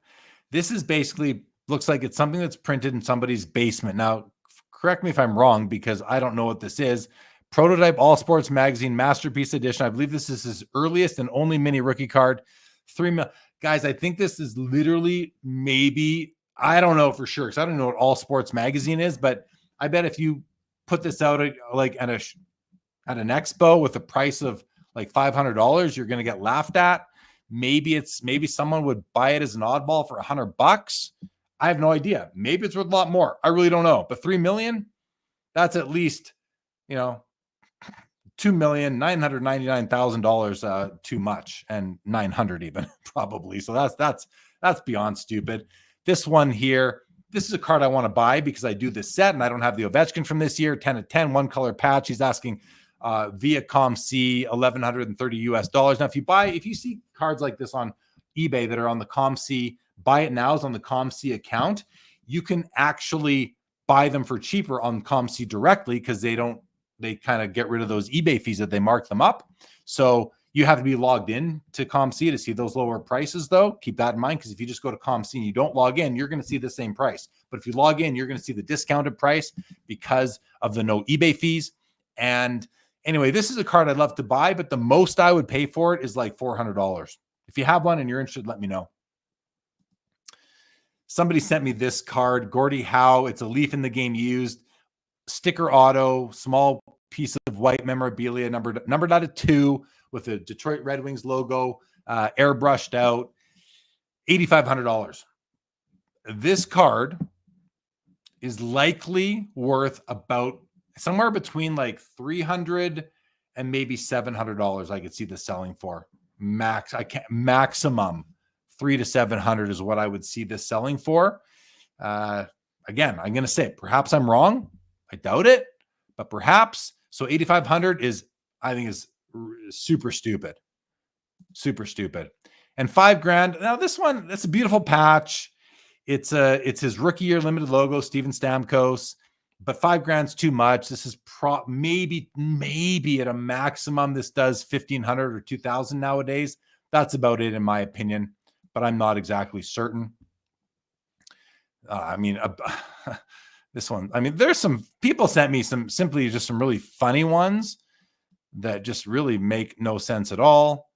This is basically, looks like it's something that's printed in somebody's basement. Now, correct me if I'm wrong, because I don't know what this is. Prototype All Sports Magazine Masterpiece Edition. I believe this is his earliest and only mini rookie card. $3 million. Guys, I think this is literally maybe, I don't know for sure, because I don't know what All Sports Magazine is, but I bet if you put this out at an expo with a price of like $500, you're going to get laughed at. Maybe someone would buy it as an oddball for $100. I have no idea. Maybe it's worth a lot more. I really don't know. But $3 million, that's at least, $2,999,000 too much, and 900 even probably. So that's beyond stupid. This one here. This is a card I want to buy because I do this set and I don't have the Ovechkin from this year. 10 of 10, 1 color patch. He's asking via ComC $1,130. Now, if you see cards like this on eBay that are on the ComC, buy it now is on the ComC account. You can actually buy them for cheaper on ComC directly because they kind of get rid of those eBay fees that they mark them up. So you have to be logged in to ComC to see those lower prices, though. Keep that in mind, because if you just go to ComC and you don't log in, you're going to see the same price. But if you log in, you're going to see the discounted price because of the no eBay fees. And anyway, this is a card I'd love to buy, but the most I would pay for it is like $400. If you have one and you're interested, let me know. Somebody sent me this card, Gordie Howe. It's a Leaf in the Game used. Sticker auto, small piece of white memorabilia, numbered out of 2. With a Detroit Red Wings logo, airbrushed out, $8,500. This card is likely worth about somewhere between like $300 and maybe $700. I could see this selling for maximum $300 to $700 is what I would see this selling for. Again, I'm going to say perhaps I'm wrong. I doubt it, but perhaps. So $8,500 I think is super stupid. And $5,000. Now this one, that's a beautiful patch. It's his rookie year limited logo, Steven Stamkos, but $5,000's too much. This is maybe at a maximum this does $1,500 or $2,000 nowadays. That's about it in my opinion, but I'm not exactly certain. This one, there's some people sent me some really funny ones that just really make no sense at all.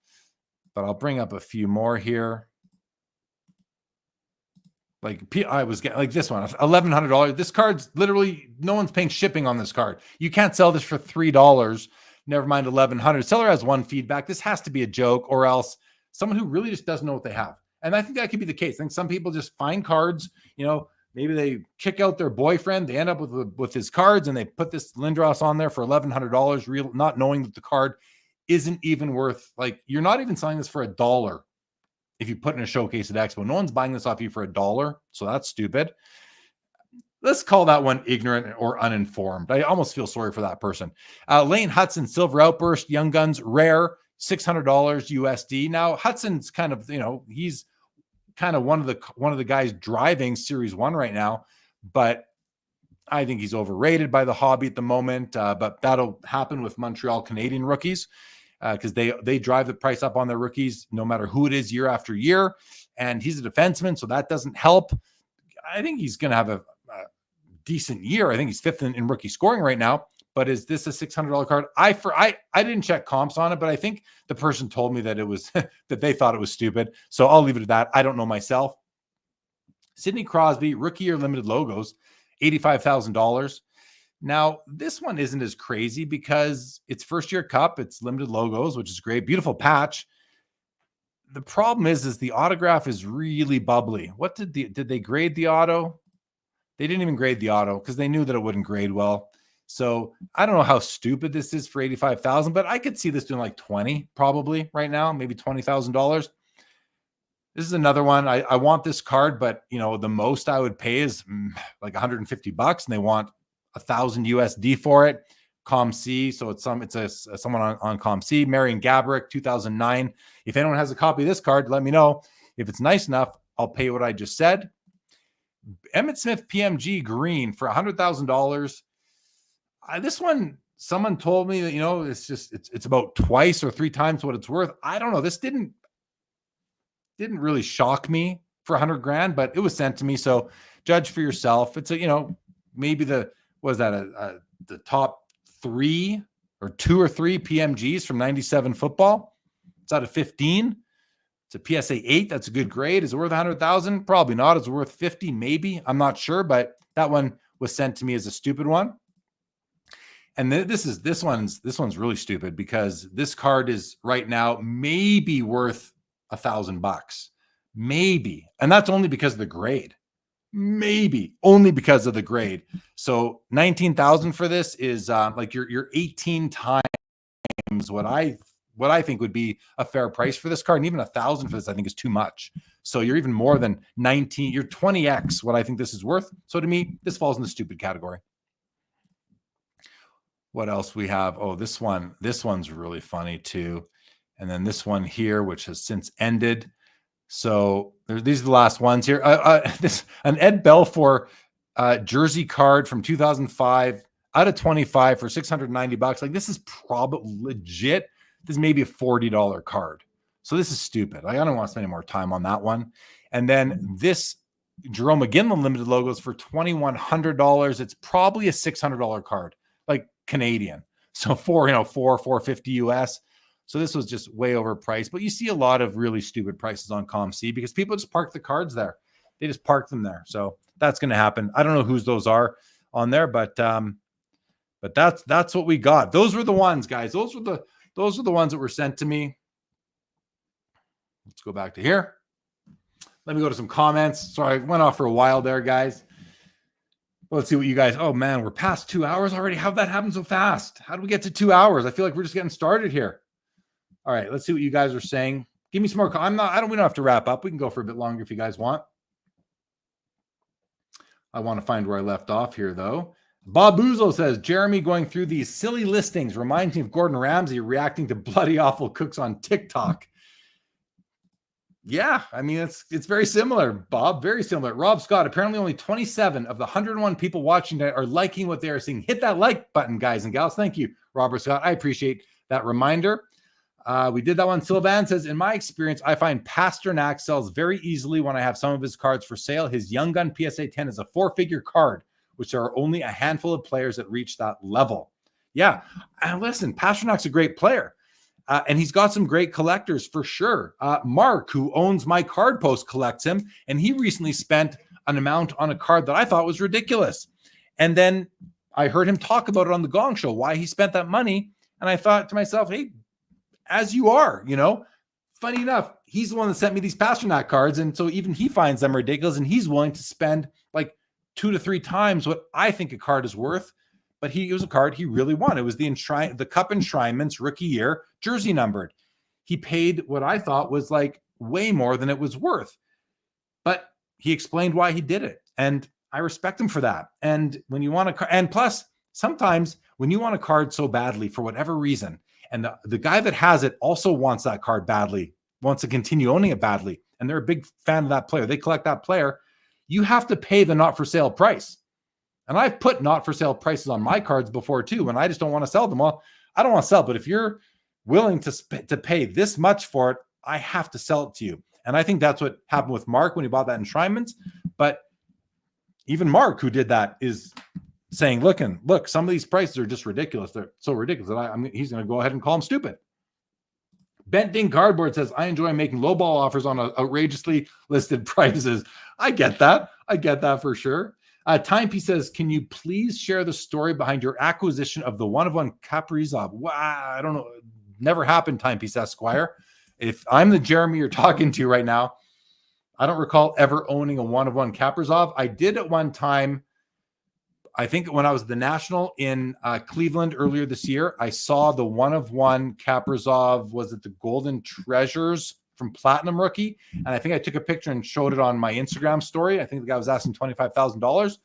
But I'll bring up a few more here. Like I was getting like this one, $1,100. This card's literally no one's paying shipping on this card. You can't sell this for $3. Never mind $1,100. Seller has one feedback. This has to be a joke, or else someone who really just doesn't know what they have. And I think that could be the case. I think some people just find cards, maybe they kick out their boyfriend, they end up with his cards, and they put this Lindros on there for $1,100, real, not knowing that the card isn't even worth, like, you're not even selling this for $1 if you put in a showcase at Expo. No one's buying this off you for $1, so that's stupid. Let's call that one ignorant or uninformed. I almost feel sorry for that person. Lane Hudson, Silver Outburst, Young Guns, rare, $600 USD. Now, Hudson's kind of, he's kind of one of the guys driving Series 1 right now, but I think he's overrated by the hobby at the moment. But that'll happen with Montreal Canadian rookies because they drive the price up on their rookies no matter who it is year after year. And he's a defenseman, so that doesn't help. I think he's going to have a decent year. I think he's fifth in rookie scoring right now. But is this a $600 card? I didn't check comps on it, but I think the person told me that it was that they thought it was stupid. So I'll leave it at that. I don't know myself. Sidney Crosby, rookie year limited logos, $85,000. Now, this one isn't as crazy because it's first year cup, it's limited logos, which is great. Beautiful patch. The problem is the autograph is really bubbly. What did they grade the auto? They didn't even grade the auto because they knew that it wouldn't grade well. So I don't know how stupid this is for $85,000, but I could see this doing like 20 probably right now, maybe $20,000. This is another one. I want this card, but the most I would pay is like $150, and they want $1,000 USD for it. ComC, so it's someone on ComC. Marion Gaborik, 2009. If anyone has a copy of this card, let me know. If it's nice enough, I'll pay what I just said. Emmett Smith PMG green for $100,000. This one, someone told me that it's about twice or three times what it's worth. I don't know. This didn't really shock me for $100,000, but it was sent to me. So judge for yourself. It's maybe the top 3 or 2 or 3 PMGs from 97 football. It's out of 15. It's a PSA 8. That's a good grade. Is it worth $100,000? Probably not. Is it worth 50? Maybe. I'm not sure, but that one was sent to me as a stupid one. And this one's really stupid because this card is right now maybe worth $1,000, maybe, and that's only because of the grade. Maybe only because of the grade. So 19,000 for this is like you're 18 times what I think would be a fair price for this card, and even 1,000 for this I think is too much. So you're even more than 19. You're 20x what I think this is worth. So to me, this falls in the stupid category. What else we have? Oh, this one's really funny too. And then this one here, which has since ended. So these are the last ones here. An Ed Belfour jersey card from 2005 out of 25 for $690. Like, this is probably legit. This may be a $40 card. So this is stupid. I don't want to spend any more time on that one. And then this Jerome McGinley limited logos for $2,100. It's probably a $600 card, like Canadian. So $450 US. So this was just way overpriced. But you see a lot of really stupid prices on ComC because people just park the cards there. They just park them there. So that's going to happen. I don't know whose those are on there, but that's what we got. Those were the ones, guys. Those were the ones that were sent to me. Let's go back to here. Let me go to some comments. Sorry, I went off for a while there, guys. Let's see what you guys. Oh man, we're past 2 hours already. How'd that happen so fast? How did we get to 2 hours? I feel like we're just getting started here. All right, let's see what you guys are saying. Give me some more. We don't have to wrap up. We can go for a bit longer if you guys want. I want to find where I left off here, though. Bob Uzo says, Jeremy going through these silly listings reminds me of Gordon Ramsay reacting to bloody awful cooks on TikTok. Yeah, I mean, it's very similar, Bob. Very similar. Rob Scott, apparently only 27 of the 101 people watching tonight are liking what they are seeing. Hit that like button, guys and gals. Thank you, Robert Scott. I appreciate that reminder. We did that one. Sylvan says, in my experience, I find Pasternak sells very easily when I have some of his cards for sale. His Young Gun PSA 10 is a 4-figure card, which there are only a handful of players that reach that level. Yeah, and listen, Pasternak's a great player. And he's got some great collectors for sure. Mark, who owns my card post, collects him. And he recently spent an amount on a card that I thought was ridiculous. And then I heard him talk about it on the Gong Show, why he spent that money. And I thought to myself, hey, as you are, you know, funny enough, he's the one that sent me these Pasternak cards. And so even he finds them ridiculous, and he's willing to spend like 2 to 3 times what I think a card is worth. But it was a card he really wanted. It was the Cup Enshrinement's rookie year, jersey numbered. He paid what I thought was like way more than it was worth. But he explained why he did it. And I respect him for that. And when you want a, and plus, sometimes when you want a card so badly for whatever reason, and the guy that has it also wants that card badly, wants to continue owning it badly, and they're a big fan of that player, they collect that player, you have to pay the not for sale price. And I've put not for sale prices on my cards before too, and I just don't want to sell them. Well, I don't want to sell, but if you're willing to pay this much for it, I have to sell it to you. And I think that's what happened with Mark when he bought that Enshrinement. But even Mark, who did that, is saying, look, some of these prices are just ridiculous. They're so ridiculous that he's going to go ahead and call them stupid. Bent Ding Cardboard says, I enjoy making lowball offers on outrageously listed prices. I get that. I get that for sure. Timepiece says, can you please share the story behind your acquisition of the one-of-one Kaprizov? Wow, I don't know. Never happened, Timepiece Esquire. If I'm the Jeremy you're talking to right now, I don't recall ever owning a one-of-one Kaprizov. I did at one time, I think when I was at the National in Cleveland earlier this year, I saw the one-of-one Kaprizov, was it the Golden Treasures from Platinum Rookie? And I think I took a picture and showed it on my Instagram story. I think the guy was asking $25,000,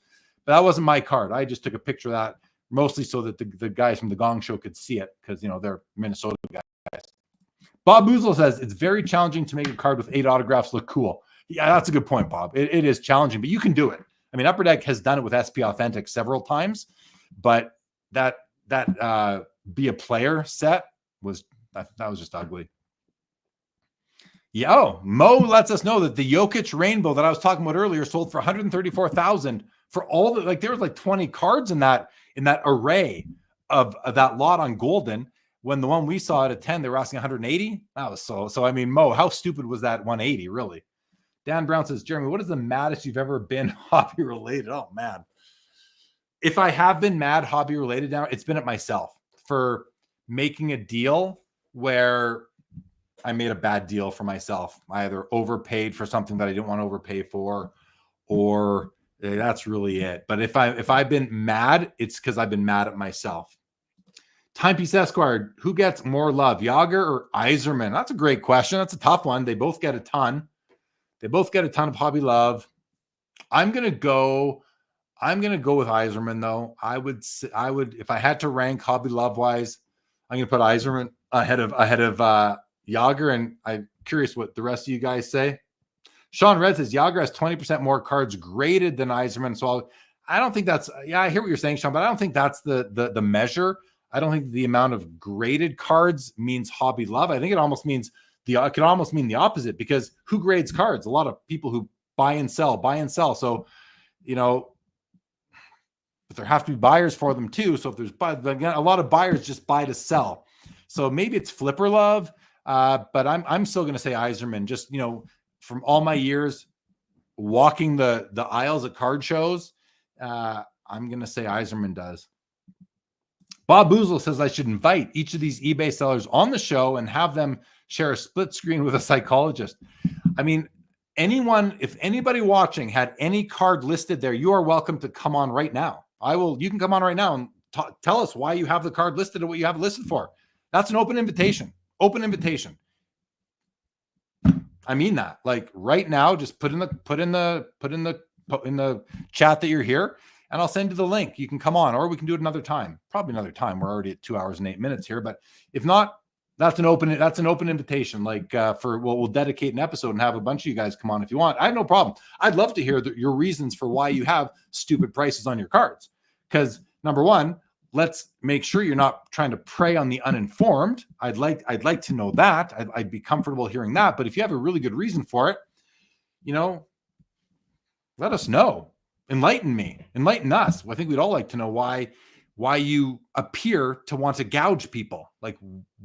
but that wasn't my card. I just took a picture of that mostly so that the guys from the Gong Show could see it because, you know, they're Minnesota guys. Bob Boozle says, it's very challenging to make a card with 8 autographs look cool. Yeah, that's a good point, Bob. It is challenging, but you can do it. I mean, Upper Deck has done it with SP Authentic several times, but that Be a Player set was that was just ugly. Yeah, oh, Mo lets us know that the Jokic Rainbow that I was talking about earlier sold for $134,000 for all the, like, there was like 20 cards in that array of that lot on Golden. When the one we saw at 10, they were asking 180. That was so. I mean, Mo, how stupid was that 180? Really? Dan Brown says, Jeremy, what is the maddest you've ever been hobby related? Oh man, if I have been mad hobby related now, it's been at myself for making a deal where I made a bad deal for myself. I either overpaid for something that I didn't want to overpay for, or that's really it. But if I've been mad, it's because I've been mad at myself. Timepiece Esquire, who gets more love, Yager or Yzerman? That's a great question. That's a tough one. They both get a ton. They both get a ton of hobby love. I'm gonna go with Yzerman though. I would if I had to rank hobby love wise, I'm gonna put Yzerman ahead of Yager, and I'm curious what the rest of you guys say. Sean Red says Yager has 20% more cards graded than Yzerman. So I don't think that's, yeah, I hear what you're saying, Sean, but I don't think that's the measure. I don't think the amount of graded cards means hobby love. I think it almost means it could almost mean the opposite, because who grades cards? A lot of people who buy and sell. So, you know, but there have to be buyers for them too. So if there's, again, a lot of buyers just buy to sell. So maybe it's flipper love, but I'm still going to say Yzerman. Just, you know, from all my years walking the aisles at card shows, I'm going to say Yzerman does. Bob Boozle says I should invite each of these eBay sellers on the show and have them share a split screen with a psychologist. I mean, if anybody watching had any card listed there, you are welcome to come on right now. You can come on right now and tell us why you have the card listed or what you have it listed for. That's an open invitation. Open invitation. I mean that. Like right now, just put in the chat that you're here, and I'll send you the link. You can come on, or we can do it another time. Probably another time. We're already at 2 hours and 8 minutes here, but if not, that's an open invitation. Like we'll dedicate an episode and have a bunch of you guys come on if you want. I have no problem. I'd love to hear your reasons for why you have stupid prices on your cards. Because number one, let's make sure you're not trying to prey on the uninformed. I'd like to know that. I'd be comfortable hearing that. But if you have a really good reason for it, you know, let us know. Enlighten me. Enlighten us. I think we'd all like to know why you appear to want to gouge people. Like,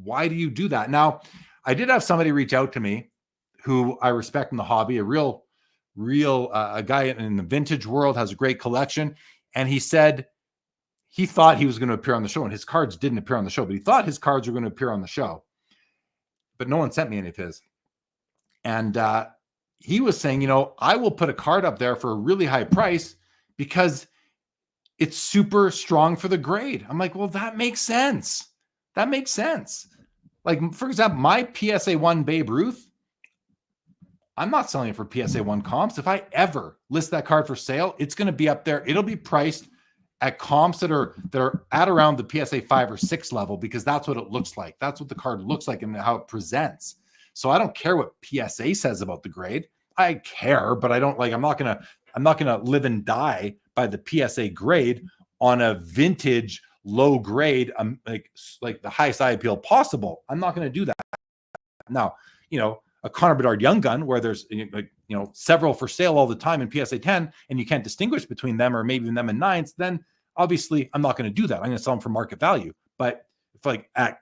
why do you do that? Now, I did have somebody reach out to me who I respect in the hobby, a real a guy in the vintage world, has a great collection. And he said he thought he was going to appear on the show, and his cards didn't appear on the show, but he thought his cards were going to appear on the show. But no one sent me any of his. And he was saying, I will put a card up there for a really high price because it's super strong for the grade. I'm like, well, that makes sense. That makes sense. Like, for example, my PSA 1 Babe Ruth, I'm not selling it for PSA 1 comps. If I ever list that card for sale, it's going to be up there. It'll be priced at comps that are at around the PSA 5 or 6 level, because that's what it looks like. That's what the card looks like and how it presents. So I don't care what PSA says about the grade. I care, but I don't I'm not gonna live and die by the PSA grade on a vintage low grade, like the highest eye appeal possible. I'm not going to do that. Now, a Connor Bedard Young Gun where there's several for sale all the time in PSA 10, and you can't distinguish between them, or maybe even them in 9s, then obviously I'm not going to do that. I'm going to sell them for market value. But if at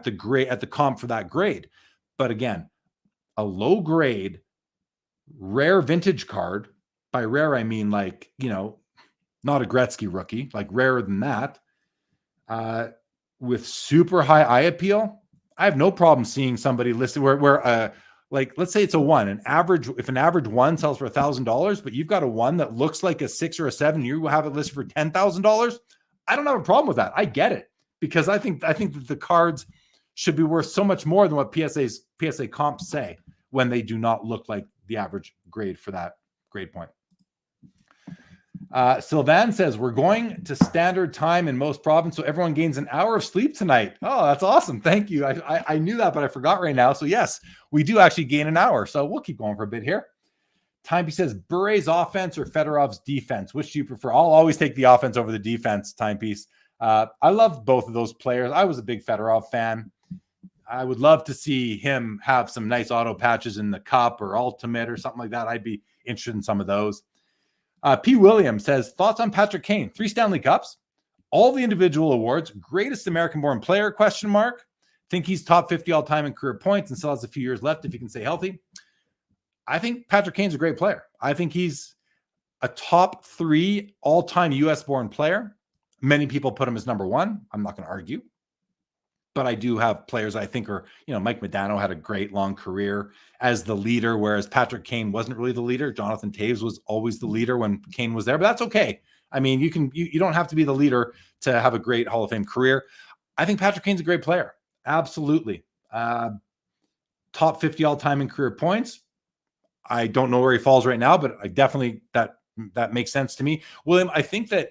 the comp for that grade. But again, a low grade rare vintage card, by rare I mean not a Gretzky rookie, like rarer than that, with super high eye appeal, I have no problem seeing somebody listed where let's say it's a 1, if an average 1 sells for $1,000, but you've got a 1 that looks like a 6 or a 7, you have it listed for $10,000. I don't have a problem with that. I get it, because I think that the cards should be worth so much more than what PSA comps say when they do not look like the average grade for that grade point. Sylvan says, we're going to standard time in most provinces, so everyone gains an hour of sleep tonight. Oh, that's awesome. Thank you. I knew that, but I forgot right now. So yes, we do actually gain an hour. So we'll keep going for a bit here. Timepiece says, Bure's offense or Fedorov's defense? Which do you prefer? I'll always take the offense over the defense, Timepiece. I love both of those players. I was a big Fedorov fan. I would love to see him have some nice auto patches in the Cup or Ultimate or something like that. I'd be interested in some of those. P. Williams says, thoughts on Patrick Kane? 3 Stanley Cups, all the individual awards, greatest American-born player, ? Think he's top 50 all-time in career points and still has a few years left if he can stay healthy. I think Patrick Kane's a great player. I think he's a top 3 all-time U.S.-born player. Many people put him as number 1. I'm not going to argue. But I do have players I think are, Mike Modano had a great long career as the leader, whereas Patrick Kane wasn't really the leader. Jonathan Toews was always the leader when Kane was there, but that's okay. I mean, you don't have to be the leader to have a great Hall of Fame career. I think Patrick Kane's a great player. Absolutely. Top 50 all-time in career points. I don't know where he falls right now, but I definitely, that makes sense to me. William, I think that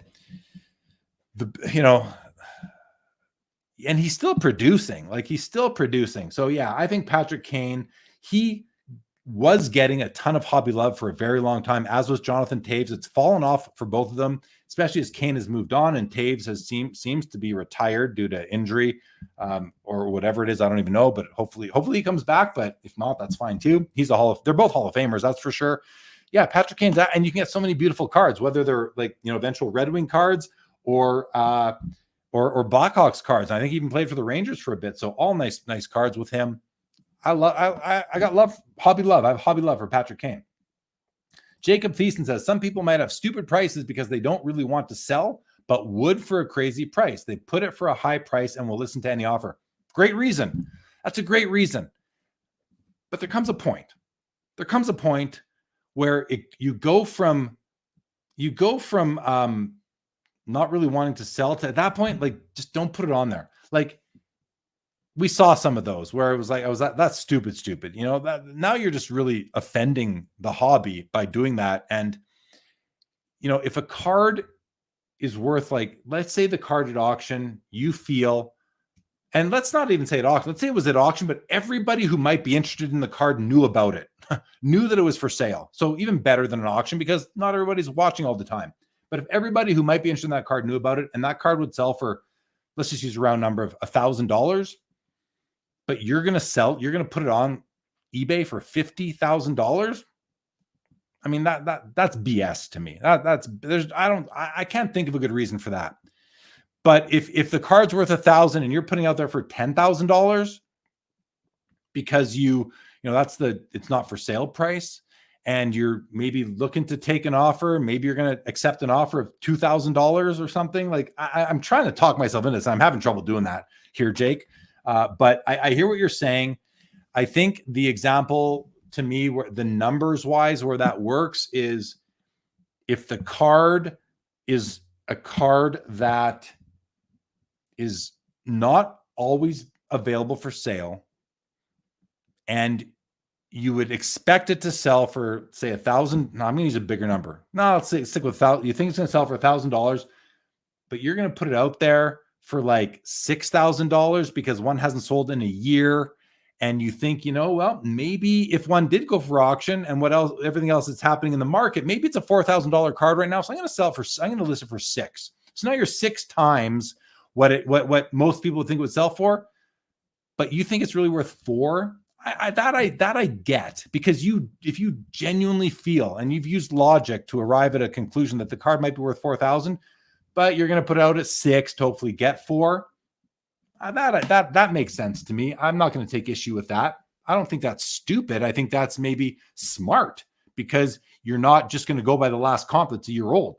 and he's still producing. So yeah, I think Patrick Kane, he was getting a ton of hobby love for a very long time, as was Jonathan Toews. It's fallen off for both of them, especially as Kane has moved on and Toews seems to be retired due to injury or whatever it is. I don't even know, but hopefully he comes back. But if not, that's fine too. They're both Hall of Famers, that's for sure. Yeah, Patrick Kane's that, and you can get so many beautiful cards, whether they're eventual Red Wing cards or Blackhawks cards. I think he even played for the Rangers for a bit. So all nice cards with him. I got hobby love. I have hobby love for Patrick Kane. Jacob Thiessen says, some people might have stupid prices because they don't really want to sell, but would for a crazy price. They put it for a high price and will listen to any offer. Great reason. That's a great reason. But there comes a point. Where you go from not really wanting to sell to, at that point, just don't put it on there. We saw some of those where it was that's stupid. Now you're just really offending the hobby by doing that. And, if a card is worth, let's say the card at auction, you feel, and let's not even say at auction, let's say it was at auction, but everybody who might be interested in the card knew about it, knew that it was for sale. So even better than an auction, because not everybody's watching all the time. But if everybody who might be interested in that card knew about it, and that card would sell for, let's just use a round number of $1,000, but you're going to put it on eBay for $50,000. I mean, that's BS to me. I can't think of a good reason for that. But if the card's worth $1,000 and you're putting out there for $10,000 because it's not for sale price, and you're maybe looking to take an offer, maybe you're going to accept an offer of $2,000 or something. Like I'm trying to talk myself into this. I'm having trouble doing that here, Jake. But I hear what you're saying. I think the example to me where the numbers wise, where that works is if the card is a card that is not always available for sale, and you would expect it to sell for, say, $1,000. No, I'm going to use a bigger number. No, let's say stick with $1,000. You think it's going to sell for $1,000, but you're going to put it out there for like $6,000 because one hasn't sold in a year. And you think, well, maybe if one did go for auction and what else, everything else that's happening in the market, maybe it's a $4,000 card right now. So I'm going to list it for 6. So now you're 6 times what most people would think it would sell for, but you think it's really worth 4. I get, because if you genuinely feel and you've used logic to arrive at a conclusion that the card might be worth 4,000, but you're going to put it out at 6 to hopefully get 4. That makes sense to me. I'm not going to take issue with that. I don't think that's stupid. I think that's maybe smart because you're not just going to go by the last comp that's a year old.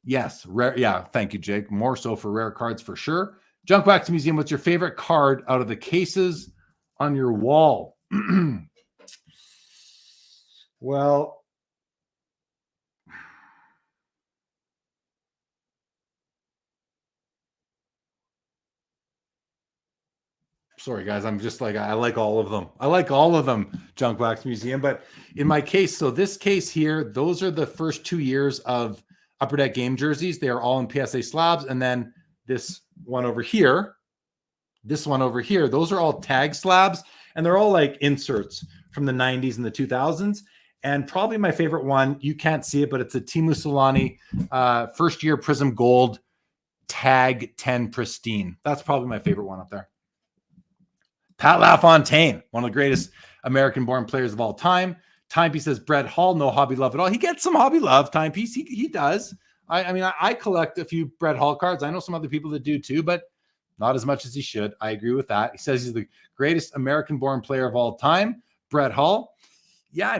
Yes, rare. Yeah, thank you, Jake. More so for rare cards for sure. Junk Wax Museum, what's your favorite card out of the cases on your wall? Well, sorry, guys. I'm just like, I like all of them. I like all of them, Junk Wax Museum. But in my case, so this case here, those are the first 2 years of Upper Deck game jerseys. They are all in PSA slabs. And then this one over here, those are all tag slabs. And they're all like inserts from the 90s and the 2000s. And probably my favorite one, you can't see it, but it's a Timu Solani first year Prism Gold tag 10 pristine. That's probably my favorite one up there. Pat LaFontaine, one of the greatest American-born players of all time. Timepiece says Brett Hall, no hobby love at all. He gets some hobby love, Timepiece. He does. I collect a few Brett Hall cards. I know some other people that do too, but not as much as he should. I agree with that. He says he's the greatest American-born player of all time, Brett Hall. Yeah,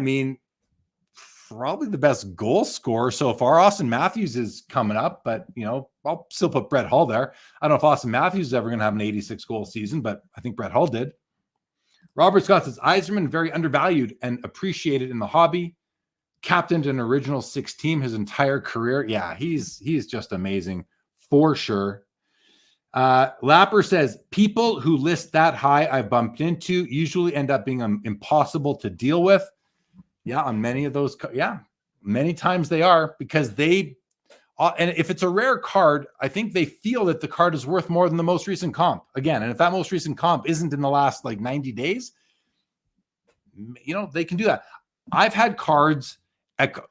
probably the best goal scorer so far. Austin Matthews is coming up, but, I'll still put Brett Hall there. I don't know if Austin Matthews is ever going to have an 86-goal season, but I think Brett Hall did. Robert Scott says, Yzerman, very undervalued and appreciated in the hobby. Captained an original 6 team his entire career. Yeah, he's just amazing for sure. Lapper says, people who list that high I've bumped into usually end up being impossible to deal with. Yeah, on many of those. Yeah, many times they are, because they, and if it's a rare card, I think they feel that the card is worth more than the most recent comp. Again, and if that most recent comp isn't in the last like 90 days, they can do that. I've had cards.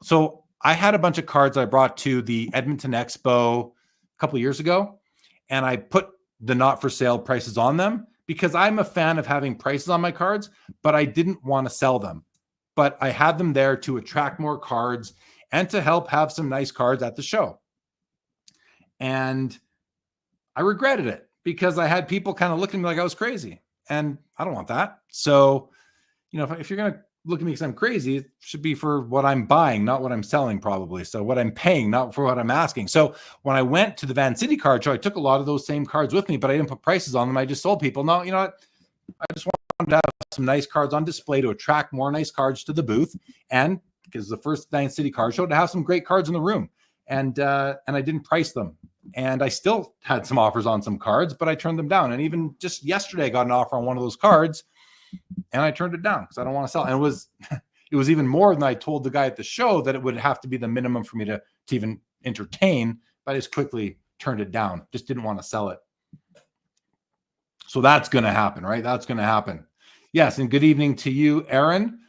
So I had a bunch of cards I brought to the Edmonton Expo a couple of years ago, and I put the not for sale prices on them because I'm a fan of having prices on my cards, but I didn't want to sell them. But I had them there to attract more cards and to help have some nice cards at the show. And I regretted it because I had people kind of looking at me like I was crazy, and I don't want that. So, if you're going to look at me because I'm crazy, it should be for what I'm buying, not what I'm selling probably. So what I'm paying, not for what I'm asking. So when I went to the Van City card show, I took a lot of those same cards with me, but I didn't put prices on them. I just told people, no, you know what? I just wanted to have some nice cards on display to attract more nice cards to the booth. And because the first Van City card show, to have some great cards in the room. And I didn't price them. And I still had some offers on some cards, but I turned them down. And even just yesterday, I got an offer on one of those cards, and I turned it down because I don't want to sell. And it was even more than I told the guy at the show that it would have to be the minimum for me to even entertain. But I just quickly turned it down. Just didn't want to sell it. So that's going to happen, right? That's going to happen. Yes. And good evening to you, Aaron.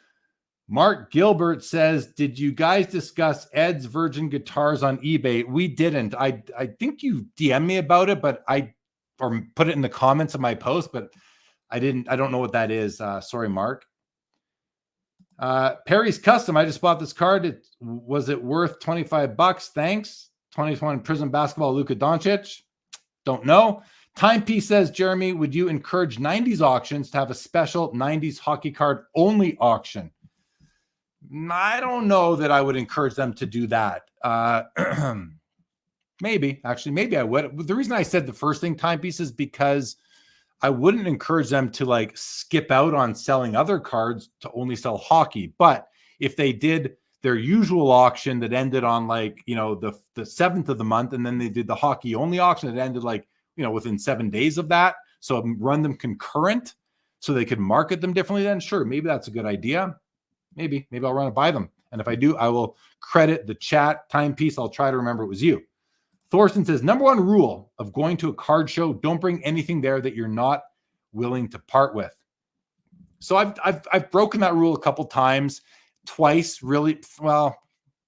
Mark Gilbert says, did you guys discuss Ed's Virgin guitars on eBay? We didn't. I think you DM me about it, but or put it in the comments of my post, but I don't know what that is. Sorry, Mark. Perry's Custom. I just bought this card. Was it worth $25? Thanks. 2021 Prism Basketball, Luka Doncic. Don't know. Timepiece says, Jeremy, would you encourage 90s auctions to have a special 90s hockey card only auction? I don't know that I would encourage them to do that. Maybe I would. The reason I said the first thing timepiece is because I wouldn't encourage them to like skip out on selling other cards to only sell hockey. But if they did their usual auction that ended on like, the 7th of the month, and then they did the hockey only auction that ended like, within 7 days of that. So run them concurrent so they could market them differently, then sure, maybe that's a good idea. Maybe I'll run it by them. And if I do, I will credit the chat timepiece. I'll try to remember it was you. Thorsten says, number one rule of going to a card show, don't bring anything there that you're not willing to part with. So I've broken that rule a couple times, twice, really, well,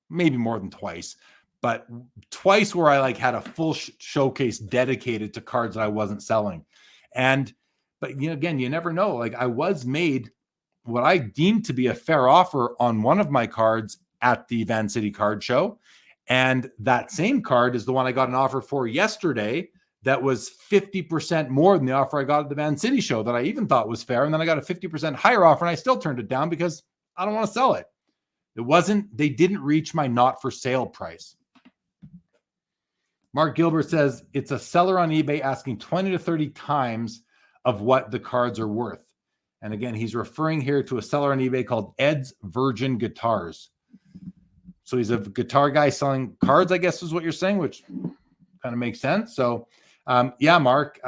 maybe more than twice, but twice where I like had a full showcase dedicated to cards that I wasn't selling. But again, you never know. Like I was made what I deemed to be a fair offer on one of my cards at the Van City Card Show. And that same card is the one I got an offer for yesterday that was 50% more than the offer I got at the Van City show that I even thought was fair. And then I got a 50% higher offer and I still turned it down because I don't want to sell it. They didn't reach my not for sale price. Mark Gilbert says it's a seller on eBay asking 20 to 30 times of what the cards are worth. And again, he's referring here to a seller on eBay called Ed's Virgin Guitars. So he's a guitar guy selling cards, I guess is what you're saying, which kind of makes sense. So yeah, Mark,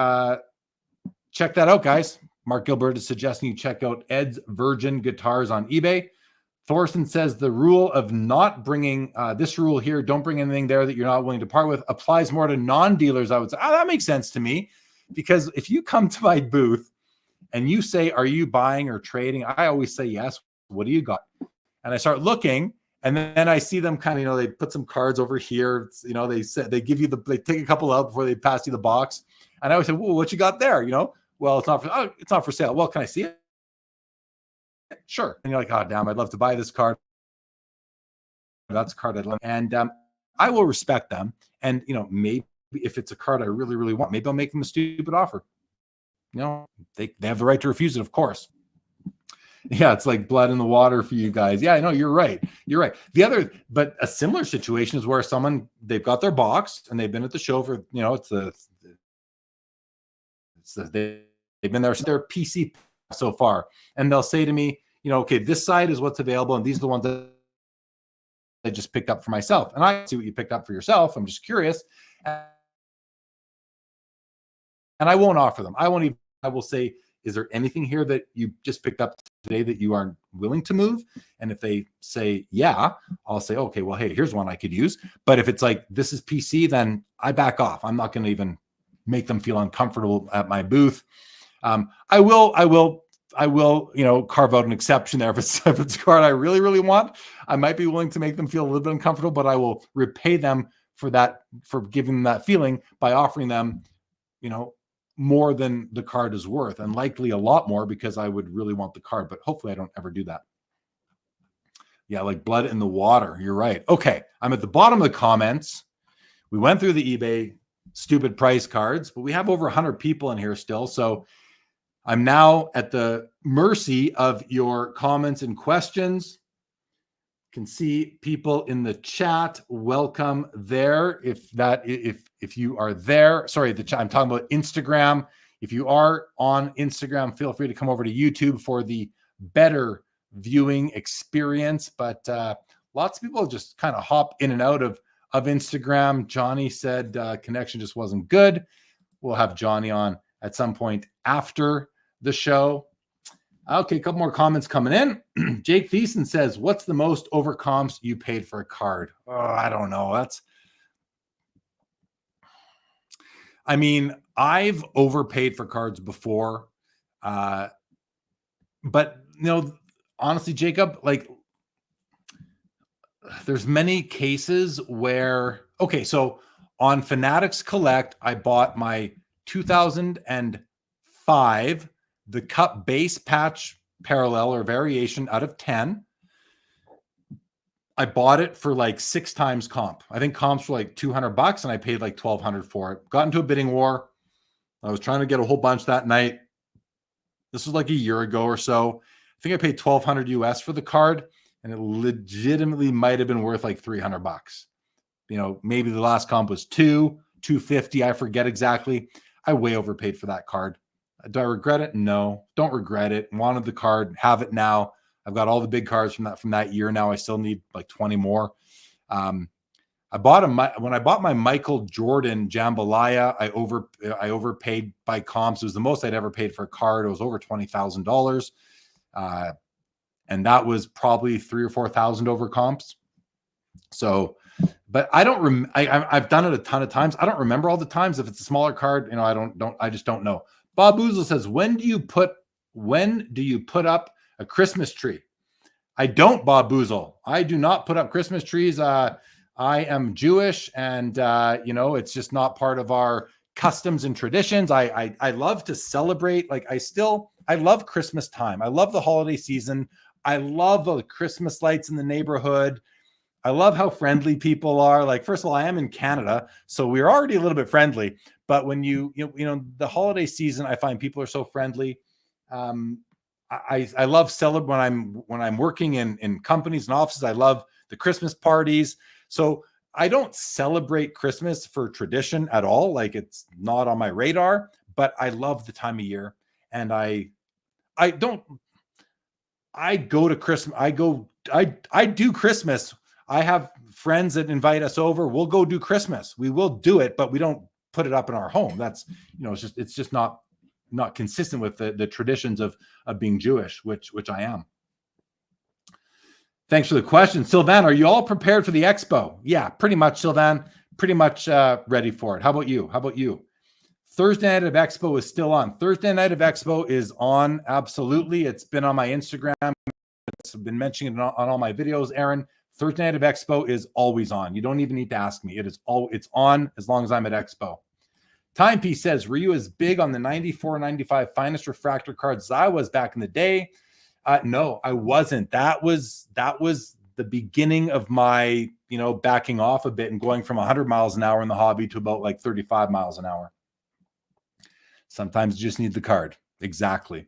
check that out, guys. Mark Gilbert is suggesting you check out Ed's Virgin Guitars on eBay. Thorsten says the rule of not bringing this rule here, don't bring anything there that you're not willing to part with, applies more to non-dealers. I would say, that makes sense to me, because if you come to my booth and you say, are you buying or trading? I always say yes. What do you got? And I start looking, and then I see them kind of, they put some cards over here. They give you they take a couple out before they pass you the box. And I always say, well, what you got there? Well, it's not for sale. Well, can I see it? Sure. And you're like, oh, damn, I'd love to buy this card. That's a card I'd love. And I will respect them. And, maybe if it's a card I really, really want, maybe I'll make them a stupid offer. They have the right to refuse it, of course. Yeah, it's like blood in the water for you guys. Yeah, I know, you're right. You're right. But a similar situation is where they've got their box and they've been at the show for, they've been there since their PC so far. And they'll say to me, okay, this side is what's available, and these are the ones that I just picked up for myself. And I see what you picked up for yourself. I'm just curious. And I won't offer them. I will say, is there anything here that you just picked up today that you aren't willing to move? And if they say, yeah, I'll say, okay, well, hey, here's one I could use. But if it's like, this is PC, then I back off. I'm not going to even make them feel uncomfortable at my booth. I will, carve out an exception there. If it's a card I really, really want, I might be willing to make them feel a little bit uncomfortable, but I will repay them for giving them that feeling by offering them, more than the card is worth, and likely a lot more, because I would really want the card, but hopefully I don't ever do that. Yeah, like blood in the water. You're right. Okay, I'm at the bottom of the comments. We went through the eBay stupid price cards, but we have over 100 people in here still. So I'm now at the mercy of your comments and questions. Can see people in the chat. Welcome there. If you are there, sorry, the chat, I'm talking about Instagram. If you are on Instagram, feel free to come over to YouTube for the better viewing experience. But lots of people just kind of hop in and out of Instagram. Johnny said connection just wasn't good. We'll have Johnny on at some point after the show. Okay, a couple more comments coming in. Jake Thiessen says, what's the most over comps you paid for a card? Oh, I don't know. I've overpaid for cards before. But, honestly, Jacob, there's many cases where, okay, so on Fanatics Collect, I bought my 2005 the Cup base patch parallel or variation out of 10. I bought it for 6 times comp. I think comps were $200 and I paid $1,200 for it. Got into a bidding war. I was trying to get a whole bunch that night. This was a year ago or so. I think I paid $1,200 US for the card. and it legitimately might have been worth like $300. You know, maybe the last comp was $250. I forget exactly. I way overpaid for that card. Do I regret it? No, don't regret it. Wanted the card, have it now. I've got all the big cards from that year now. I still need like 20 more. When I bought my Michael Jordan Jambalaya, I overpaid by comps. It was the most I'd ever paid for a card. It was over $20,000. And that was probably 3,000 or 4,000 over comps. So, but I don't I've done it a ton of times. I don't remember all the times. If it's a smaller card, you know, I just don't know. Bob Boozle says, when do you put up a Christmas tree? I don't, Bob Boozle. I do not put up Christmas trees. I am Jewish, and you know, it's just not part of our customs and traditions. I love to celebrate. Like I love Christmas time. I love the holiday season. I love the Christmas lights in the neighborhood. I love how friendly people are. Like, first of all, I am in Canada, so we're already a little bit friendly. But when you know the holiday season, I find people are so friendly. I love celebrate when I'm working in companies and offices. I love the Christmas parties. So I don't celebrate Christmas for tradition at all. Like, it's not on my radar. But I love the time of year, and I go to Christmas. I do Christmas. I have friends that invite us over. We'll go do Christmas. We will do it, but we don't put it up in our home. That's, you know, it's just not consistent with the traditions of being Jewish, which I am. Thanks for the question. Sylvan, are you all prepared for the Expo? Yeah, pretty much, Sylvan. Pretty much ready for it. How about you? Thursday night of Expo is still on. Thursday night of Expo is on. Absolutely. It's been on my Instagram. I've been mentioning it on all my videos, Aaron. Thursday night of Expo is always on. You don't even need to ask me. It's on as long as I'm at Expo. Timepiece says, were you as big on the 94, 95 finest refractor cards as I was back in the day? No, I wasn't. That was the beginning of my, you know, backing off a bit and going from 100 miles an hour in the hobby to about like 35 miles an hour. Sometimes you just need the card. Exactly.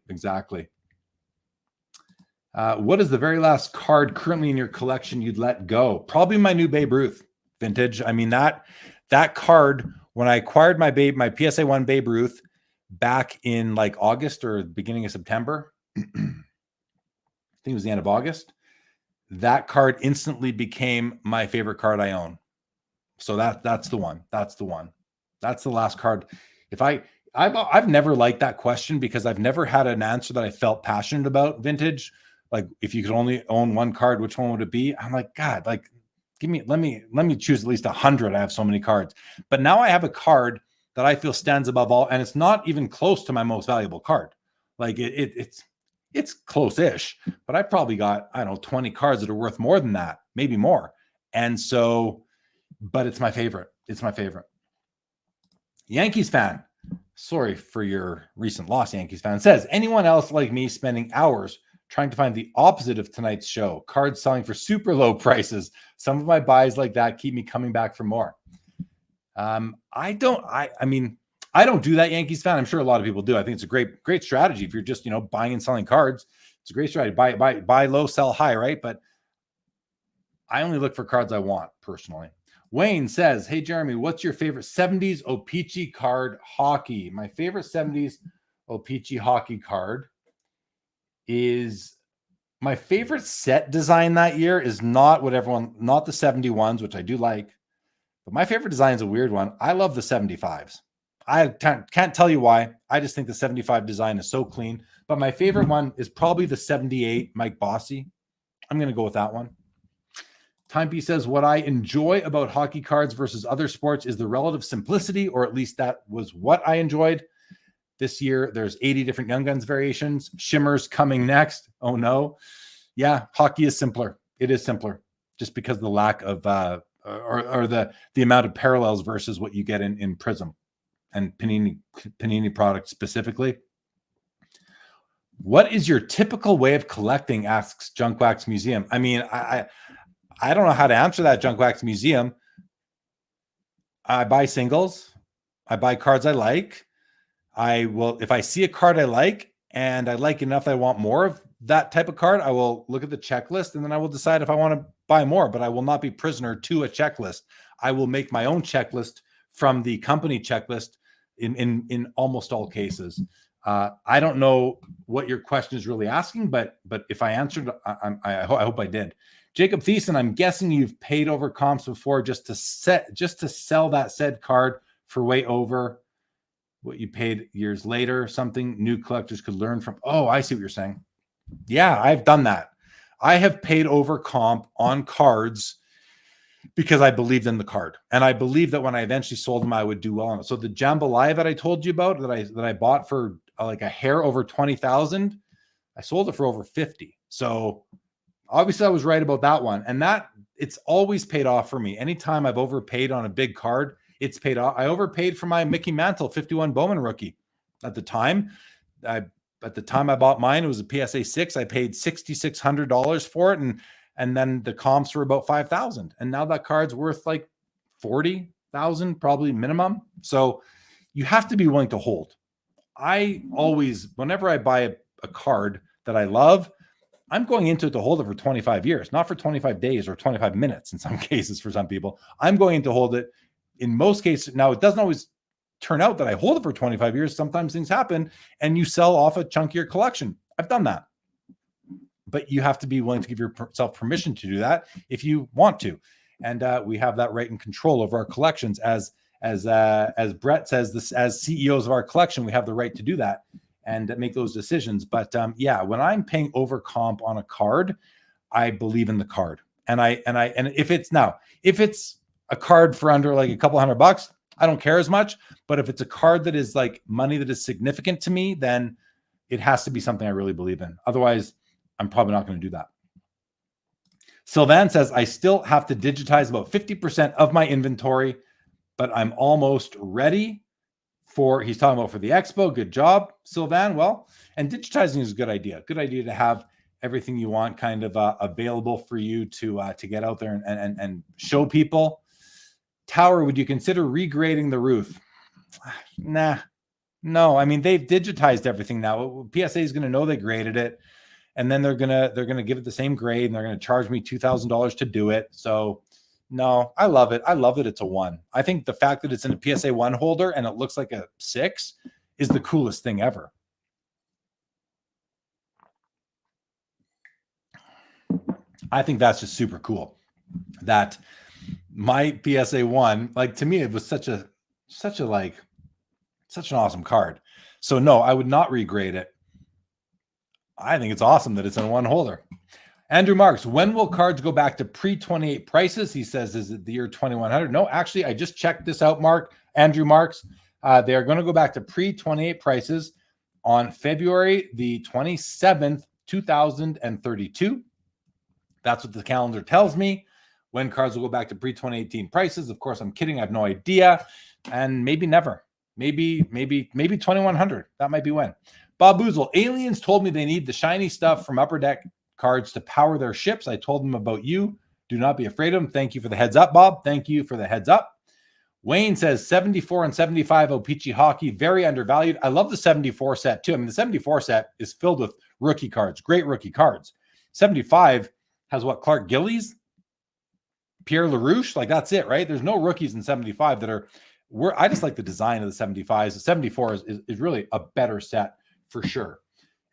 What is the very last card currently in your collection you'd let go? Probably my new Babe Ruth vintage. I mean, that card, when I acquired my PSA 1 Babe Ruth back in like August or the beginning of September, I think it was the end of August, that card instantly became my favorite card I own. So that's the one. That's the last card. I've never liked that question because I've never had an answer that I felt passionate about vintage. Like, if you could only own one card, which one would it be? I'm like, God, like, let me choose at least 100. I have so many cards, but now I have a card that I feel stands above all, and it's not even close to my most valuable card. Like, it's close-ish, but I probably got, I don't know, 20 cards that are worth more than that, maybe more. And so, but it's my favorite. Yankees fan, sorry for your recent loss, Yankees fan, says, anyone else like me spending hours trying to find the opposite of tonight's show, cards selling for super low prices? Some of my buys like that keep me coming back for more. I don't do that, Yankees fan. I'm sure a lot of people do. I think it's a great strategy. If you're just, you know, buying and selling cards, it's a great strategy. Buy low, sell high, right? But I only look for cards I want personally. Wayne says, hey, Jeremy, what's your favorite 70s O-Pee-Chee card hockey? My favorite 70s O-Pee-Chee hockey card is, my favorite set design that year is not the 71s, which I do like, but my favorite design is a weird one. I love the 75s. I can't tell you why. I just think the 75 design is so clean, but my favorite one is probably the 78 Mike Bossy. I'm going to go with that one. Timepiece says, what I enjoy about hockey cards versus other sports is the relative simplicity, or at least that was what I enjoyed. This year, there's 80 different Young Guns variations. Shimmers coming next. Oh, no. Yeah, hockey is simpler. It is simpler just because of the lack of or the amount of parallels versus what you get in Prism and Panini products specifically. What is your typical way of collecting, asks Junk Wax Museum. I mean, I don't know how to answer that, Junk Wax Museum. I buy singles. I buy cards I like. I will, if I see a card I like and I like enough that I want more of, that type of card, I will look at the checklist and then I will decide if I want to buy more, but I will not be prisoner to a checklist. I will make my own checklist from the company checklist in almost all cases. I don't know what your question is really asking, but if I answered, I hope I did. Jacob Thiessen, I'm guessing you've paid over comps before just to sell that said card for way over what you paid years later. Something new collectors could learn from. Oh, I see what you're saying. Yeah, I've done that. I have paid over comp on cards because I believed in the card. And I believed that when I eventually sold them, I would do well on it. So the jambalaya that I told you about that I bought for like a hair over 20,000, I sold it for over 50. So obviously I was right about that one. And that it's always paid off for me. Anytime I've overpaid on a big card, it's paid off. I overpaid for my Mickey Mantle 51 Bowman rookie at the time. At the time I bought mine, it was a PSA 6. I paid $6,600 for it. And then the comps were about 5,000. And now that card's worth like 40,000, probably minimum. So you have to be willing to hold. I always, whenever I buy a card that I love, I'm going into it to hold it for 25 years, not for 25 days or 25 minutes in some cases for some people. I'm going to hold it in most cases. Now, it doesn't always turn out that I hold it for 25 years. Sometimes things happen and you sell off a chunk of your collection. I've done that. But you have to be willing to give yourself permission to do that if you want to. And we have that right and control over our collections. As Brett says, this, as CEOs of our collection, we have the right to do that and make those decisions. But yeah, when I'm paying over comp on a card, I believe in the card. And if it's a card for under like a couple $100, I don't care as much. But if it's a card that is like money that is significant to me, then it has to be something I really believe in. Otherwise, I'm probably not going to do that. Sylvan says, I still have to digitize about 50% of my inventory, but I'm almost ready for, he's talking about for the Expo. Good job, Sylvan. Well, and digitizing is a good idea. Good idea to have everything you want kind of available for you to get out there and show people. Tower, would you consider regrading the roof? Nah, no. I mean, they've digitized everything now. PSA is going to know they graded it, and then they're gonna give it the same grade, and they're going to charge me $2,000 to do it. So, no, I love it. I love that it's a 1. I think the fact that it's in a PSA 1 holder and it looks like a 6 is the coolest thing ever. I think that's just super cool. That my PSA 1, like, to me, it was such an awesome card. So no, I would not regrade it. I think it's awesome that it's in 1 holder. Andrew Marks, when will cards go back to pre-28 prices? He says, is it the year 2100? No, actually, I just checked this out, Andrew Marks. They are going to go back to pre-28 prices on February the 27th, 2032. That's what the calendar tells me. When cards will go back to pre-2018 prices. Of course, I'm kidding. I have no idea. And maybe never. Maybe 2100. That might be when. Bob Boozle, aliens told me they need the shiny stuff from Upper Deck cards to power their ships. I told them about you. Do not be afraid of them. Thank you for the heads up, Bob. Thank you for the heads up. Wayne says 74 and 75 O-Pee-Chee hockey, very undervalued. I love the 74 set too. I mean, the 74 set is filled with rookie cards, great rookie cards. 75 has what, Clark Gillies, Pierre LaRouche, like that's it, right? There's no rookies in 75 that are, I just like the design of the 75s. The 74 is really a better set for sure.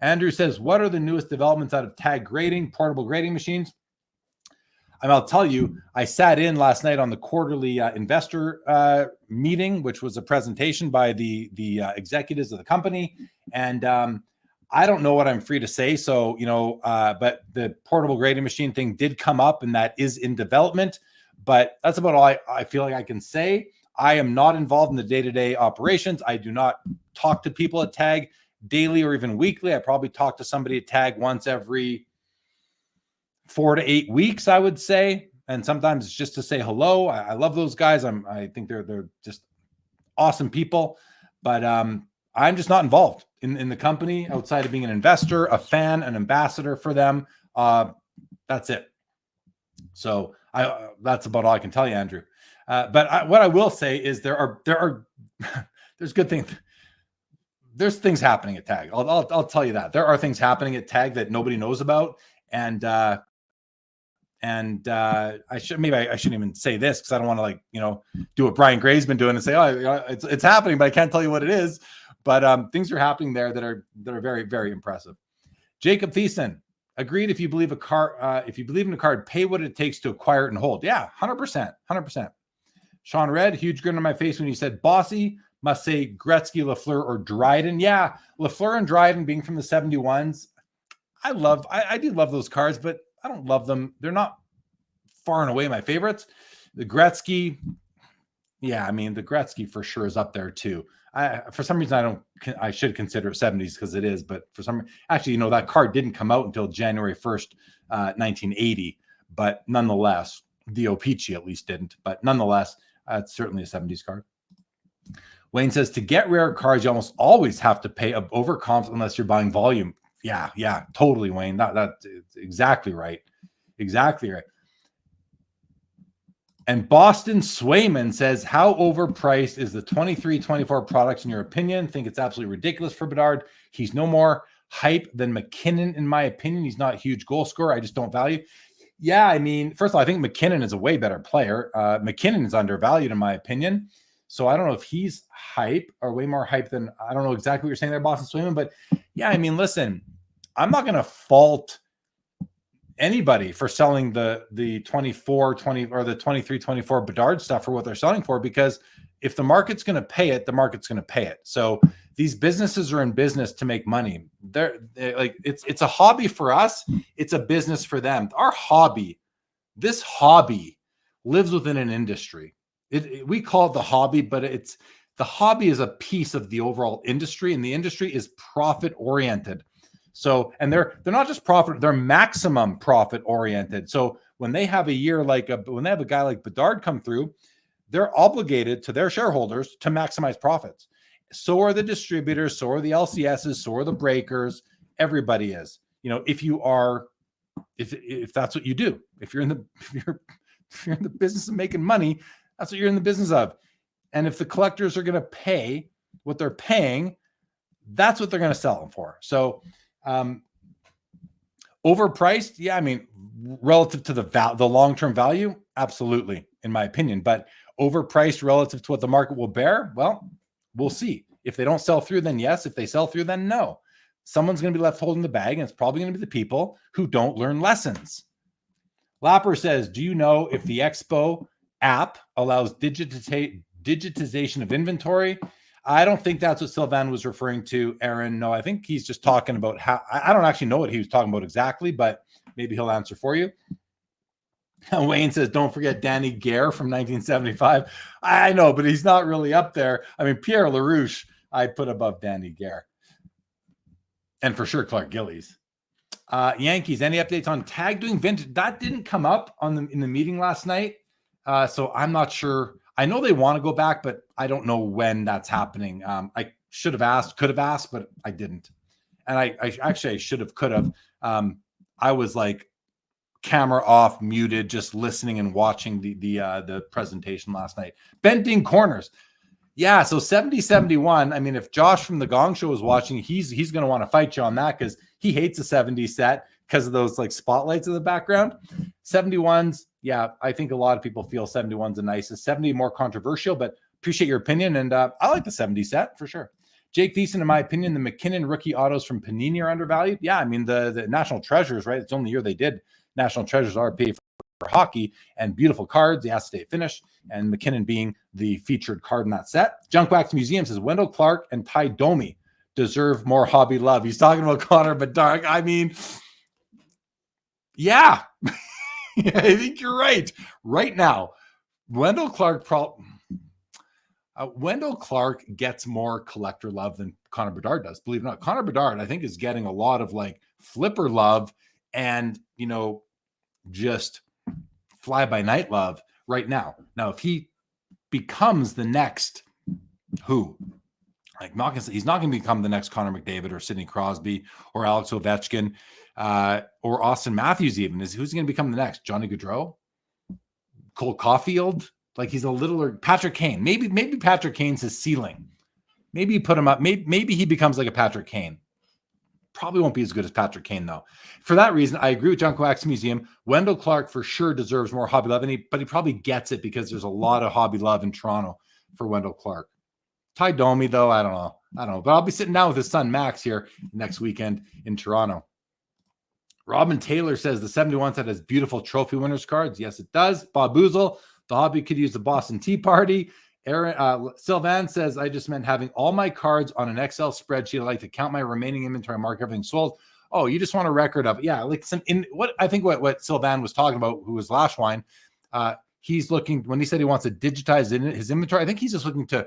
Andrew says, what are the newest developments out of tag grading, portable grading machines? And I'll tell you, I sat in last night on the quarterly investor meeting, which was a presentation by the executives of the company. And I don't know what I'm free to say. So, but the portable grading machine thing did come up and that is in development. But that's about all I feel like I can say. I am not involved in the day-to-day operations. I do not talk to people at TAG daily or even weekly. I probably talk to somebody at TAG once every 4 to 8 weeks, I would say. And sometimes it's just to say hello. I love those guys. I think they're just awesome people. But I'm just not involved in the company outside of being an investor, a fan, an ambassador for them. That's it. So that's about all I can tell you, Andrew. But what I will say is there's good things. there's things happening at Tag. I'll tell you that there are things happening at Tag that nobody knows about, and I shouldn't even say this because I don't want to do what Brian Gray's been doing and say, oh, it's happening, but I can't tell you what it is. But things are happening there that are very, very impressive. Jacob Thiessen, agreed. If you believe in a card, pay what it takes to acquire it and hold. Yeah, 100%. Sean Red, huge grin on my face when you said Bossy must say Gretzky, Lafleur, or Dryden. Yeah, Lafleur and Dryden being from the 71s. I do love those cards, but I don't love them. They're not far and away my favorites. The Gretzky, yeah, I mean, the Gretzky for sure is up there too. For some reason, I should consider it 70s because it is, but for some, actually, that card didn't come out until January 1st, 1980, but nonetheless, the Opeachy at least didn't, but nonetheless, it's certainly a 70s card. Wayne says, to get rare cards, you almost always have to pay over comps unless you're buying volume. Yeah, totally, Wayne. That's exactly right. Exactly right. And Boston Swayman says, how overpriced is the 23-24 products in your opinion? Think it's absolutely ridiculous for Bedard. He's no more hype than McKinnon, in my opinion. He's not a huge goal scorer. I just don't value. Yeah, I mean, first of all, I think McKinnon is a way better player. McKinnon is undervalued, in my opinion. So I don't know if he's hype or way more hype than, I don't know exactly what you're saying there, Boston Swayman. But yeah, I mean, listen, I'm not going to fault anybody for selling the 24-20 or the 23-24 Bedard stuff for what they're selling for, because if the market's going to pay it, the market's going to pay it. So these businesses are in business to make money. They're like, it's a hobby for us. It's a business for them. This hobby lives within an industry. We call it the hobby, but the hobby is a piece of the overall industry, and the industry is profit oriented. So, and they're not just profit, they're maximum profit oriented. So when they have a year when they have a guy like Bedard come through, they're obligated to their shareholders to maximize profits. So are the distributors, so are the LCSs, so are the breakers. Everybody is. If that's what you do, if you're in the business of making money, that's what you're in the business of. And if the collectors are going to pay what they're paying, that's what they're going to sell them for. So overpriced, yeah, I mean, relative to the long-term value, absolutely, in my opinion. But overpriced relative to what the market will bear, well, we'll see. If they don't sell through, then yes. If they sell through, then no. Someone's going to be left holding the bag, and it's probably going to be the people who don't learn lessons. Lapper says, do you know if the Expo app allows digitization of inventory? I don't think that's what Sylvan was referring to, Aaron. No, I think he's just talking about how, I don't actually know what he was talking about exactly, but maybe he'll answer for you. Wayne says, don't forget Danny Gare from 1975. I know, but he's not really up there. I mean, Pierre LaRouche, I'd put above Danny Gare. And for sure, Clark Gillies. Yankees, any updates on Tag doing vintage? That didn't come up in the meeting last night. So I'm not sure. I know they want to go back, but I don't know when that's happening. I could have asked, but I didn't. And I should have, could have. I was like camera off, muted, just listening and watching the presentation last night. Bending corners. Yeah, so 70-71. I mean, if Josh from the Gong Show is watching, he's going to want to fight you on that because he hates a 70 set because of those like spotlights in the background. 71s, yeah, I think a lot of people feel 71's the nicest. 70 more controversial, but appreciate your opinion. And I like the 70 set for sure. Jake Thiessen, in my opinion, the McKinnon rookie autos from Panini are undervalued. Yeah, I mean, the National Treasures, right? It's the only year they did National Treasures RP for hockey, and beautiful cards, the acetate finish, and McKinnon being the featured card in that set. Junkwax Museum says Wendell Clark and Ty Domi deserve more hobby love. He's talking about Connor Bedard. I mean, yeah. I think you're right. Right now, Wendell Clark gets more collector love than Connor Bedard does. Believe it or not, Connor Bedard, I think, is getting a lot of like flipper love and, just fly by night love right now. Now, if he becomes the next he's not going to become the next Connor McDavid or Sidney Crosby or Alex Ovechkin or Austin Matthews even. Who's going to become the next? Johnny Gaudreau? Cole Caulfield? Like he's a littler. Patrick Kane. Maybe Patrick Kane's his ceiling. Maybe you put him up. Maybe he becomes like a Patrick Kane. Probably won't be as good as Patrick Kane, though. For that reason, I agree with John Wax Museum. Wendell Clark for sure deserves more hobby love, but he probably gets it because there's a lot of hobby love in Toronto for Wendell Clark. Ty Domi, though, I don't know. But I'll be sitting down with his son Max here next weekend in Toronto. Robin Taylor says the 71 set has beautiful trophy winners cards. Yes, it does. Bob Boozle, the hobby could use the Boston Tea Party. Aaron Sylvan says, I just meant having all my cards on an Excel spreadsheet. I like to count my remaining inventory, mark everything sold. Oh, you just want a record of it. Yeah, like what Sylvan was talking about, who was Lashwine. He's looking, when he said he wants to digitize his inventory, I think he's just looking to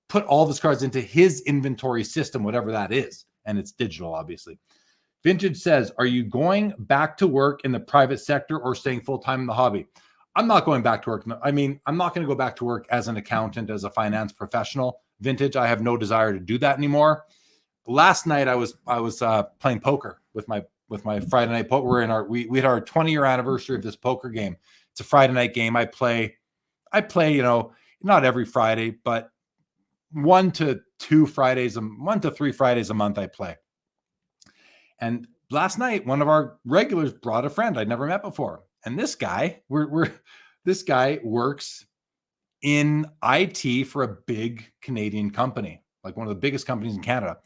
put all of his cards into his inventory system, whatever that is. And it's digital, obviously. Vintage says, are you going back to work in the private sector or staying full-time in the hobby? I'm not going back to work. I mean, I'm not going to go back to work as an accountant, as a finance professional. Vintage, I have no desire to do that anymore. Last night, I was playing poker with my Friday night poker. We had our 20-year anniversary of this poker game. It's a Friday night game. I play, not every Friday, but 1 to 3 Fridays a month I play. And last night, one of our regulars brought a friend I'd never met before. And this guy, this guy works in IT for a big Canadian company, like one of the biggest companies in Canada.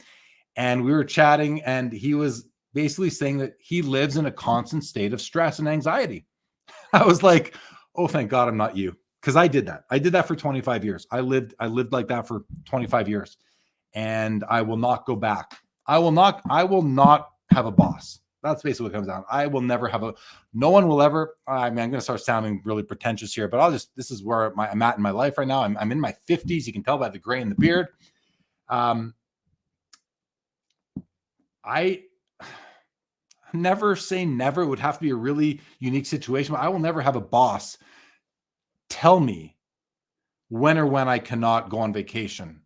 And we were chatting, and he was basically saying that he lives in a constant state of stress and anxiety. I was like, oh, thank God I'm not you. Because I did that. I did that for 25 years. I lived like that for 25 years. And I will not go back. I will not have a boss. That's basically what it comes down. I will never have no one will ever, I'm going to start sounding really pretentious here, but this is where I'm at in my life right now. I'm in my 50s. You can tell by the gray in the beard. I never say never. It would have to be a really unique situation, but I will never have a boss tell me when I cannot go on vacation,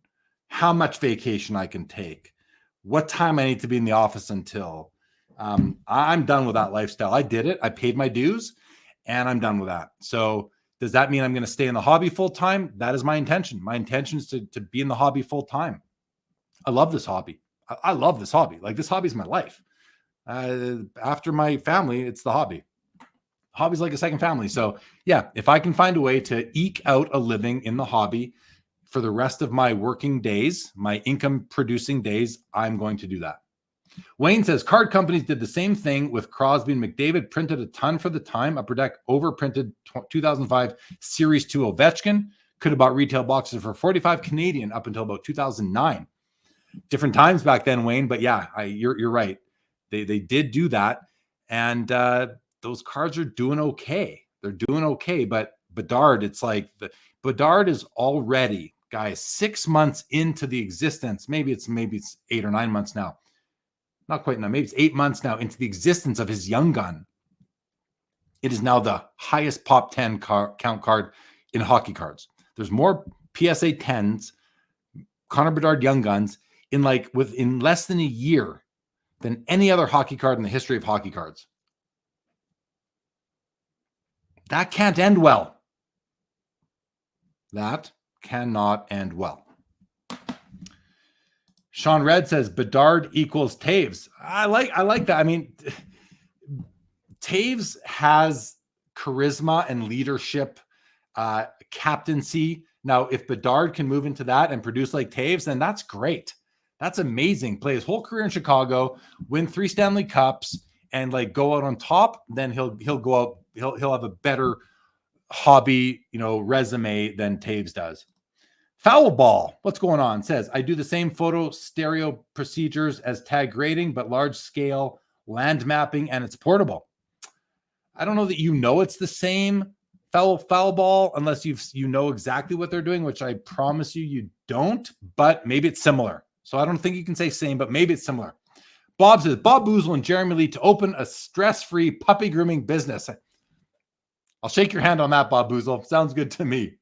how much vacation I can take, what time I need to be in the office until. I'm done with that lifestyle. I did it. I paid my dues and I'm done with that. So does that mean I'm going to stay in the hobby full time? That is my intention. My intention is to be in the hobby full time. I love this hobby. I love this hobby. Like, this hobby is my life. After my family, it's the hobby. Hobby's like a second family. So yeah, if I can find a way to eke out a living in the hobby for the rest of my working days, my income producing days, I'm going to do that. Wayne says card companies did the same thing with Crosby and McDavid, printed a ton for the time. Upper Deck overprinted 2005 Series 2 Ovechkin. Could have bought retail boxes for 45 Canadian up until about 2009. Different times back then, Wayne, but yeah, you're right. They did do that, and those cards are doing okay. They're doing okay, but Bedard, it's like Bedard is already, guys, 6 months into the existence. Maybe it's 8 or 9 months now. Not quite now. Maybe it's 8 months now into the existence of his young gun. It is now the highest pop 10 count card in hockey cards. There's more PSA 10s, Connor Bedard young guns within less than a year than any other hockey card in the history of hockey cards. That can't end well. That cannot end well. Sean Red says Bedard equals Taves. I like that. I mean, Taves has charisma and leadership, captaincy. Now, if Bedard can move into that and produce like Taves, then that's great. That's amazing. Play his whole career in Chicago, win 3 Stanley Cups, and go out on top. Then he'll go out. He'll have a better hobby, resume than Taves does. Foul Ball, what's going on? Says, I do the same photo stereo procedures as tag grading, but large scale land mapping, and it's portable. I don't know that it's the same foul ball unless you know exactly what they're doing, which I promise you don't, but maybe it's similar. So I don't think you can say same, but maybe it's similar. Bob says, Bob Boozle and Jeremy Lee to open a stress-free puppy grooming business. I'll shake your hand on that, Bob Boozle. Sounds good to me.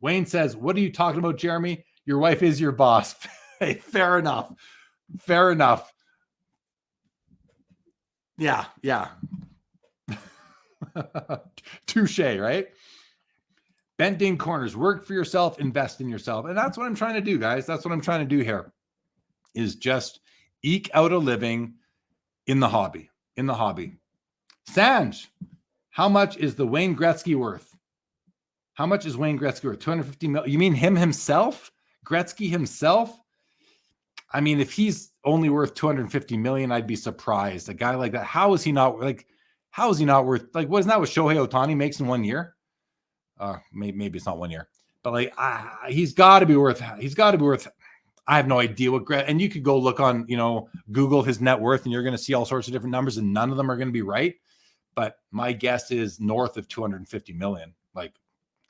Wayne says, what are you talking about, Jeremy? Your wife is your boss. Hey, fair enough. Fair enough. Yeah. Touche, right? Bending corners, work for yourself, invest in yourself. And that's what I'm trying to do, guys. That's what I'm trying to do here, is just eke out a living in the hobby. Sanj, how much is the Wayne Gretzky worth? How much is Wayne Gretzky worth? 250 million. You mean him himself? Gretzky himself? I mean, if he's only worth 250 million, I'd be surprised. A guy like that, how is he not worth, like, wasn't that what Shohei Ohtani makes in 1 year? Maybe it's not 1 year, but like, he's got to be worth, I have no idea what, and you could go look on, Google his net worth, and you're going to see all sorts of different numbers, and none of them are going to be right. But my guess is north of 250 million, like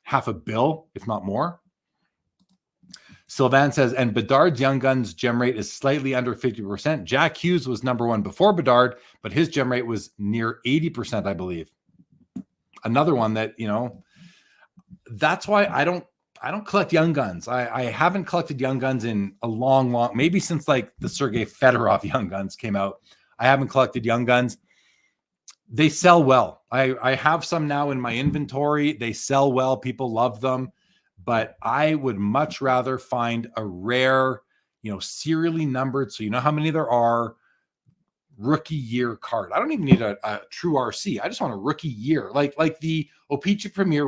$500 million, if not more. Sylvan says, and Bedard's Young Guns gem rate is slightly under 50%. Jack Hughes was number one before Bedard, but his gem rate was near 80%, I believe. Another one that, that's why I don't collect Young Guns. I haven't collected Young Guns in a long, maybe since like the Sergei Fedorov Young Guns came out. I haven't collected Young Guns. They sell well. I have some now in my inventory. They sell well. People love them. But I would much rather find a rare, serially numbered, so you know how many there are, rookie year card. I don't even need a true RC. I just want a rookie year, like the O-Pee-Chee Premier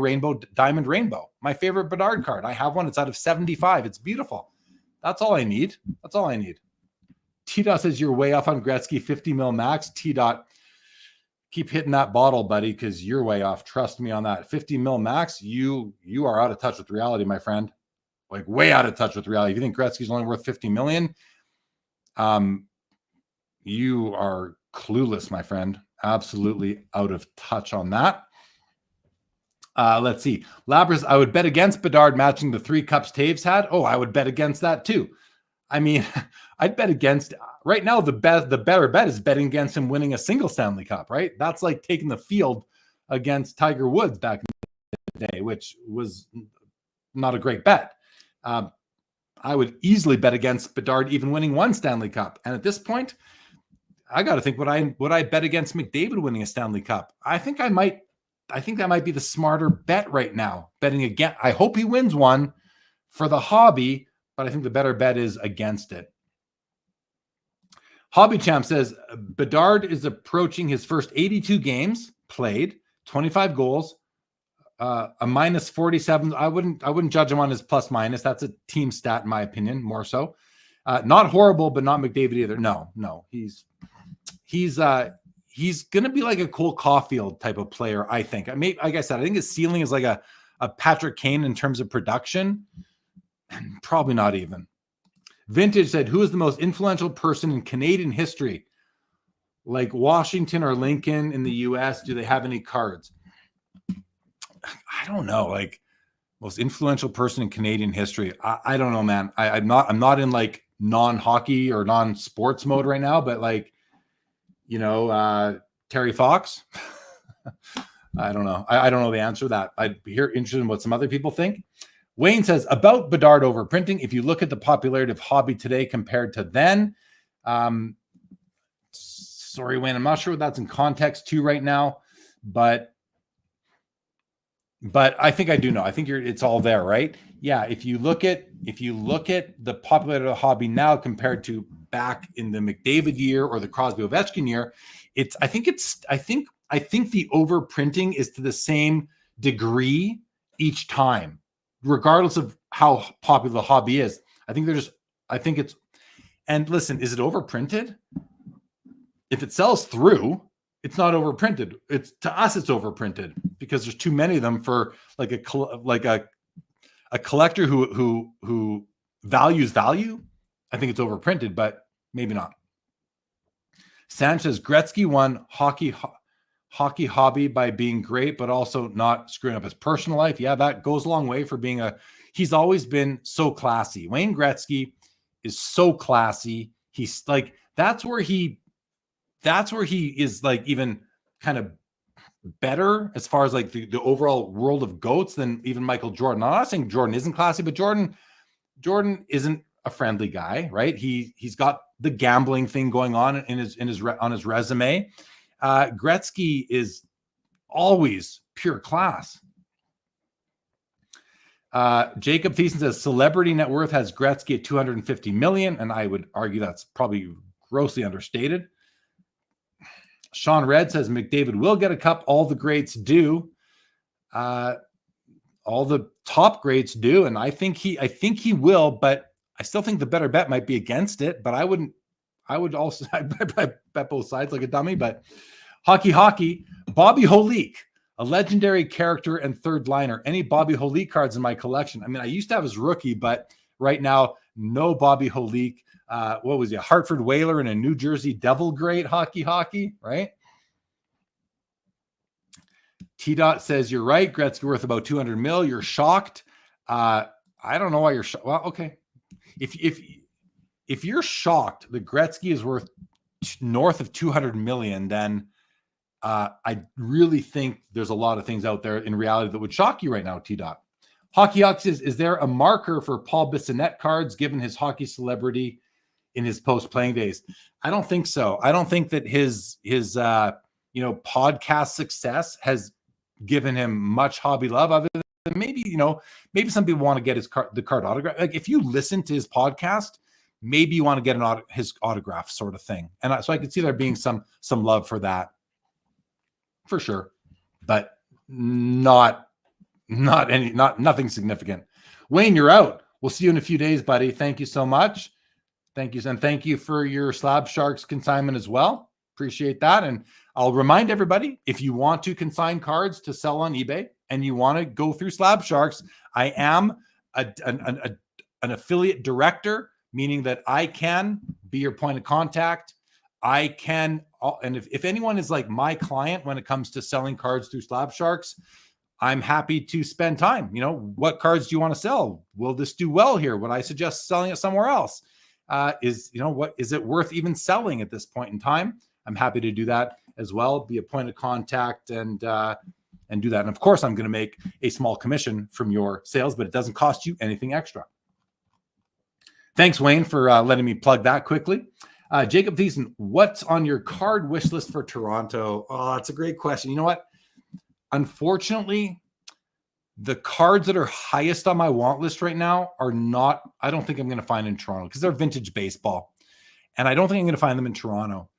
Diamond Rainbow, my favorite Bedard card. I have one. It's out of 75. It's beautiful. That's all I need. T-Dot says you're way off on Gretzky, 50 mil max. T-Dot, keep hitting that bottle, buddy, because you're way off. Trust me on that. 50 mil max, you are out of touch with reality, my friend. Like way out of touch with reality. If you think Gretzky's only worth 50 million, you are clueless, my friend. Absolutely out of touch on that. Let's see. Labras, I would bet against Bedard matching the 3 cups Taves had. Oh, I would bet against that too. I mean, I'd bet against right now. The better bet is betting against him winning a single Stanley Cup, right? That's like taking the field against Tiger Woods back in the day, which was not a great bet. I would easily bet against Bedard even winning 1 Stanley Cup. And at this point, I got to think, would I bet against McDavid winning a Stanley Cup? I think that might be the smarter bet right now. Betting again. I hope he wins one for the hobby, but I think the better bet is against it. Hobby Champ says Bedard is approaching his first 82 games played, 25 goals, a minus 47. I wouldn't judge him on his plus minus. That's a team stat in my opinion, more so. Not horrible, but not McDavid either. No, he's going to be like a Cole Caulfield type of player, I think. Like I said, I think his ceiling is like a Patrick Kane in terms of production, and probably not even. Vintage said, who is the most influential person in Canadian history? Like Washington or Lincoln in the U.S., do they have any cards? I don't know. Like most influential person in Canadian history. I don't know, man. I'm not in like non-hockey or non-sports mode right now, but like, Terry Fox. I don't know. I don't know the answer to that. I'd be interested in what some other people think. Wayne says about Bedard overprinting. If you look at the popularity of hobby today compared to then, sorry, Wayne, I'm not sure what that's in context to right now, but I think I do know. I think it's all there, right? Yeah. If you look at the popularity of the hobby now compared to back in the McDavid year or the Crosby Ovechkin year, I think the overprinting is to the same degree each time, regardless of how popular the hobby is. And listen, is it overprinted? If it sells through, it's not overprinted. To us, it's overprinted because there's too many of them for like a collector who values value. I think it's overprinted, but maybe not. Sanchez, Gretzky won hockey hobby by being great, but also not screwing up his personal life. Yeah, that goes a long way for being he's always been so classy. Wayne Gretzky is so classy. He's like, that's where he is like even kind of better as far as like the overall world of GOATs than even Michael Jordan. I'm not saying Jordan isn't classy, but Jordan isn't a friendly guy, right? He's got the gambling thing going on on his resume. Gretzky is always pure class. Jacob Thiessen says celebrity net worth has Gretzky at 250 million, and I would argue that's probably grossly understated. Sean Red says McDavid will get a cup. All the greats do. All the top greats do, and I think he will, but I still think the better bet might be against it. But I would also I bet both sides like a dummy. But hockey, Bobby Holik, a legendary character and third liner. Any Bobby Holik cards in my collection? I mean, I used to have his rookie, but right now, no Bobby Holik. What was he? A Hartford Whaler and a New Jersey Devil great hockey, right? T-Dot says, you're right. Gretzky worth about 200 mil. You're shocked. I don't know why you're shocked. Well, okay. If you're shocked that Gretzky is worth north of 200 million, then I really think there's a lot of things out there in reality that would shock you right now, T-Dot. Hockey says, is there a marker for Paul Bissonnette cards given his hockey celebrity in his post-playing days? I don't think so. I don't think that his podcast success has given him much hobby love, other than maybe some people want to get the card autograph. Like if you listen to his podcast, maybe you want to get his autograph sort of thing. And so I could see there being some love for that, for sure, but nothing significant. Wayne, you're out. We'll see you in a few days, buddy. Thank you so much. Thank you. And thank you for your Slab Sharks consignment as well. Appreciate that. And I'll remind everybody, if you want to consign cards to sell on eBay and you want to go through Slab Sharks, I am an affiliate director, meaning that I can be your point of contact. I can, and if anyone is like my client when it comes to selling cards through Slab Sharks, I'm happy to spend time. What cards do you want to sell? Will this do well here? Would I suggest selling it somewhere else? Is it worth even selling at this point in time? I'm happy to do that as well, be a point of contact and do that. And of course, I'm going to make a small commission from your sales, but it doesn't cost you anything extra. Thanks, Wayne, for letting me plug that quickly. Jacob Thiessen, what's on your card wish list for Toronto? Oh, that's a great question. You know what? Unfortunately, the cards that are highest on my want list right now are not, I don't think I'm going to find in Toronto because they're vintage baseball. And I don't think I'm going to find them in Toronto.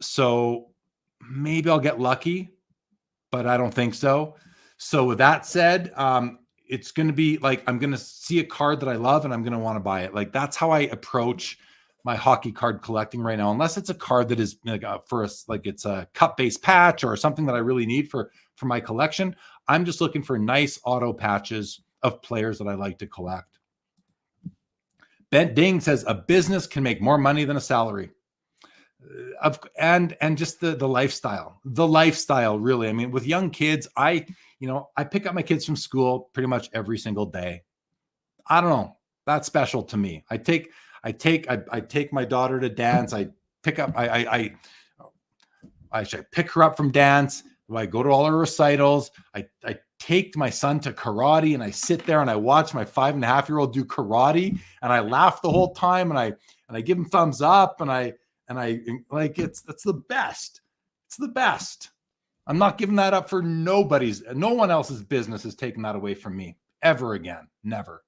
So maybe I'll get lucky, but I don't think so. So with that said, it's going to be like, I'm going to see a card that I love and I'm going to want to buy it. Like that's how I approach my hockey card collecting right now, unless it's a card that is like it's a cup-based patch or something that I really need for my collection. I'm just looking for nice auto patches of players that I like to collect. Ben Ding says a business can make more money than a salary. And just the lifestyle really. I mean, with young kids, I pick up my kids from school pretty much every single day. I don't know. That's special to me. I take my daughter to dance. I pick her up from dance. I go to all her recitals. I take my son to karate and I sit there and I watch my 5.5-year-old do karate and I laugh the whole time and I give him thumbs up and I like, that's the best. It's the best. I'm not giving that up for no one else's business is taking that away from me ever again. Never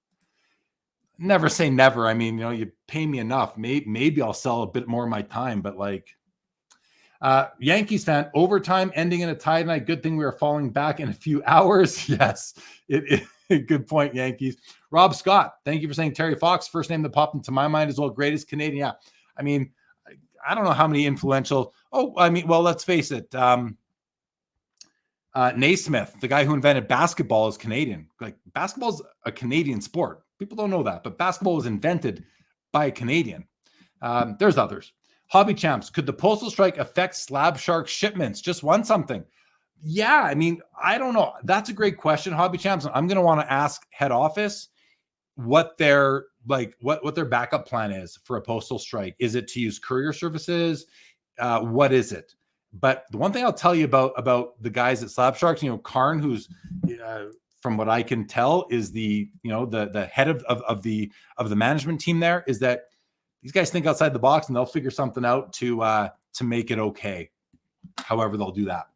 say never. I mean, you pay me enough. Maybe I'll sell a bit more of my time, but like, Yankees fan, overtime ending in a tie tonight. Good thing we are falling back in a few hours. Yes, good point, Yankees. Rob Scott, thank you for saying Terry Fox. First name that popped into my mind as well. Greatest Canadian. Yeah. I mean, I don't know how many influential. Well, let's face it. Naismith, the guy who invented basketball, is Canadian. Like basketball is a Canadian sport. People don't know that, but basketball was invented by a Canadian. There's others. Hobby Champs, could the postal strike affect Slab Shark shipments? Just won something. Yeah, I mean, I don't know. That's a great question, Hobby Champs. I'm going to want to ask head office what their backup plan is for a postal strike. Is it to use courier services? What is it? But the one thing I'll tell you about the guys at Slab Sharks, Karn, who's from what I can tell is the head of the management team there, is that these guys think outside the box and they'll figure something out to make it okay. However, they'll do that.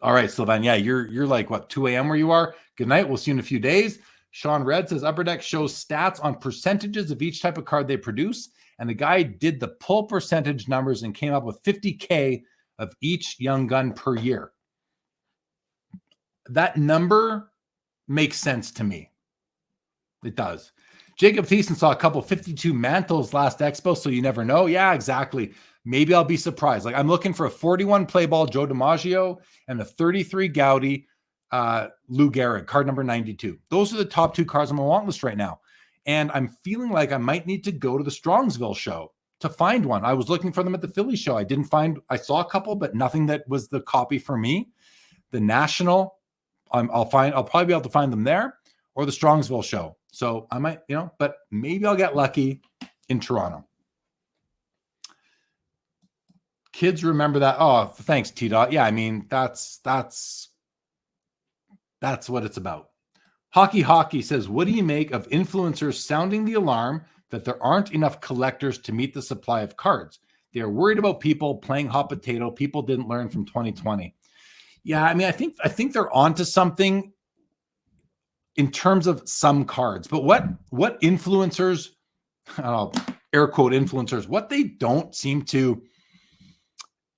All right, Sylvan. Yeah, you're like what, 2 a.m. where you are? Good night. We'll see you in a few days. Sean Red says Upper Deck shows stats on percentages of each type of card they produce. And the guy did the pull percentage numbers and came up with 50K of each young gun per year. That number makes sense to me. It does. Jacob Thiessen saw a couple 52 mantles last Expo, so you never know. Yeah, exactly. Maybe I'll be surprised. Like I'm looking for a 41 play ball Joe DiMaggio and a 33 Gaudi Lou Gehrig, card number 92. Those are the top 2 cards on my want list right now. And I'm feeling like I might need to go to the Strongsville show to find one. I was looking for them at the Philly show. I saw a couple, but nothing that was the copy for me. The National, I'll probably be able to find them there, or the Strongsville show. So I might, but maybe I'll get lucky in Toronto. Kids remember that. Oh, thanks, T-Dot. Yeah, I mean, that's what it's about. Hockey says, what do you make of influencers sounding the alarm that there aren't enough collectors to meet the supply of cards? They are worried about people playing hot potato. People didn't learn from 2020. Yeah, I mean, I think they're onto something in terms of some cards. But what influencers, air quote influencers, what they don't seem to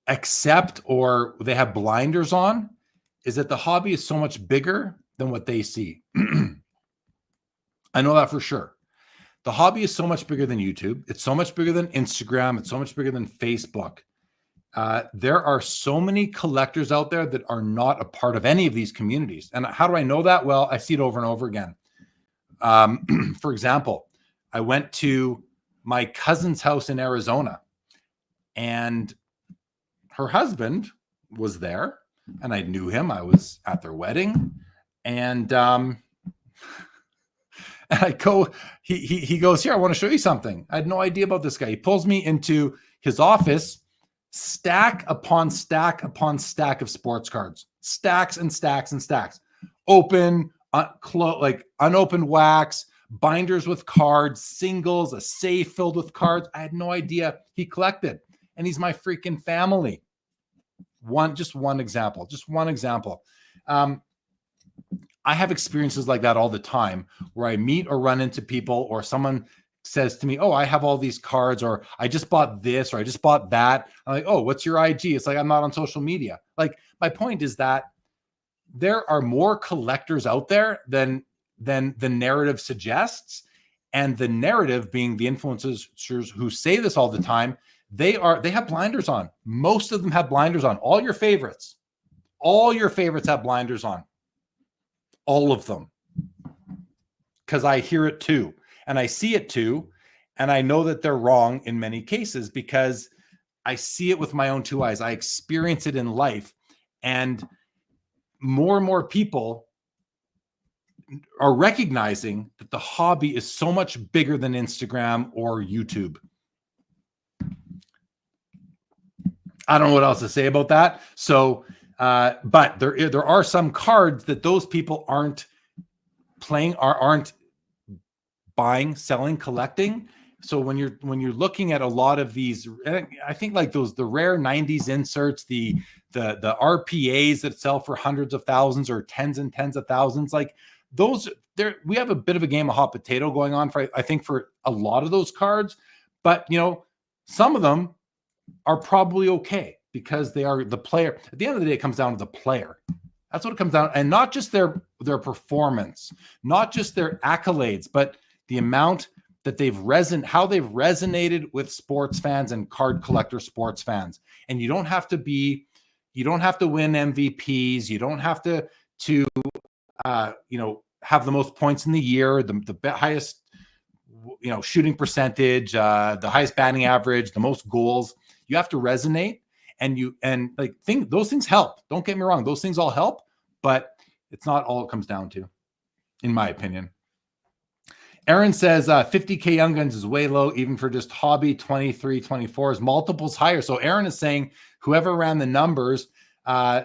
accept or they have blinders on is that the hobby is so much bigger than what they see. I know that for sure. The hobby is so much bigger than YouTube. It's so much bigger than Instagram. It's so much bigger than Facebook. There are so many collectors out there that are not a part of any of these communities. And how do I know that? Well, I see it over and over again. For example, I went to my cousin's house in Arizona and her husband was there and I knew him. I was at their wedding and I go, he goes, here, I want to show you something. I had no idea about this guy. He pulls me into his office, stack upon stack upon stack of sports cards, stacks and stacks and stacks, open, like unopened wax, binders with cards, singles, a safe filled with cards. I had no idea he collected, and he's my freaking family. Just one example. I have experiences like that all the time where I meet or run into people or someone says to me, oh, I have all these cards, or I just bought this, or I just bought that. I'm like, oh, what's your IG? It's like, I'm not on social media. Like, my point is that there are more collectors out there than the narrative suggests. And the narrative being the influencers who say this all the time, they have blinders on. Most of them have blinders on. All your favorites have blinders on. All of them. Because I hear it too. And I see it too. And I know that they're wrong in many cases because I see it with my own 2 eyes. I experience it in life. And more people are recognizing that the hobby is so much bigger than Instagram or YouTube. I don't know what else to say about that. So, but there are some cards that those people aren't playing, aren't buying, selling, collecting. So when you're looking at a lot of these, I think like the rare 90s inserts, the RPAs that sell for hundreds of thousands or tens and tens of thousands, like those there, we have a bit of a game of hot potato going on for, I think, for a lot of those cards, but some of them are probably okay because they are the player. At the end of the day, it comes down to the player. That's what it comes down, and not just their performance, not just their accolades, but the amount that how they've resonated with sports fans and card collector sports fans. And you don't have to win MVPs. You don't have to have the most points in the year, the highest, shooting percentage, the highest batting average, the most goals. You have to resonate, those things help. Don't get me wrong. Those things all help, but it's not all it comes down to, in my opinion. Aaron says 50K Young Guns is way low, even for just hobby. 23, 24 is multiples higher. So Aaron is saying whoever ran the numbers,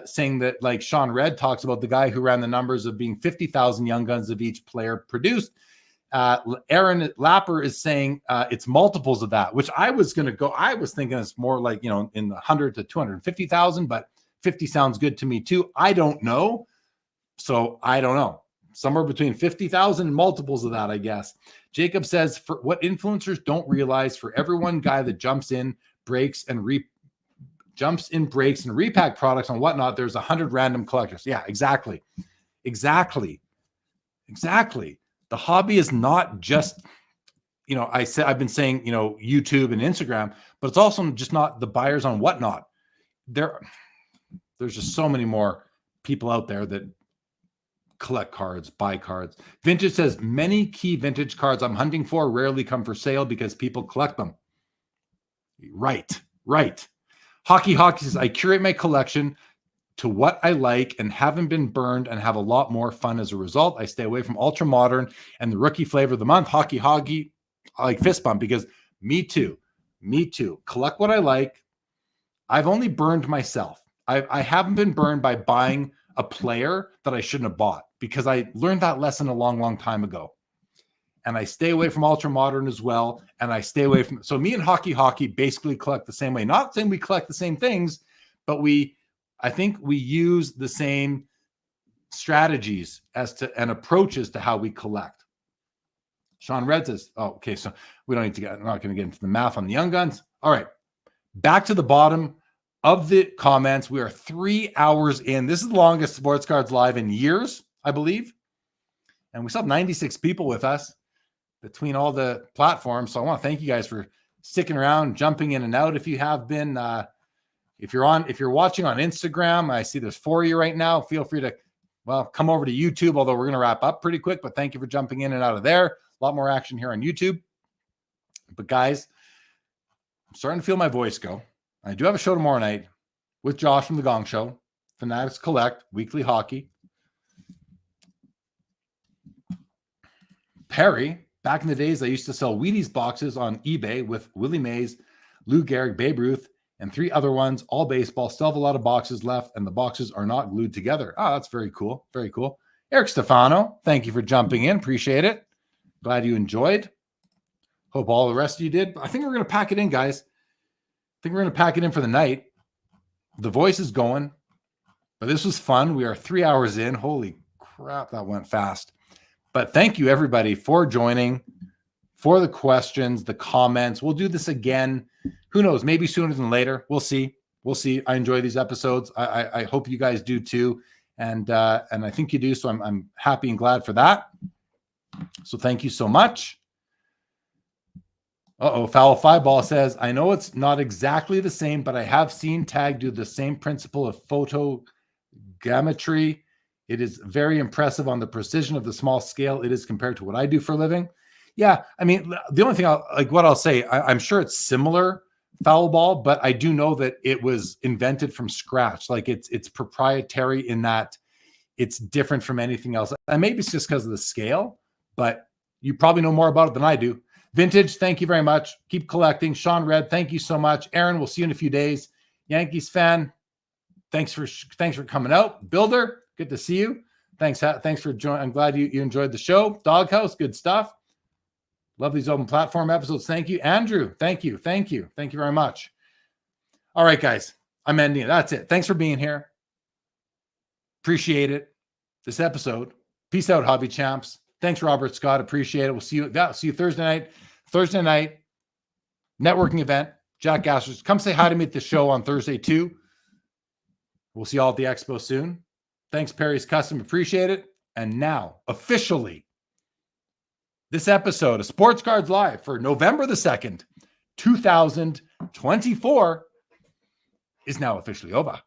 saying that, like Sean Red talks about the guy who ran the numbers of being 50,000 Young Guns of each player produced. Aaron Lapper is saying it's multiples of that, which I was thinking it's more like, in the 100 to 250,000, but 50 sounds good to me too. I don't know. So I don't know. Somewhere between 50,000 and multiples of that, I guess. Jacob says, for what influencers don't realize, for every one guy that jumps in breaks and repack products and whatnot, there's 100 random collectors. Yeah, exactly. The hobby is not just, I've been saying, YouTube and Instagram, but it's also just not the buyers on whatnot. There's just so many more people out there that collect cards, buy cards. Vintage says, many key vintage cards I'm hunting for rarely come for sale because people collect them. Right. Hockey says, I curate my collection to what I like and haven't been burned and have a lot more fun as a result. I stay away from ultra modern and the rookie flavor of the month. Hockey, I like fist bump because me too. Collect what I like. I've only burned myself. I haven't been burned by buying a player that I shouldn't have bought because I learned that lesson a long, long time ago. And I stay away from ultra modern as well. And I stay away from, so me and hockey basically collect the same way. Not saying we collect the same things, but I think we use the same strategies and approaches to how we collect. Sean Red says, oh, okay, so I'm not going to get into the math on the Young Guns. All right, back to the bottom of the comments. We are 3 hours in. This is the longest Sports Cards Live in years, I believe. And we still have 96 people with us between all the platforms. So I want to thank you guys for sticking around, jumping in and out. If you have been, if you're watching on Instagram, I see there's 4 of you right now. Feel free to, come over to YouTube, although we're going to wrap up pretty quick, but thank you for jumping in and out of there. A lot more action here on YouTube. But guys, I'm starting to feel my voice go. I do have a show tomorrow night with Josh from The Gong Show, Fanatics Collect, weekly hockey. Perry, back in the days, I used to sell Wheaties boxes on eBay with Willie Mays, Lou Gehrig, Babe Ruth, and 3 other ones, all baseball. Still have a lot of boxes left, and the boxes are not glued together. Oh, that's very cool. Very cool. Eric Stefano, thank you for jumping in. Appreciate it. Glad you enjoyed. Hope all the rest of you did. I think we're going to pack it in, guys. I think we're going to pack it in for the night. The voice is going, but this was fun. We are 3 hours in. Holy crap, that went fast. But thank you, everybody, for joining, for the questions, the comments. We'll do this again. Who knows? Maybe sooner than later. We'll see. I enjoy these episodes. I hope you guys do too. And I think you do. So I'm happy and glad for that. So thank you so much. Foul Five Ball says, I know it's not exactly the same, but I have seen Tag do the same principle of photogrammetry. It is very impressive on the precision of the small scale it is compared to what I do for a living. Yeah, I mean, the only thing I'll say, I'm sure it's similar, Foul Ball, but I do know that it was invented from scratch. Like it's proprietary in that it's different from anything else. And maybe it's just because of the scale, but you probably know more about it than I do. Vintage, thank you very much. Keep collecting. Sean Red, thank you so much. Aaron, we'll see you in a few days. Yankees fan, thanks for coming out. Builder, good to see you. Thanks for joining. I'm glad you enjoyed the show. Doghouse, good stuff. Love these open platform episodes. Thank you. Andrew, thank you very much. All right, guys, I'm ending it. That's it. Thanks for being here. Appreciate it. This episode. Peace out, hobby champs. Thanks, Robert Scott. Appreciate it. We'll see you Thursday night. Thursday night networking event. Jack Gassers. Come say hi to me at the show on Thursday too. We'll see you all at the Expo soon. Thanks, Perry's Custom. Appreciate it. And now, officially, this episode of Sports Cards Live for November the 2nd, 2024 is now officially over.